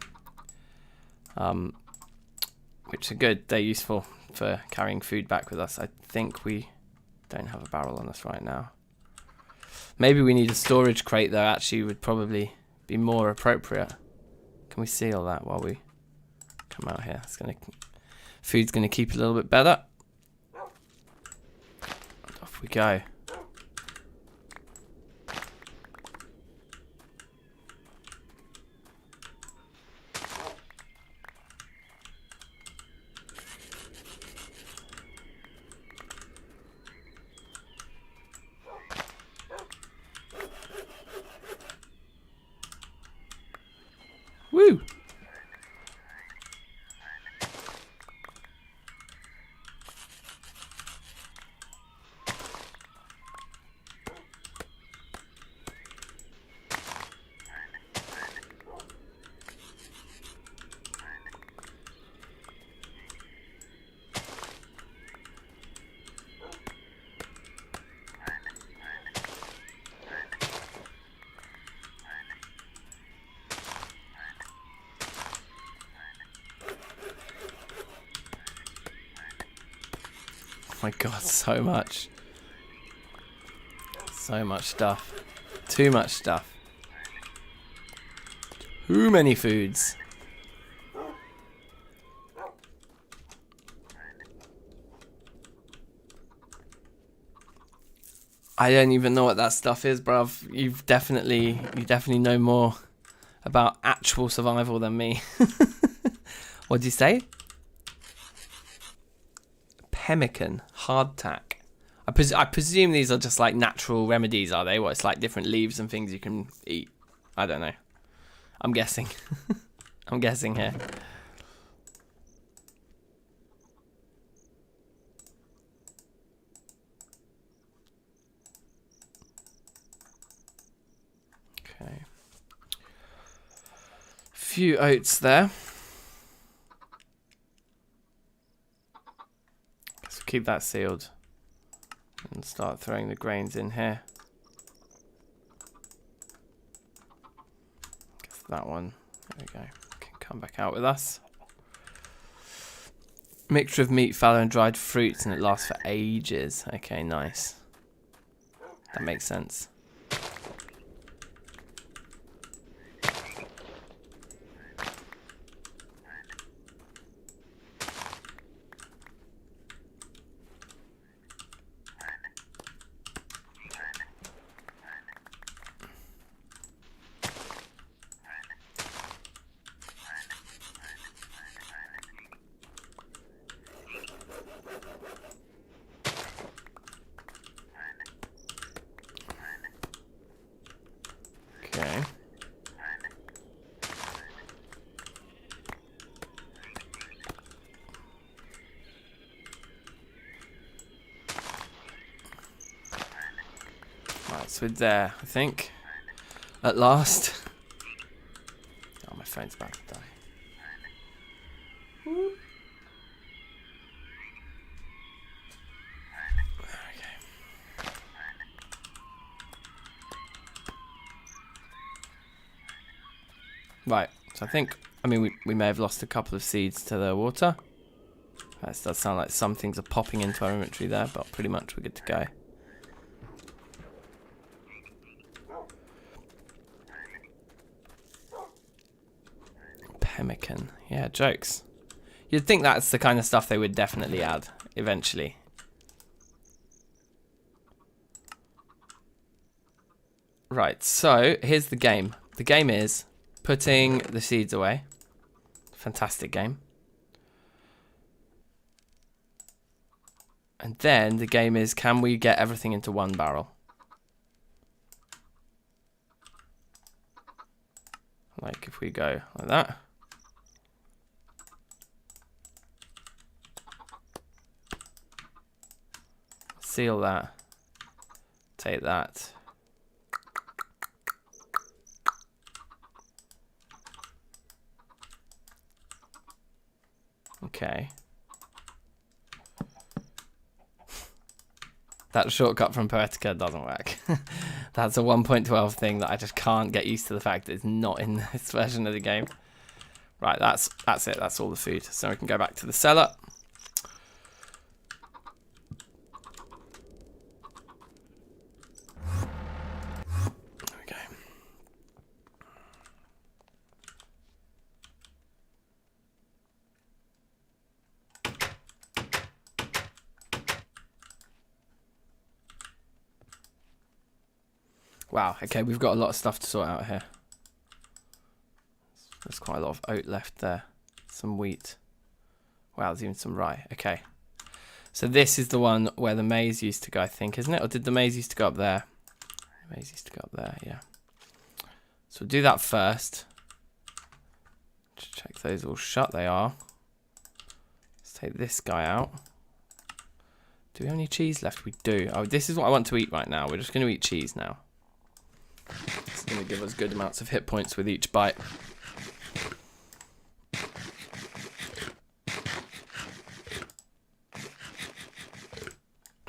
Which are good. They're useful for carrying food back with us. I think we don't have a barrel on us right now. Maybe we need a storage crate though, actually would probably be more appropriate. Can we seal that while we come out here? It's gonna, food's gonna keep a little bit better. And off we go. Woo! Oh my god, so much. So much stuff. Too much stuff. Too many foods. I don't even know what that stuff is, bruv. You definitely know more about actual survival than me. What'd you say? Pemmican, hardtack. I presume these are just like natural remedies, are they? What, it's like different leaves and things you can eat. I don't know. I'm guessing. I'm guessing here. Okay. Few oats there. So keep that sealed and start throwing the grains in here. Guess that one. There we go. Can come back out with us. Mixture of meat, fallow, and dried fruits, and it lasts for ages. Okay, nice. That makes sense. Okay. Right, so we're there, I think. At last. Oh, my phone's about to die. Okay. Right, so I think, I mean, we may have lost a couple of seeds to the water. That does sound like some things are popping into our inventory there, but pretty much we're good to go. Pemmican. Yeah, jokes. You'd think that's the kind of stuff they would definitely add eventually. Right, so here's the game. The game is putting the seeds away. Fantastic game. And then the game is, can we get everything into one barrel? Like if we go like that. Seal that. Take that. Okay. That shortcut from Poetica doesn't work. That's a 1.12 thing that I just can't get used to the fact that it's not in this version of the game. Right, that's it. That's all the food. So we can go back to the cellar. There we go. Wow, okay, we've got a lot of stuff to sort out here. There's quite a lot of oat left there. Some wheat. Wow, there's even some rye. Okay. So this is the one where the maize used to go, I think, isn't it? Or did the maize used to go up there? The maize used to go up there, yeah. So we'll do that first. Just check those all shut. They are. Let's take this guy out. Do we have any cheese left? We do. Oh, this is what I want to eat right now. We're just going to eat cheese now. It's going to give us good amounts of hit points with each bite.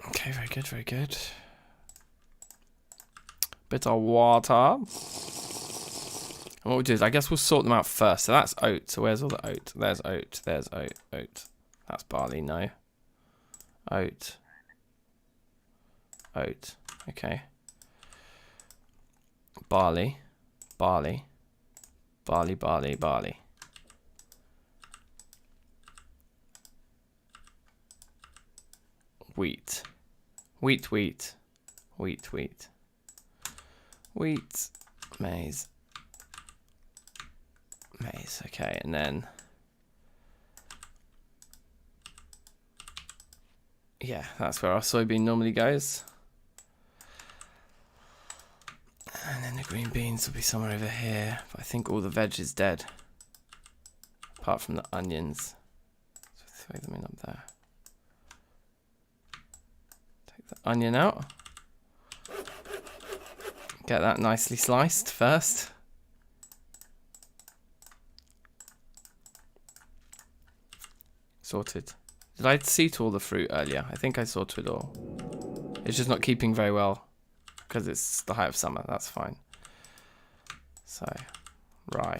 Okay, very good, very good. Bit of water. And what we'll do is, I guess we'll sort them out first. So that's oat. So where's all the oat? There's oat. There's oat. Oat. That's barley. No. Oat. Oat. Okay. Barley. Barley. Barley, barley, barley. Wheat. Wheat, wheat. Wheat, wheat. Wheat. Maize. Maize, okay, and then... yeah, that's where our soybean normally goes. And then the green beans will be somewhere over here, but I think all the veg is dead. Apart from the onions. So throw them in up there. Take the onion out. Get that nicely sliced first. Sorted. Did I seat all the fruit earlier? I think I sorted it all. It's just not keeping very well because it's the height of summer. That's fine. So, rye.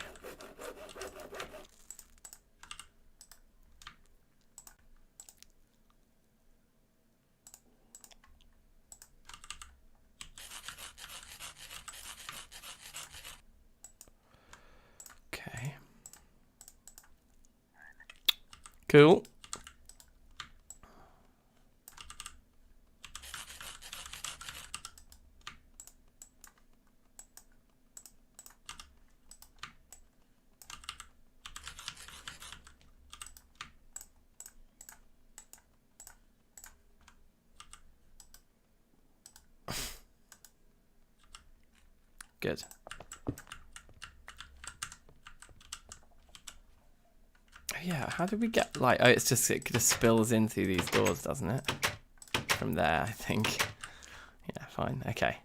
Okay. Cool. Good. Yeah, how did we get like? Oh, it just spills in through these doors, doesn't it? From there, I think. Yeah, fine. Okay.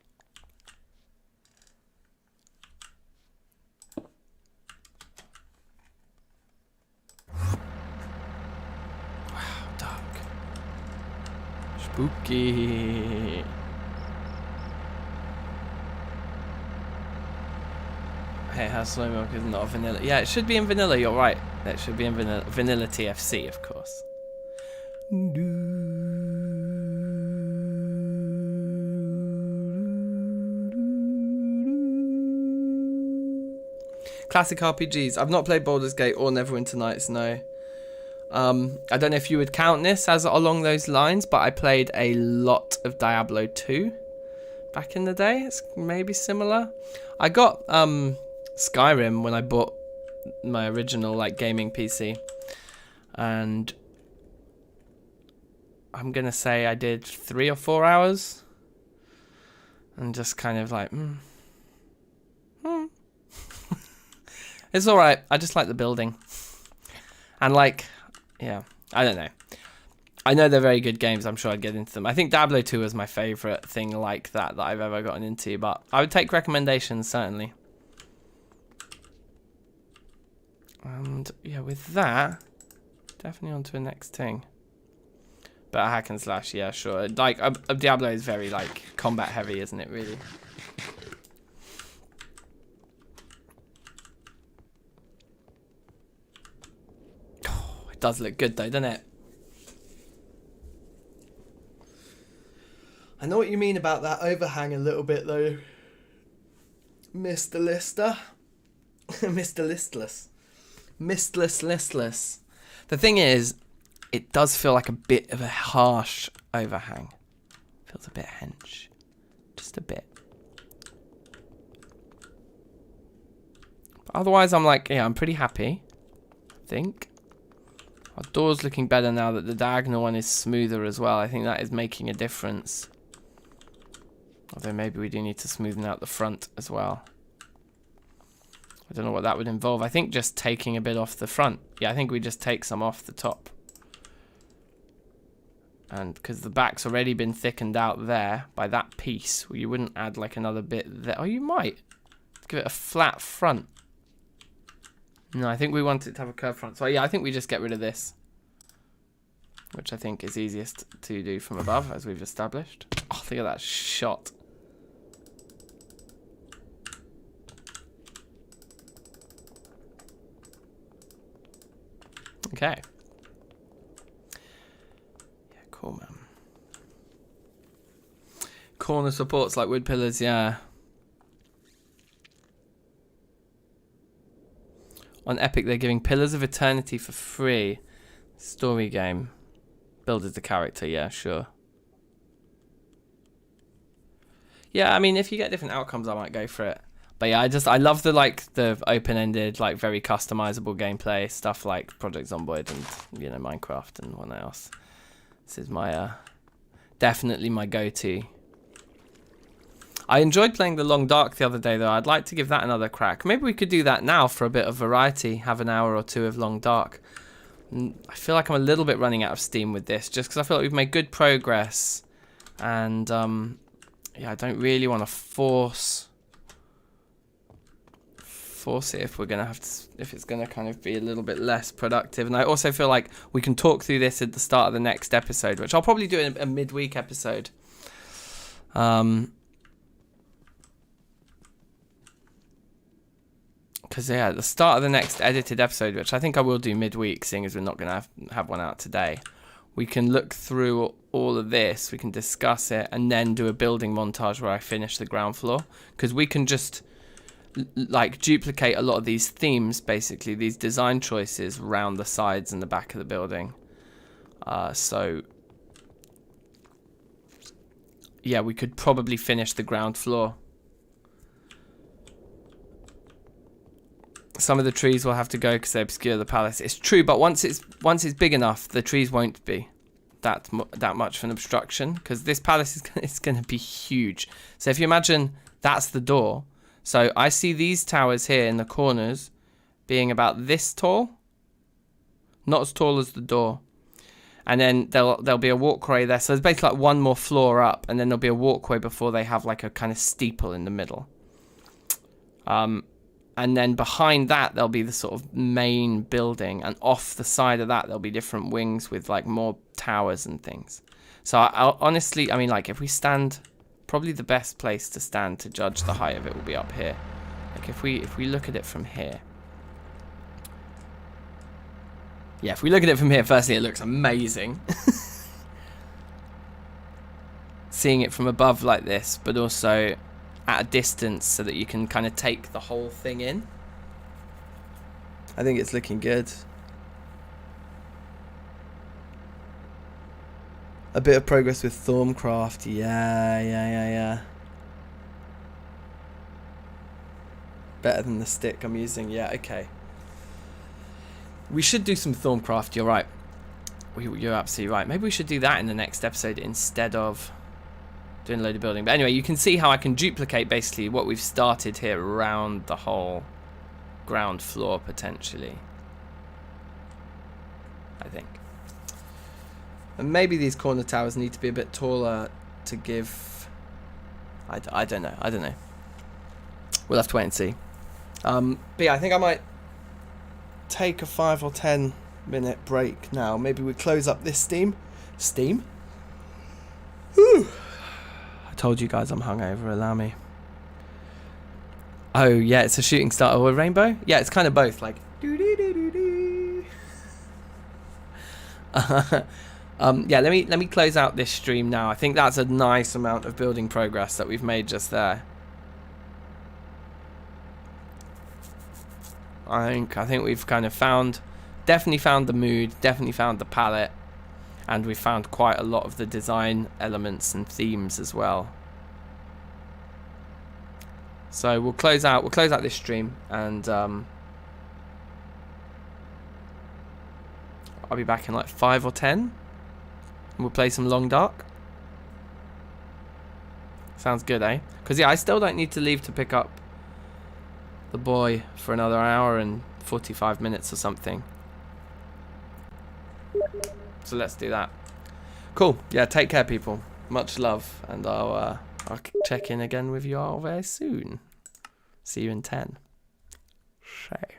Wow, dark. Spooky. Hey, how soy milk is not vanilla? Yeah, it should be in vanilla. You're right. That should be in vanilla. Vanilla TFC, of course. Classic RPGs. I've not played Baldur's Gate or Neverwinter Nights. No. I don't know if you would count this as along those lines, but I played a lot of Diablo 2 back in the day. It's maybe similar. I got Skyrim when I bought my original like gaming PC, and I'm gonna say I did 3 or 4 hours and just kind of like it's all right. I just like the building and like, yeah, I don't know. I know they're very good games. I'm sure I'd get into them. I think Diablo 2 was my favorite thing like that I've ever gotten into, but I would take recommendations certainly. And yeah, with that, definitely on to the next thing. But a hack and slash, yeah, sure. Like, Diablo is very, like, combat heavy, isn't it, really? Oh, it does look good, though, doesn't it? I know what you mean about that overhang a little bit, though. Mr. Lister. Mr. Listless. Listless. The thing is, it does feel like a bit of a harsh overhang. Feels a bit hench. Just a bit. But otherwise, I'm like, yeah, I'm pretty happy. I think. Our door's looking better now that the diagonal one is smoother as well. I think that is making a difference. Although maybe we do need to smoothen out the front as well. I don't know what that would involve. I think just taking a bit off the front. Yeah, I think we just take some off the top. And because the back's already been thickened out there by that piece, well, you wouldn't add like another bit there. Oh, you might. Give it a flat front. No, I think we want it to have a curved front. So yeah, I think we just get rid of this. Which I think is easiest to do from above, as we've established. Oh, look at that shot. Okay. Yeah, cool, man. Corner supports like wood pillars, yeah. On Epic, they're giving Pillars of Eternity for free. Story game. Build as the character, yeah, sure. Yeah, I mean, if you get different outcomes, I might go for it. But yeah, I love the open-ended, like very customizable gameplay stuff like Project Zomboid and, you know, Minecraft and what else. This is my definitely my go-to. I enjoyed playing the Long Dark the other day, though. I'd like to give that another crack. Maybe we could do that now for a bit of variety. Have an hour or two of Long Dark. I feel like I'm a little bit running out of steam with this, just because I feel like we've made good progress. And, yeah, I don't really want to force it if we're gonna have to, if it's gonna kind of be a little bit less productive. And I also feel like we can talk through this at the start of the next episode, which I'll probably do in a midweek episode. Because yeah, at the start of the next edited episode, which I think I will do midweek, seeing as we're not gonna have one out today, we can look through all of this, we can discuss it, and then do a building montage where I finish the ground floor, because we can just like duplicate a lot of these themes, basically these design choices around the sides and the back of the building. So yeah, we could probably finish the ground floor. Some of the trees will have to go because they obscure the palace. It's true, but once it's big enough, the trees won't be that much of an obstruction, because this palace is going to be huge. So if you imagine that's the door. So I see these towers here in the corners being about this tall, not as tall as the door. And then there'll be a walkway there. So there's basically like one more floor up, and then there'll be a walkway before they have like a kind of steeple in the middle. And then behind that there'll be the sort of main building, and off the side of that there'll be different wings with like more towers and things. So I'll honestly, I mean, like if we stand, probably the best place to stand to judge the height of it will be up here. Like if we look at it from here. Yeah, if we look at it from here, firstly it looks amazing. Seeing it from above like this, but also at a distance so that you can kind of take the whole thing in. I think it's looking good. A bit of progress with Thorncraft. Yeah. Better than the stick I'm using. Yeah, okay. We should do some Thorncraft, you're right. You're absolutely right. Maybe we should do that in the next episode instead of doing a load of building. But anyway, you can see how I can duplicate basically what we've started here around the whole ground floor potentially. I think. And maybe these corner towers need to be a bit taller to give... I don't know. We'll have to wait and see. But yeah, I think I might take a 5 or 10 minute break now. Maybe we close up this Steam. Whew. I told you guys I'm hungover, allow me. Oh yeah, it's a shooting star or a rainbow? Yeah, it's kind of both, like yeah, let me close out this stream now. I think that's a nice amount of building progress that we've made just there. I think we've kind of definitely found the mood, definitely found the palette, and we found quite a lot of the design elements and themes as well. So we'll close out this stream, and I'll be back in like 5 or 10, and we'll play some Long Dark. Sounds good, eh? Because yeah, I still don't need to leave to pick up the boy for another hour and 45 minutes or something. So let's do that. Cool. Yeah, take care, people. Much love, and I'll check in again with you all very soon. See you in 10. Shay.